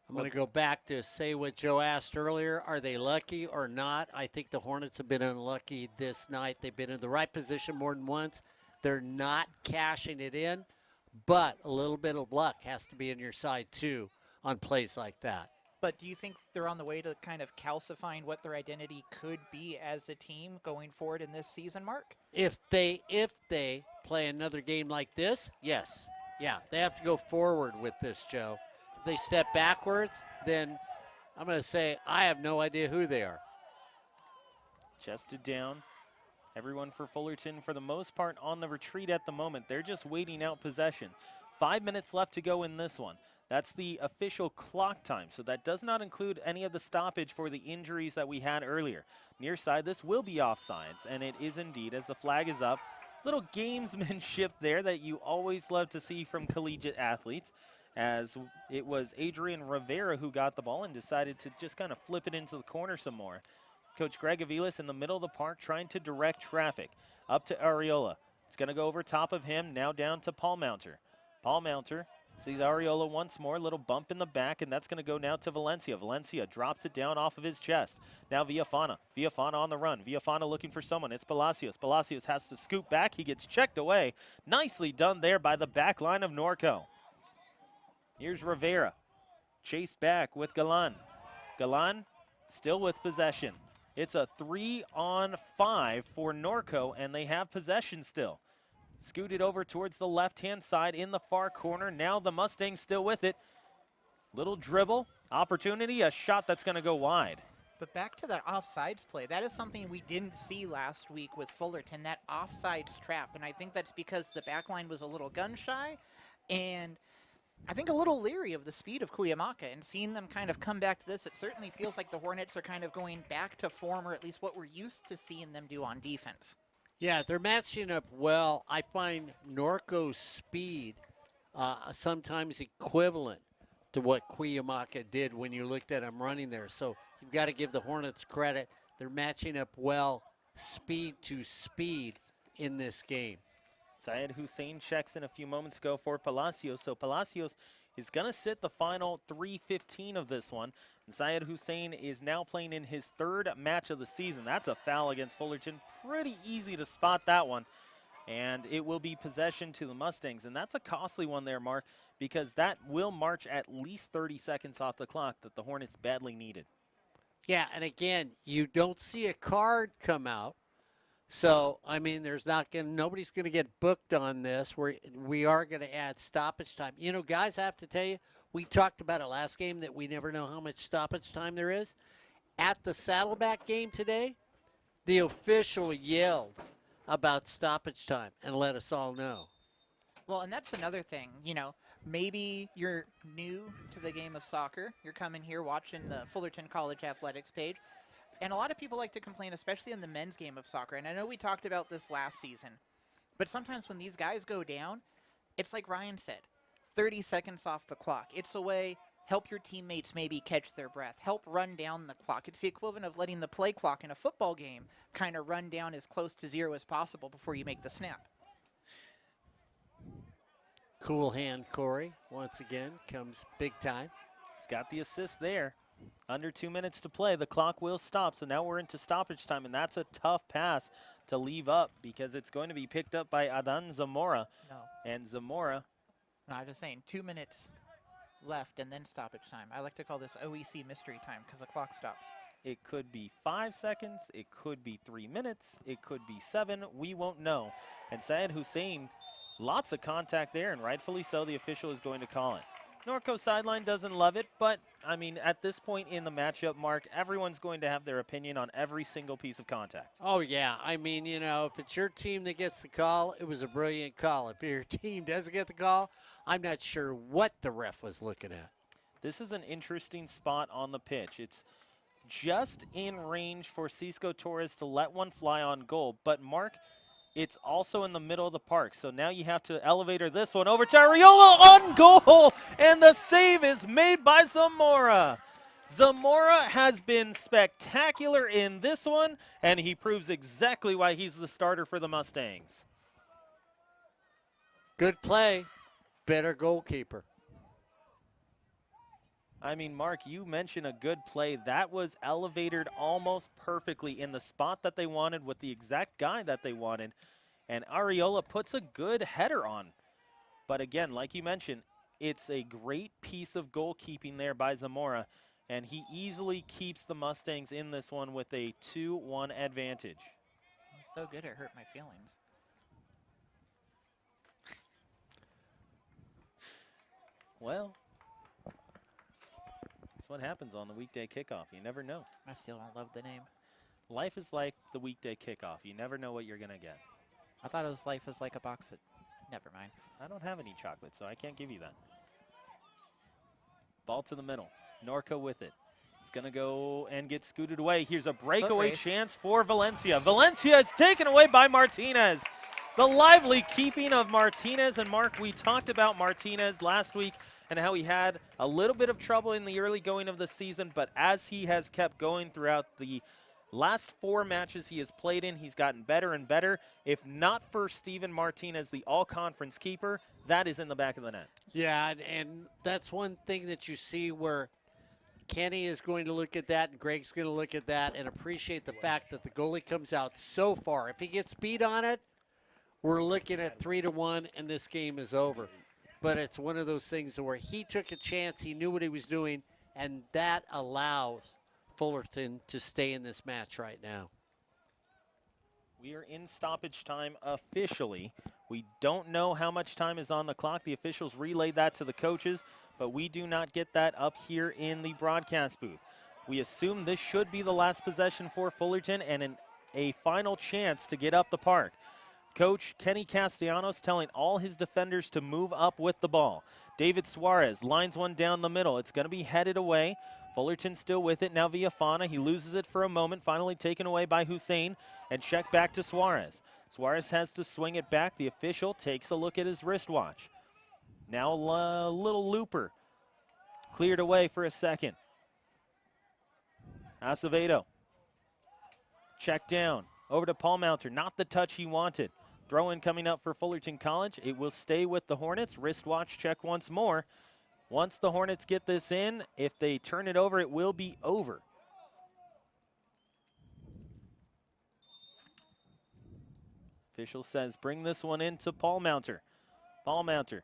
I'm going to go back to say what Joe asked earlier. Are they lucky or not? I think the Hornets have been unlucky this night. They've been in the right position more than once. They're not cashing it in, but a little bit of luck has to be in your side, too, on plays like that. But do you think they're on the way to kind of calcifying what their identity could be as a team going forward in this season, Mark? If they play another game like this, yes. Yeah, they have to go forward with this, Joe. If they step backwards, then I'm going to say I have no idea who they are. Chested down. Everyone for Fullerton, for the most part, on the retreat at the moment. They're just waiting out possession. 5 minutes left to go in this one. That's the official clock time, so that does not include any of the stoppage for the injuries that we had earlier. Near side, this will be offsides, and it is indeed, as the flag is up. Little gamesmanship there that you always love to see from collegiate athletes, as it was Adrian Rivera who got the ball and decided to just kind of flip it into the corner some more. Coach Greg Aviles in the middle of the park trying to direct traffic up to Areola. It's going to go over top of him, now down to Paul Mounter. Paul Mounter sees Areola once more, little bump in the back, and that's going to go now to Valencia. Valencia drops it down off of his chest. Now Villafana. Villafana on the run. Villafana looking for someone. It's Palacios. Palacios has to scoop back. He gets checked away. Nicely done there by the back line of Norco. Here's Rivera. Chased back with Galan. Galan still with possession. It's a 3-on-5 for Norco, and they have possession still. Scooted over towards the left-hand side in the far corner. Now the Mustangs still with it. Little dribble, opportunity, a shot that's going to go wide. But back to that offsides play, that is something we didn't see last week with Fullerton, that offsides trap. And I think that's because the back line was a little gun-shy, and I think a little leery of the speed of Cuyamaca, and seeing them kind of come back to this, it certainly feels like the Hornets are kind of going back to form, or at least what we're used to seeing them do on defense. Yeah, they're matching up well. I find Norco's speed sometimes equivalent to what Cuyamaca did when you looked at him running there. So you've got to give the Hornets credit. They're matching up well, speed to speed in this game. Syed Hussein checks in a few moments ago for Palacios. So Palacios is going to sit the final 3:15 of this one. And Syed Hussein is now playing in his third match of the season. That's a foul against Fullerton. Pretty easy to spot that one. And it will be possession to the Mustangs. And that's a costly one there, Mark, because that will march at least 30 seconds off the clock that the Hornets badly needed. Yeah, and again, you don't see a card come out. So, I mean, nobody's going to get booked on this. We are going to add stoppage time. You know, guys, I have to tell you, we talked about it last game that we never know how much stoppage time there is. At the Saddleback game today, the official yelled about stoppage time and let us all know. Well, and that's another thing, you know, maybe you're new to the game of soccer. You're coming here watching the Fullerton College Athletics page. And a lot of people like to complain, especially in the men's game of soccer. And I know we talked about this last season. But sometimes when these guys go down, it's like Ryan said, 30 seconds off the clock. It's a way, help your teammates maybe catch their breath. Help run down the clock. It's the equivalent of letting the play clock in a football game kind of run down as close to 0 as possible before you make the snap. Cool hand, Corey, once again, comes big time. He's got the assist there. Under 2 minutes to play, the clock will stop, so now we're into stoppage time, and that's a tough pass to leave up because it's going to be picked up by Adan Zamora. No. And Zamora. No, I'm just saying 2 minutes left and then stoppage time. I like to call this OEC mystery time because the clock stops. It could be 5 seconds, it could be 3 minutes, it could be 7, we won't know. And Syed Hussein, lots of contact there, and rightfully so, the official is going to call it. Norco sideline doesn't love it, but, I mean, at this point in the matchup, Mark, everyone's going to have their opinion on every single piece of contact. Oh, yeah. I mean, you know, if it's your team that gets the call, it was a brilliant call. If your team doesn't get the call, I'm not sure what the ref was looking at. This is an interesting spot on the pitch. It's just in range for Cisco Torres to let one fly on goal, but, Mark, it's also in the middle of the park. So now you have to elevator this one over to Ariola on goal. And the save is made by Zamora. Zamora has been spectacular in this one, and he proves exactly why he's the starter for the Mustangs. Good play. Better goalkeeper. I mean, Mark, you mentioned a good play. That was elevated almost perfectly in the spot that they wanted with the exact guy that they wanted. And Ariola puts a good header on. But again, like you mentioned, it's a great piece of goalkeeping there by Zamora. And he easily keeps the Mustangs in this one with a 2-1 advantage. He's so good it hurt my feelings. Well, that's what happens on the weekday kickoff. You never know. I still don't love the name. Life is like the weekday kickoff. You never know what you're going to get. I thought it was life is like a box of... Never mind. I don't have any chocolate, so I can't give you that. Ball to the middle. Norco with it. It's going to go and get scooted away. Here's a breakaway chance for Valencia. Valencia is taken away by Martinez. The lively keeping of Martinez. And Mark, we talked about Martinez last week and how he had a little bit of trouble in the early going of the season, but as he has kept going throughout the last 4 matches he has played in, he's gotten better and better. If not for Steven Martinez, the all-conference keeper, that is in the back of the net. Yeah, and that's one thing that you see where Kenny is going to look at that and Greg's going to look at that and appreciate the fact that the goalie comes out so far. If he gets beat on it, we're looking at 3-1 and this game is over. But it's one of those things where he took a chance, he knew what he was doing, and that allows Fullerton to stay in this match right now. We are in stoppage time officially. We don't know how much time is on the clock. The officials relayed that to the coaches, but we do not get that up here in the broadcast booth. We assume this should be the last possession for Fullerton and a final chance to get up the park. Coach Kenny Castellanos telling all his defenders to move up with the ball. David Suarez lines one down the middle. It's going to be headed away. Fullerton still with it. Now Villafana. He loses it for a moment. Finally taken away by Hussein. And check back to Suarez. Suarez has to swing it back. The official takes a look at his wristwatch. Now a little looper. Cleared away for a second. Acevedo. Check down. Over to Paul Mounter. Not the touch he wanted. Throw in coming up for Fullerton College. It will stay with the Hornets. Wristwatch check once more. Once the Hornets get this in, if they turn it over, it will be over. Official says bring this one in to Paul Mounter. Paul Mounter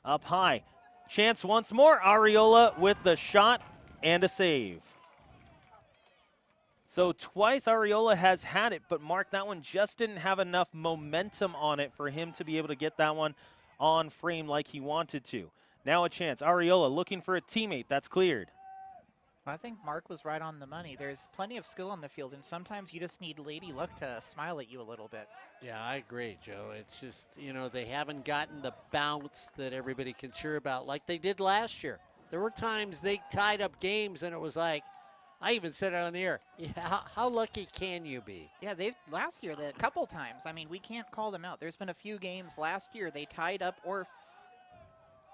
up high. Chance once more. Arriola with the shot and a save. So twice Arriola has had it, but Mark, that one just didn't have enough momentum on it for him to be able to get that one on frame like he wanted to. Now a chance. Arriola looking for a teammate. That's cleared. I think Mark was right on the money. There's plenty of skill on the field, and sometimes you just need Lady Luck to smile at you a little bit. Yeah, I agree, Joe. It's just, you know, they haven't gotten the bounce that everybody can cheer about like they did last year. There were times they tied up games, and it was like, I even said it on the air. Yeah, how lucky can you be? Yeah, they last year, a couple times. I mean, we can't call them out. There's been a few games last year they tied up or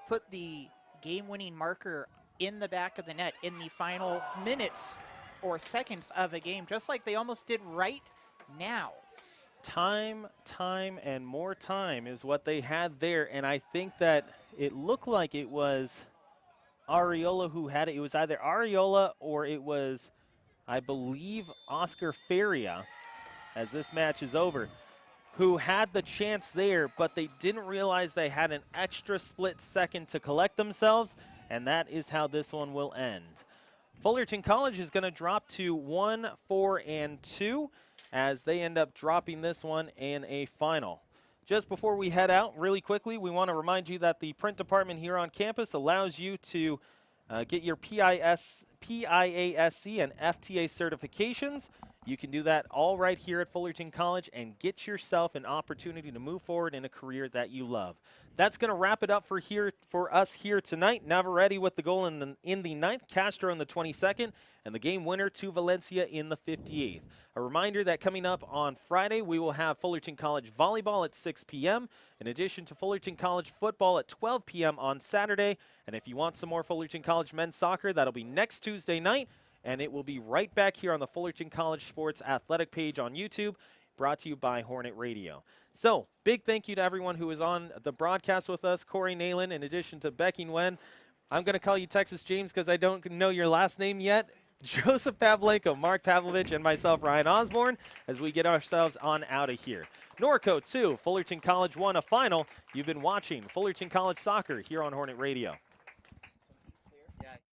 put the game-winning marker in the back of the net in the final minutes or seconds of a game, just like they almost did right now. Time, and more time is what they had there, and I think that it looked like it was Arriola who had it. It was either Arriola or it was, I believe, Oscar Feria, as this match is over, who had the chance there, but they didn't realize they had an extra split second to collect themselves, and that is how this one will end. Fullerton College is going to drop to 1-4-2 as they end up dropping this one in a final. Just before we head out, really quickly, we want to remind you that the print department here on campus allows you to get your PIASC and FTA certifications. You can do that all right here at Fullerton College and get yourself an opportunity to move forward in a career that you love. That's going to wrap it up for us here tonight. Navarrete with the goal in the 9th, Castro in the 22nd, and the game winner to Valencia in the 58th. A reminder that coming up on Friday, we will have Fullerton College volleyball at 6 p.m., in addition to Fullerton College football at 12 p.m. on Saturday. And if you want some more Fullerton College men's soccer, that'll be next Tuesday night, and it will be right back here on the Fullerton College Sports Athletic page on YouTube, brought to you by Hornet Radio. So, big thank you to everyone who is on the broadcast with us. Corey Nalen, in addition to Becky Nguyen. I'm going to call you Texas James because I don't know your last name yet. Joseph Pavlenko, Mark Pavlovich, and myself, Ryan Osborne, as we get ourselves on out of here. Norco 2, Fullerton College 1, a final. You've been watching Fullerton College Soccer here on Hornet Radio.